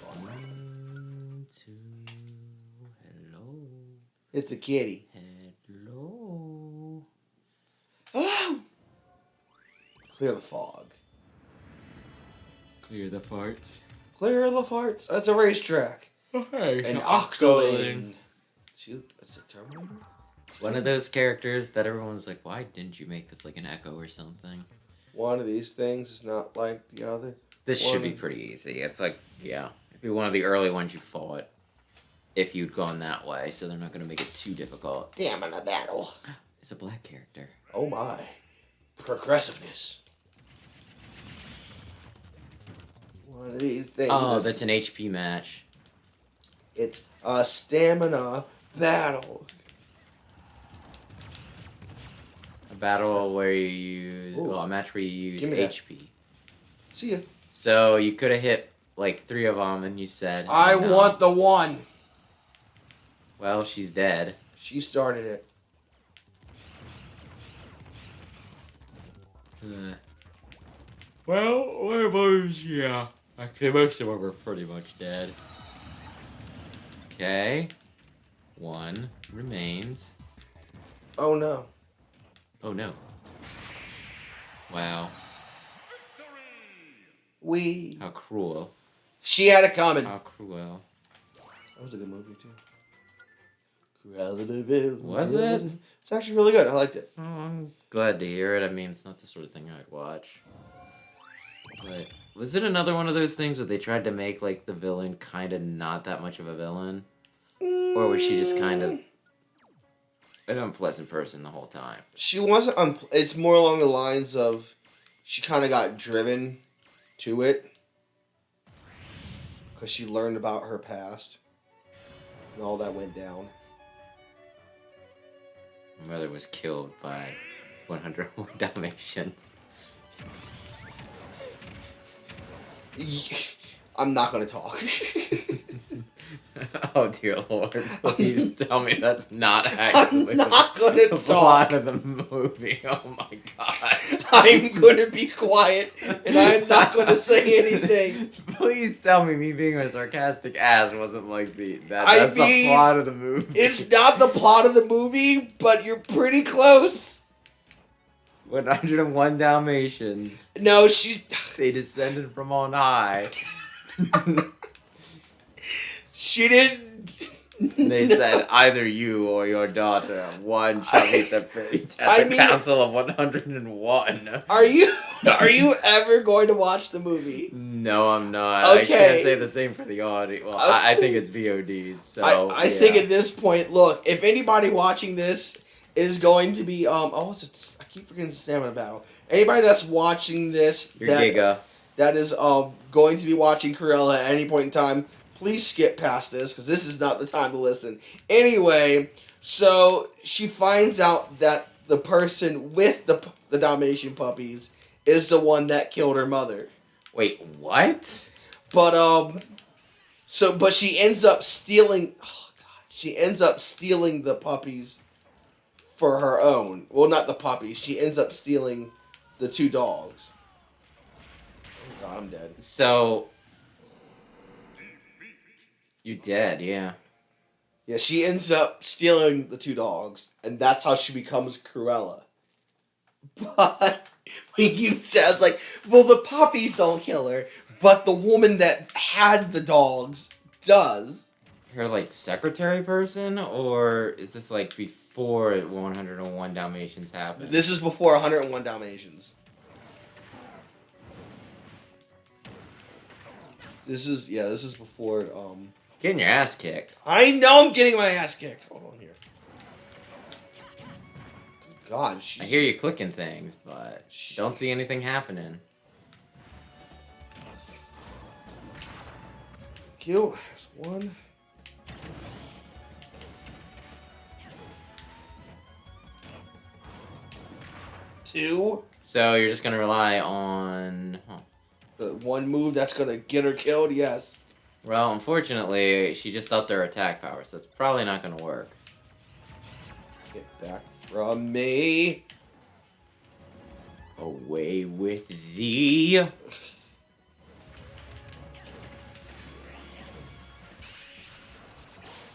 1, 2, hello. It's a kitty. Hello. Oh! Clear the fog. Clear the farts. Clear the farts. That's a racetrack. Okay, An Octoling. Shoot, that's a Terminator? One of those characters that everyone's like, why didn't you make this like an Echo or something? One of these things is not like the other. This should be pretty easy. It's like, yeah, it'd be one of the early ones you fought if you'd gone that way, so they're not going to make it too difficult. Damn in a battle. It's a black character. Oh my. Progressiveness. One of these things. Oh, that's an HP match. It's a stamina battle. A battle where you use... Ooh. Well, a match where you use Give me that. HP. See ya. So you could have hit like 3 of them and you said... I no. want the one. Well, she's dead. She started it. Well, one of those, yeah. Actually, most of them are pretty much dead. Okay. 1 remains. Oh no. Oh no. Wow. We. How cruel. She had it coming. How cruel. That was a good movie too. Cruella de Vil. Was it? It's actually really good. I liked it. Oh, I'm glad to hear it. I mean, it's not the sort of thing I'd watch. But was it another one of those things where they tried to make like the villain kind of not that much of a villain? Or was she just kind of an unpleasant person the whole time? She wasn't. It's more along the lines of she kind of got driven to it because she learned about her past and all that went down. My mother was killed by 101 Dalmatians. I'm not gonna talk. Oh dear Lord! Please tell me that's not actually I'm not gonna the talk. plot of the movie. Oh my God! I'm gonna be quiet and I'm not gonna say anything. Please tell me being a sarcastic ass wasn't like that's the plot of the movie. It's not the plot of the movie, but you're pretty close. 101 Dalmatians. No, she's. They descended from on high. She didn't. They said either you or your daughter. One shall meet the fate at the Council of 101. Are you ever going to watch the movie? No, I'm not. Okay. I can't say the same for the audio. Well, I think it's VODs. So I think at this point, look, if anybody watching this is going to be I keep forgetting the stamina battle. Anybody that's watching this, Giga. that is going to be watching Cruella at any point in time, please skip past this because this is not the time to listen. Anyway, so she finds out that the person with the Dalmatian puppies is the one that killed her mother. Wait, what? But but she ends up stealing. Oh God, she ends up stealing the puppies for her own. Well, not the puppies. She ends up stealing the 2 dogs. Oh God, I'm dead. So you're dead, yeah. Yeah, she ends up stealing the 2 dogs, and that's how she becomes Cruella. But when you said, I was like, well, the puppies don't kill her, but the woman that had the dogs does. Her, like, secretary person? Or is this, like, before 101 Dalmatians happened? This is before 101 Dalmatians. This is before, Getting your ass kicked. I know I'm getting my ass kicked. Hold on here. Good God, I hear you clicking things, but don't see anything happening. Kill. There's 1. Two. So you're just gonna rely on... Huh. The 1 move that's gonna get her killed, yes. Well, unfortunately, she just upped her attack power, so that's probably not gonna work. Get back from me. Away with thee.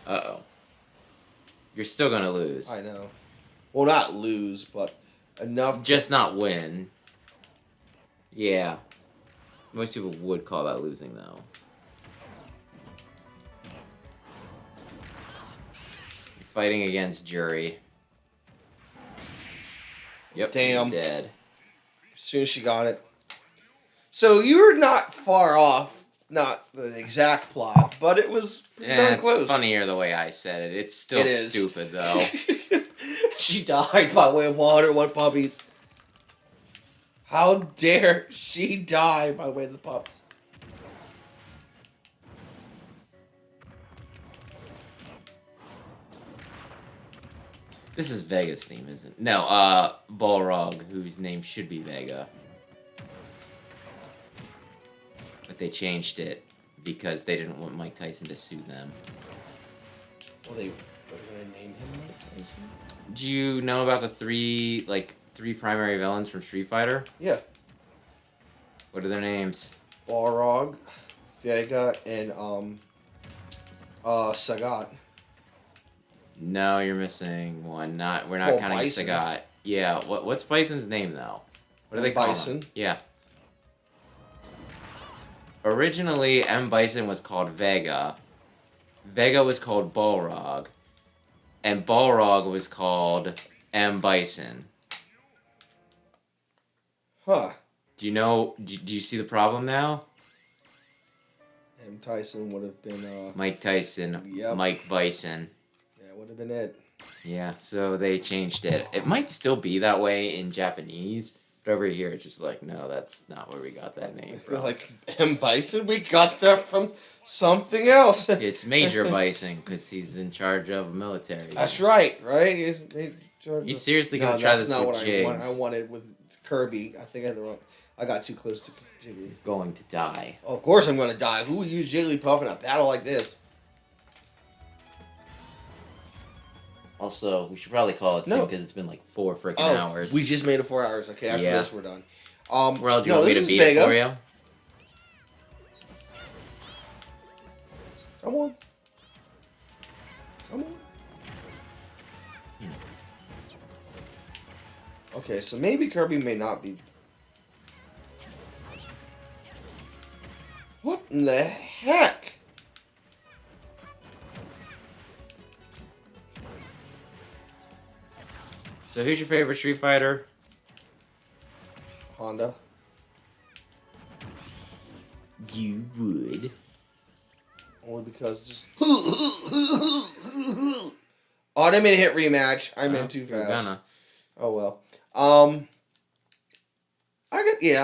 Uh-oh. You're still gonna lose. I know. Well, not lose, but enough. Just not win. Yeah. Most people would call that losing, though. You're fighting against Jury. Yep. Damn. You're dead. As soon as she got it. So you were not far off. Not the exact plot, but it was Yeah, darn close. it's funnier the way I said it. It's still stupid, though. She died by way of water. What puppies? How dare she die by way of the pups? This is Vega's theme, isn't it? No, Balrog, whose name should be Vega. But they changed it because they didn't want Mike Tyson to sue them. Well, they were going to name him Mike Tyson? Do you know about the three primary villains from Street Fighter? Yeah. What are their names? Balrog, Vega, and Sagat. No, you're missing one. We're not Oh, counting Bison. Sagat. Yeah, what's Bison's name though? What do they call Bison. him? Yeah. Originally, M. Bison was called Vega. Vega was called Balrog. And Balrog was called M. Bison. Huh. Do you know? Do you see the problem now? M. Tyson would have been, Mike Tyson, Yep. Mike Bison. Yeah, would have been it. Yeah, so they changed it. It might still be that way in Japanese, but over here it's just like, no, that's not where we got that name I feel from. like M. Bison, we got that from something else. It's Major Bison because he's in charge of military. That's right, right? He's in charge You of- seriously No, gonna try that's this not with what Jigs? I wanted with Kirby. I think I had the wrong. I got too close to Jiggly. Going to die. Oh, of course I'm going to die. Who would use Jigglypuff in a battle like this? Also, we should probably call it soon No. because it's been like 4 freaking Oh, hours. we just made it 4 hours. Okay, after Yeah. this we're done. Well, do you no, want me to this is beat Vega. it for you? Come on. Come on. Okay, so maybe Kirby may not be. What in the heck? So who's your favorite Street Fighter? Honda. You would. Only because just. Oh, I didn't mean to hit rematch. I meant too You're fast. gonna. Oh well. I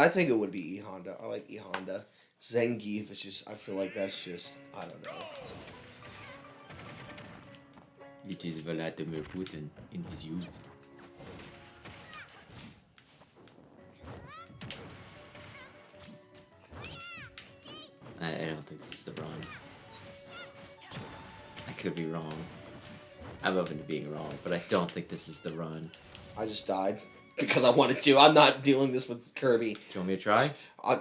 think it would be E Honda. I like E Honda. Zangief, it's just I feel like that's just I don't know. It is Vladimir Putin in his youth. I don't think this is the run. I could be wrong. I'm open to being wrong, but I don't think this is the run. I just died because I wanted to. I'm not dealing this with Kirby. Do you want me to try?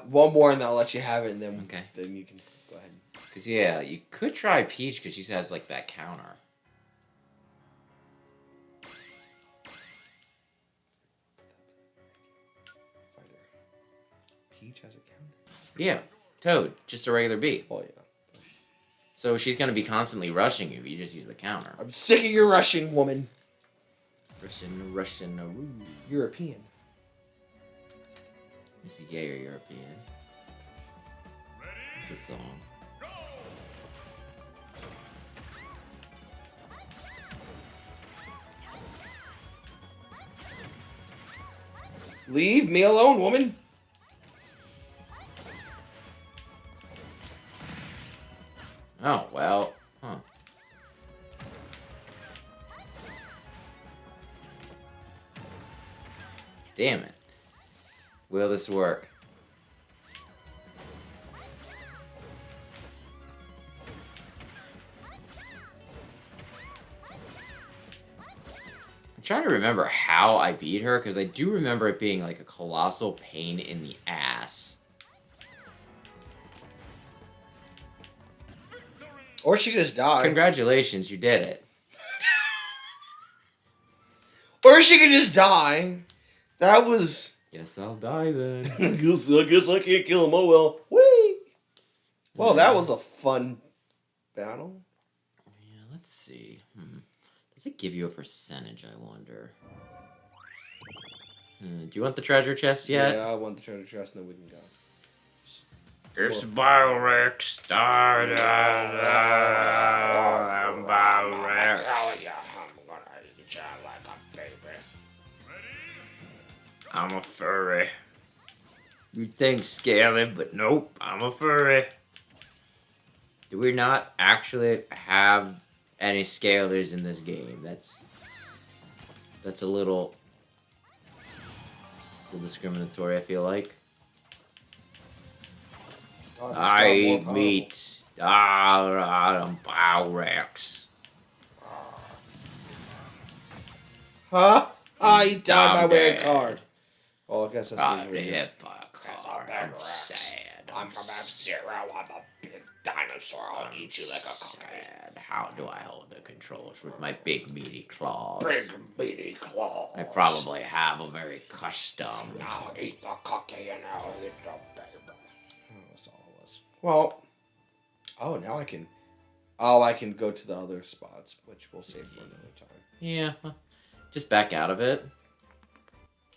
One more and then I'll let you have it, and then Okay. then you can go ahead. Because, yeah, you could try Peach because she has, like, that counter. Fighter. Peach has a counter. Yeah, Toad, just a regular B. Oh yeah. So she's going to be constantly rushing you if you just use the counter. I'm sick of your Russian woman. Russian, European. You see, yeah, you're European. It's a song. Leave me alone, woman. Oh, well, huh. Damn it. Will this work? I'm trying to remember how I beat her, because I do remember it being like a colossal pain in the ass. Or she could just die. Congratulations, you did it. Or she could just die. That was Guess I'll die then. I guess I can't kill him. Oh well. Whee! Well, that was a fun battle. Yeah, let's see. Does it give you a percentage, I wonder? Do you want the treasure chest yet? Yeah, I want the treasure chest, and then we can go. It's Biorex. I'm a furry. You think scaly, but nope, I'm a furry. Do we not actually have any scalers in this game? That's a little discriminatory, I feel like. God, I eat meat. I'm Biorex. Huh? He died by I'm way of dead. card. Oh, I guess that's I'm the hit by a car. I'm sad. I'm from F-Zero. I'm a big dinosaur. I'll eat you like a cockroach. sad. How do I hold the controls with my big meaty claws? Big meaty claws. I probably have a very custom. I'll eat the cookie and I'll eat the baby. Oh, that's all it was. Well, now I can. Oh, I can go to the other spots, which we'll save for another time. Yeah. Just back out of it.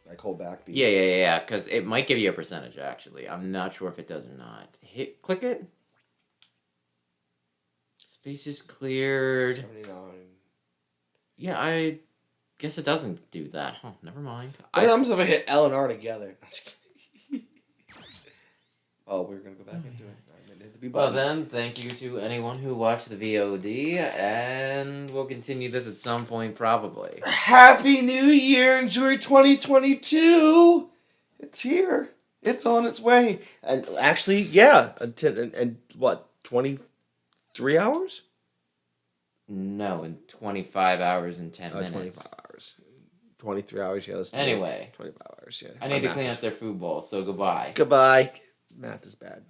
Like hold back. Yeah. Because it might give you a percentage, actually. I'm not sure if it does or not. Click it. Space is cleared. 79. Yeah, I guess it doesn't do that. Huh, never mind. What happens if I hit L and R together? Oh, we're gonna go back into it. Hit the B Well button. then, thank you to anyone who watched the VOD, and we'll continue this at some point, probably. Happy New Year! Enjoy 2022. It's here. It's on its way. And actually, yeah, and what? 23 hours? No, in 25 hours and 10 minutes. 25 hours. 23 hours. Yeah. Anyway. 25 hours. Yeah. I need to clean up their food bowl, so goodbye. Goodbye. Math is bad.